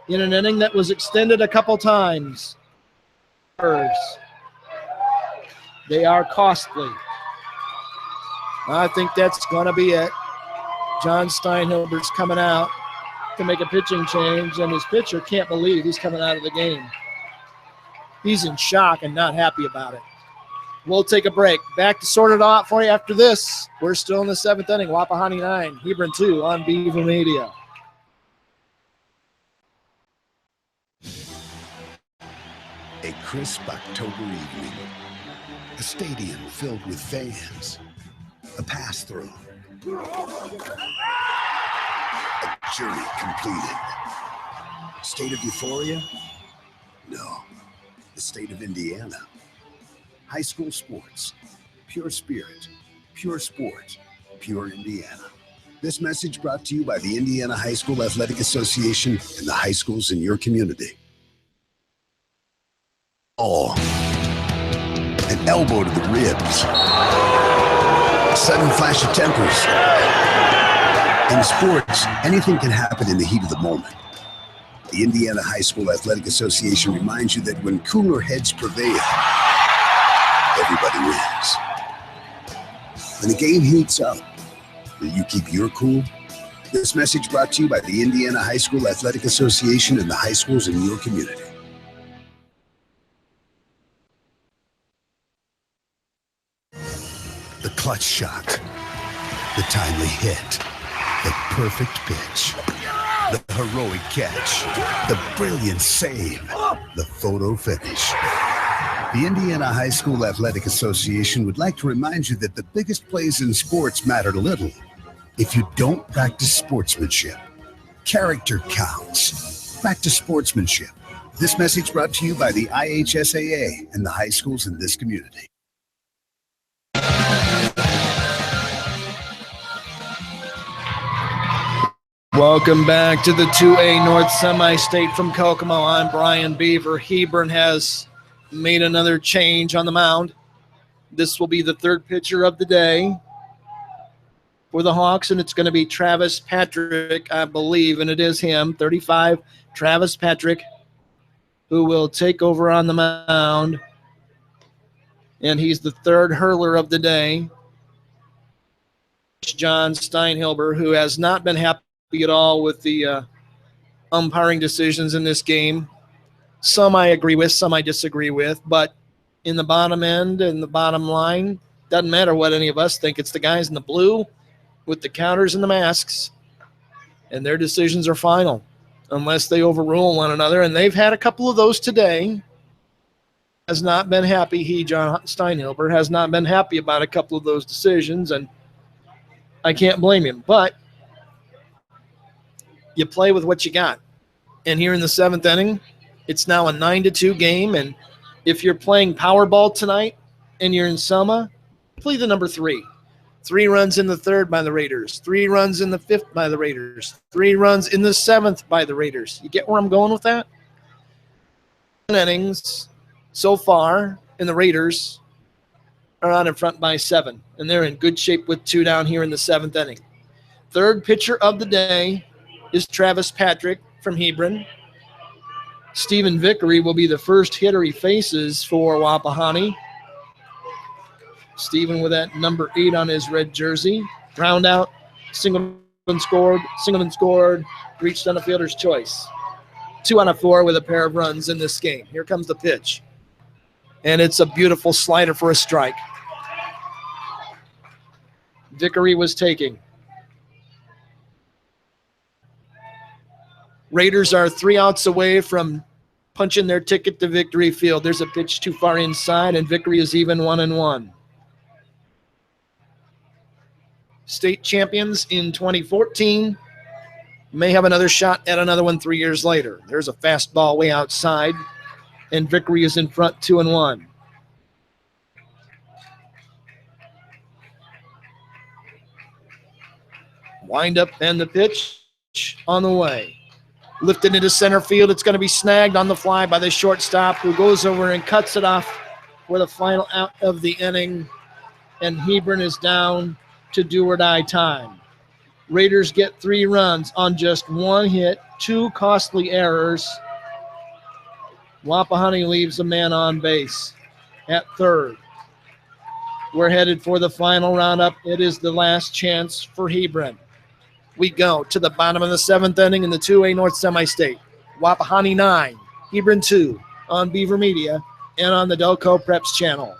In an inning that was extended a couple times. They are costly. I think that's going to be it. John Steinhelber's coming out to make a pitching change, and his pitcher can't believe he's coming out of the game. He's in shock and not happy about it. We'll take a break. Back to sort it out for you after this. We're still in the 7th inning. Wapahani 9, Hebron 2 on Beaver Media. A crisp October evening. A stadium filled with fans. A pass-through. A journey completed. State of euphoria? No. The state of Indiana. High school sports. Pure spirit. Pure sport. Pure Indiana. This message brought to you by the Indiana High School Athletic Association and the high schools in your community. Oh. An elbow to the ribs. A sudden flash of tempers. In sports, anything can happen in the heat of the moment. The Indiana High School Athletic Association reminds you that when cooler heads prevail, everybody wins. When the game heats up, will you keep your cool? This message brought to you by the Indiana High School Athletic Association and the high schools in your community. The clutch shot. The timely hit. The perfect pitch. The heroic catch. The brilliant save. The photo finish. The Indiana High School Athletic Association would like to remind you that the biggest plays in sports matter little if you don't practice sportsmanship. Character counts. Practice sportsmanship. This message brought to you by the IHSAA and the high schools in this community. Welcome back to the 2A North Semi-State from Kokomo. I'm Brian Beaver. Hebron has made another change on the mound. This will be the third pitcher of the day for the Hawks, and it's going to be Travis Patrick, I believe, and it is him, 35, Travis Patrick, who will take over on the mound, and he's the third hurler of the day. John Steinhilber, who has not been happy at all with the umpiring decisions in this game. Some I agree with, some I disagree with, but in the bottom end and the bottom line, doesn't matter what any of us think. It's the guys in the blue with the counters and the masks, and their decisions are final unless they overrule one another, and they've had a couple of those today. Has not been happy. John Steinhilber, has not been happy about a couple of those decisions, and I can't blame him, but you play with what you got. And here in the seventh inning, it's now a 9-2 game, and if you're playing Powerball tonight and you're in Selma, play the number 3. 3 runs in the third by the Raiders. 3 runs in the fifth by the Raiders. 3 runs in the seventh by the Raiders. You get where I'm going with that? Innings so far, and the Raiders are out in front by 7, and they're in good shape with 2 down here in the seventh inning. Third pitcher of the day is Travis Patrick from Hebron. Stephen Vickery will be the first hitter he faces for Wapahani. Stephen with that number 8 on his red jersey. Ground out, Singleton scored, reached on a fielder's choice. 2 out of 4 with a pair of runs in this game. Here comes the pitch. And it's a beautiful slider for a strike. Vickery was taking. Raiders are 3 outs away from punching their ticket to victory field. There's a pitch too far inside, and Vickery is even 1-1. State champions in 2014 may have another shot at another one 3 years later. There's a fastball way outside, and Vickery is in front 2-1. Wind up and the pitch on the way. Lifted into center field. It's going to be snagged on the fly by the shortstop, who goes over and cuts it off for the final out of the inning. And Hebron is down to do-or-die time. Raiders get 3 runs on just 1 hit, 2 costly errors. Wapahani leaves a man on base at third. We're headed for the final roundup. It is the last chance for Hebron. We go to the bottom of the seventh inning in the 2A North Semi-State. Wapahani 9, Hebron 2 on Beaver Media and on the Delco Preps channel.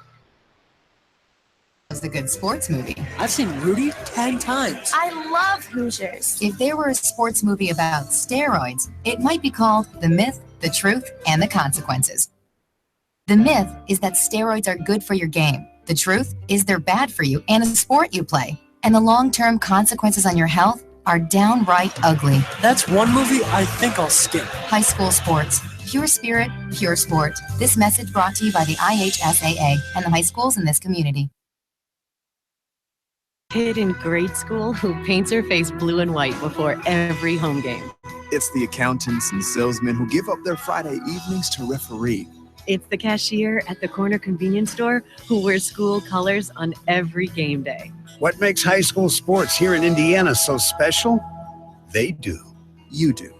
Was the good sports movie. I've seen Rudy 10 times. I love Hoosiers. If there were a sports movie about steroids, it might be called The Myth, the Truth, and the Consequences. The myth is that steroids are good for your game. The truth is they're bad for you and the sport you play. And the long-term consequences on your health are downright ugly. That's one movie I think I'll skip. High school sports. Pure spirit, pure sport. This message brought to you by the IHSAA and the high schools in this community. Kid in grade school who paints her face blue and white before every home game. It's the accountants and salesmen who give up their Friday evenings to referee. It's the cashier at the corner convenience store who wears school colors on every game day. What makes high school sports here in Indiana so special? They do. You do.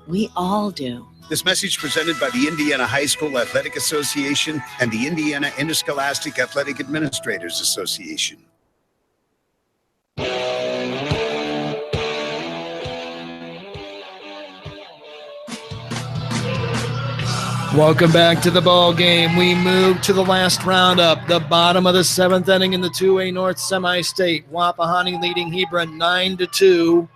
We all do. This message presented by the Indiana High School Athletic Association and the Indiana Interscholastic Athletic Administrators Association. Welcome back to the ball game. We move to the last roundup, the bottom of the 7th inning in the 2A North Semi-State. Wapahani leading Hebron 9-2.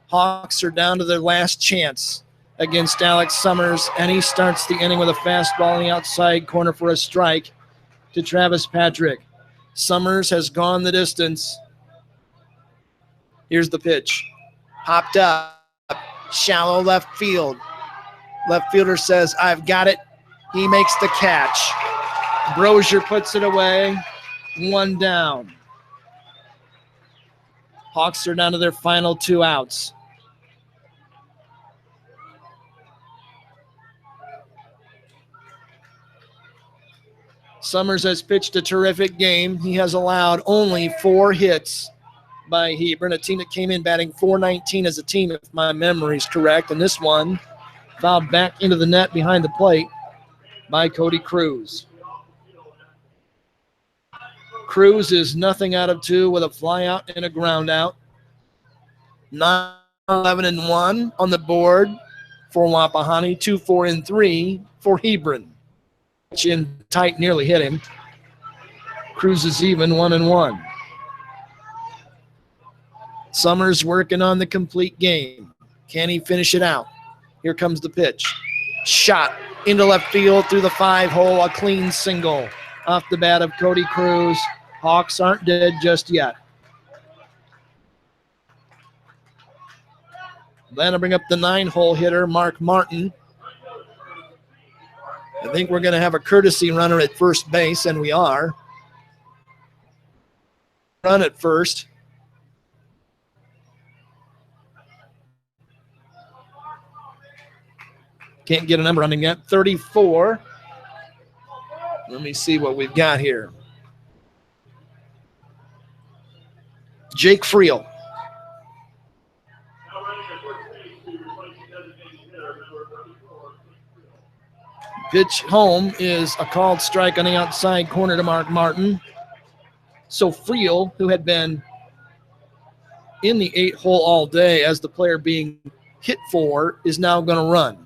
Hawks are down to their last chance against Alex Summers, and he starts the inning with a fastball in the outside corner for a strike to Travis Patrick. Summers has gone the distance. Here's the pitch. Popped up, shallow left field. Left fielder says, I've got it. He makes the catch. Brozier puts it away. 1 down. Hawks are down to their final 2 outs. Summers has pitched a terrific game. He has allowed only 4 hits by Hebron, a team that came in batting .419 as a team, if my memory is correct. And this one fouled back into the net behind the plate by Cody Cruz. Cruz is nothing out of 2 with a fly out and a ground out. 9-11-1 on the board for Wapahani, 2-4-3 for Hebron. In tight, nearly hit him. Cruz is even 1-1. Summers working on the complete game. Can he finish it out? Here comes the pitch. Shot into left field through the 5-hole, a clean single off the bat of Cody Cruz. Hawks aren't dead just yet. Then I bring up the 9-hole hitter, Mark Martin. I think we're going to have a courtesy runner at first base, and we are. Run at first. Can't get a number on him yet. 34. Let me see what we've got here. Jake Friel. Pitch home is a called strike on the outside corner to Mark Martin. So Friel, who had been in the 8-hole all day as the player being hit for, is now going to run.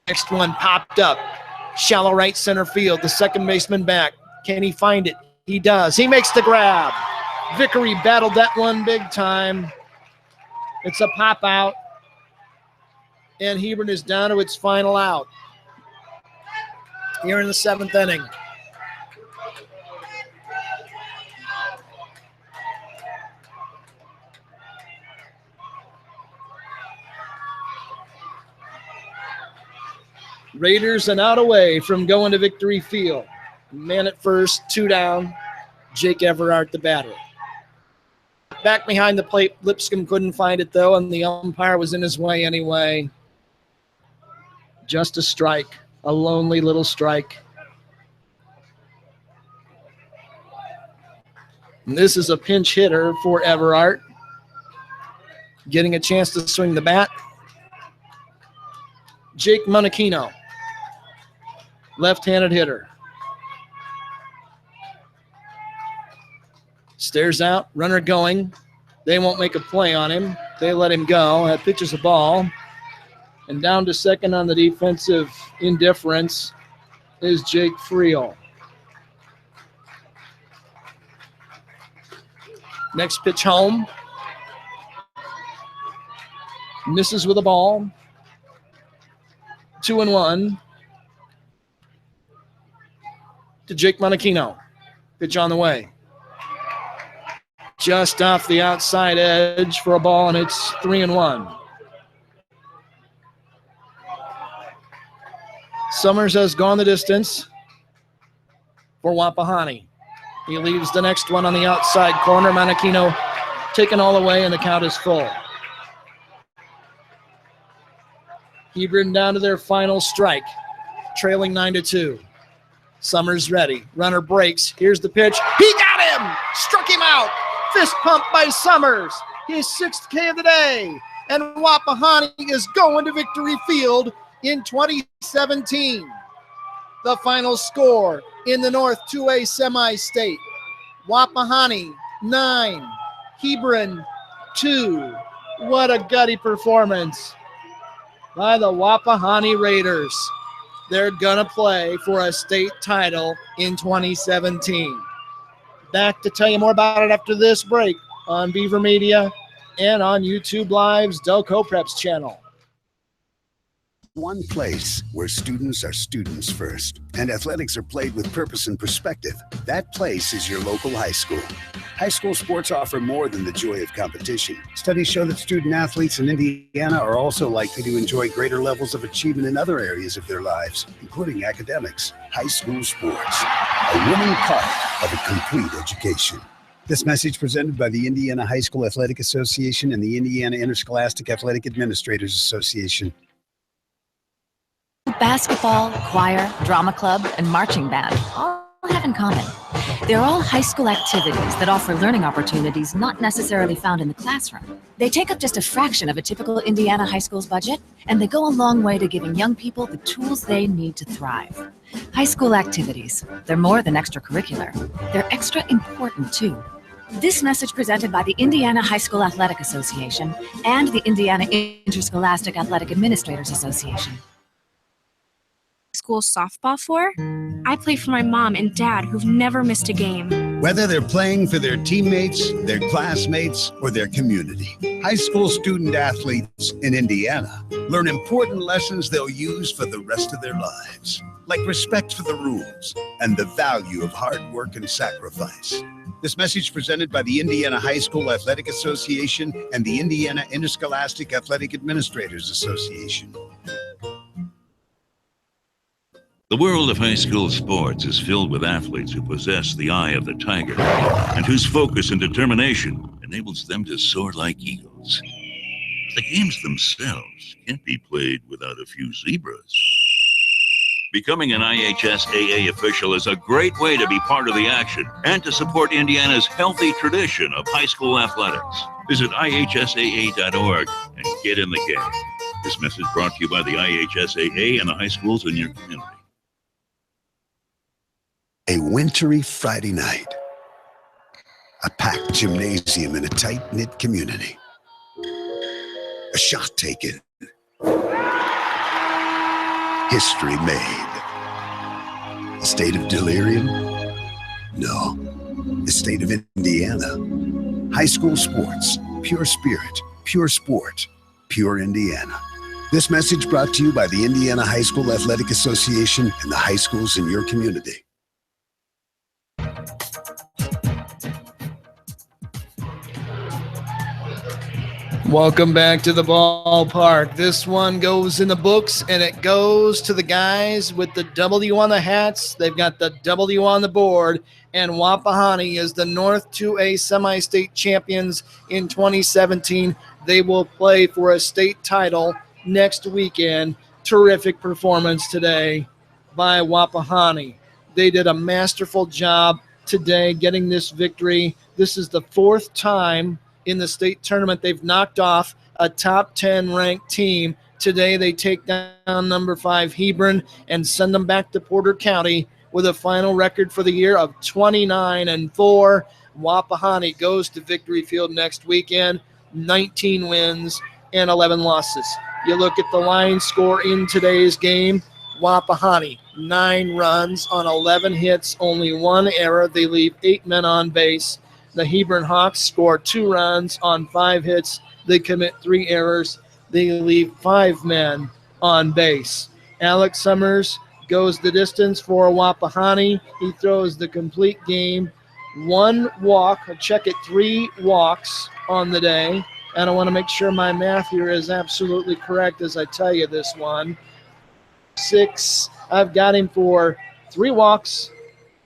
Next one popped up. Shallow right center field. The second baseman back. Can he find it? He does. He makes the grab. Vickery battled that one big time. It's a pop out. And Hebron is down to its final out here in the 7th inning. Raiders an out away from going to victory field. Man at first, 2 down. Jake Everhart, the batter. Back behind the plate, Lipscomb couldn't find it, though, and the umpire was in his way anyway. Just a strike, a lonely little strike. And this is a pinch hitter for Everhart. Getting a chance to swing the bat. Jake Monachino, left-handed hitter. Stares out, runner going. They won't make a play on him. They let him go. That pitches the ball. And down to second on the defensive indifference is Jake Friel. Next pitch home. Misses with a ball. 2-1 to Jake Monachino. Pitch on the way. Just off the outside edge for a ball, and it's 3-1. Summers has gone the distance for Wapahani. He leaves the next one on the outside corner. Monachino taken all the way, and the count is full. Hebron down to their final strike, trailing 9-2. Summers ready. Runner breaks. Here's the pitch. He got him! Struck him out! Fist pump by Summers. His 6th K of the day. And Wapahani is going to victory field in 2017. The final score in the North 2A Semi-State. Wapahani 9, Hebron 2. What a gutty performance by the Wapahani Raiders. they're going to play for a state title in 2017. Back to tell you more about it after this break on Beaver Media and on YouTube Live's Delco Preps channel. One place where students are students first and athletics are played with purpose and perspective. That place is your local high school. High school sports offer more than the joy of competition. Studies show that student athletes in Indiana are also likely to enjoy greater levels of achievement in other areas of their lives, including academics. High school sports, a winning part of a complete education. This message presented by the Indiana High School Athletic Association and the Indiana Interscholastic Athletic Administrators Association. Basketball, choir, drama club, and marching band all have in common. They're all high school activities that offer learning opportunities not necessarily found in the classroom. They take up just a fraction of a typical Indiana high school's budget, and they go a long way to giving young people the tools they need to thrive. High school activities, they're more than extracurricular. They're extra important, too. This message presented by the Indiana High School Athletic Association and the Indiana Interscholastic Athletic Administrators Association. School softball for? I play for my mom and dad who've never missed a game. Whether they're playing for their teammates, their classmates, or their community, high school student athletes in Indiana learn important lessons they'll use for the rest of their lives, like respect for the rules and the value of hard work and sacrifice. This message presented by the Indiana High School Athletic Association and the Indiana Interscholastic Athletic Administrators Association. The world of high school sports is filled with athletes who possess the eye of the tiger and whose focus and determination enables them to soar like eagles. The games themselves can't be played without a few zebras. Becoming an IHSAA official is a great way to be part of the action and to support Indiana's healthy tradition of high school athletics. Visit IHSAA.org and get in the game. This message brought to you by the IHSAA and the high schools in your community. A wintry Friday night. A packed gymnasium in a tight-knit community. A shot taken. History made. A state of delirium? No. The state of Indiana. High school sports. Pure spirit. Pure sport. Pure Indiana. This message brought to you by the Indiana High School Athletic Association and the high schools in your community. Welcome back to the ballpark. This one goes in the books, and it goes to the guys with the W on the hats. They've got the W on the board, and Wapahani is the North 2A semi-state champions in 2017. They will play for a state title next weekend. Terrific performance today by Wapahani. They did a masterful job today getting this victory. This is the fourth time in the state tournament they've knocked off a top 10 ranked team. Today they take down number 5 Hebron and send them back to Porter County with a final record for the year of 29-4. Wapahani goes to Victory Field next weekend, 19 wins and 11 losses. You look at the line score in today's game. Wapahani, 9 runs on 11 hits, only 1 error. They leave 8 men on base. The Hebron Hawks score 2 runs on 5 hits. They commit 3 errors. They leave 5 men on base. Alex Summers goes the distance for Wapahani. He throws the complete game. 1 walk. Check it, 3 walks on the day. And I want to make sure my math here is absolutely correct as I tell you this one. 6. I've got him for 3 walks,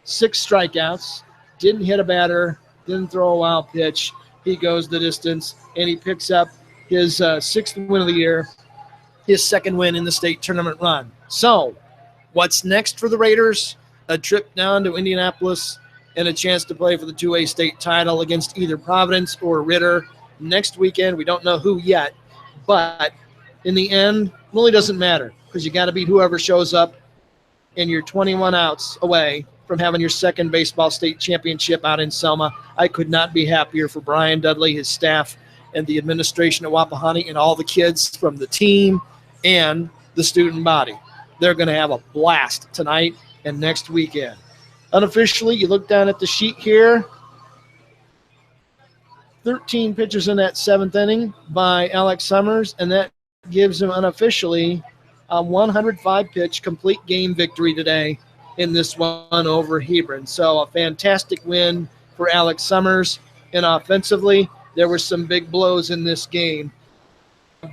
6 strikeouts. Didn't hit a batter. Didn't throw a wild pitch. He goes the distance, and he picks up his 6th win of the year, his 2nd win in the state tournament run. So what's next for the Raiders? A trip down to Indianapolis and a chance to play for the 2A state title against either Providence or Ritter next weekend. We don't know who yet, but in the end, it really doesn't matter because you got to beat whoever shows up, and you're 21 outs away from having your 2nd baseball state championship out in Selma. I could not be happier for Brian Dudley, his staff, and the administration at Wapahani, and all the kids from the team and the student body. they're going to have a blast tonight and next weekend. Unofficially, you look down at the sheet here. 13 pitches in that 7th inning by Alex Summers, and that gives him unofficially a 105-pitch complete game victory today in this one over Hebron. So a fantastic win for Alex Summers. And offensively, there were some big blows in this game.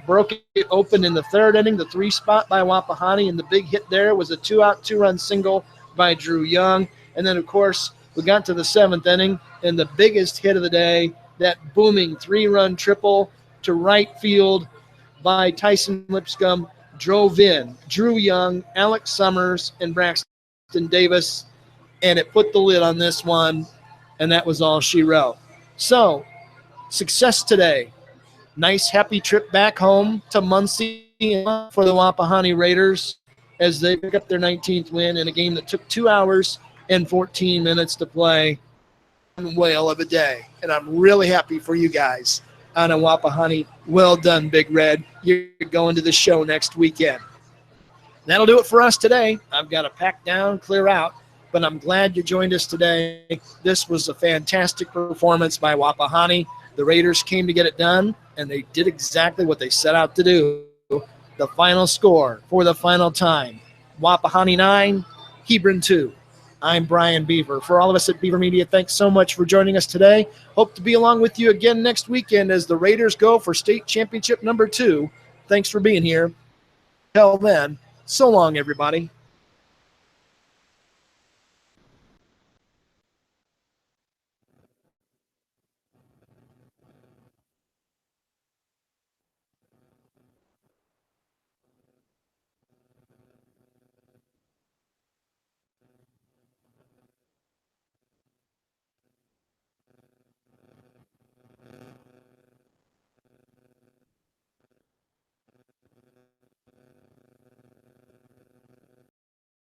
Broke it open in the 3rd inning, the 3 spot by Wapahani, and the big hit there was a 2-out, 2-run single by Drew Young. And then, of course, we got to the 7th inning, and the biggest hit of the day, that booming 3-run triple to right field by Tyson Lipscomb, drove in Drew Young, Alex Summers, and Braxton Davis, and it put the lid on this one, and that was all she wrote. So, success today. Nice, happy trip back home to Muncie for the Wapahani Raiders as they pick up their 19th win in a game that took 2 hours and 14 minutes to play. Whale of a day, and I'm really happy for you guys on a Wapahani. Well done, Big Red. You're going to the show next weekend. That'll do it for us today. I've got to pack down, clear out, but I'm glad you joined us today. This was a fantastic performance by Wapahani. The Raiders came to get it done, and they did exactly what they set out to do. The final score for the final time, Wapahani 9, Hebron 2. I'm Brian Beaver. For all of us at Beaver Media, thanks so much for joining us today. Hope to be along with you again next weekend as the Raiders go for state championship number 2. Thanks for being here. Till then, so long, everybody.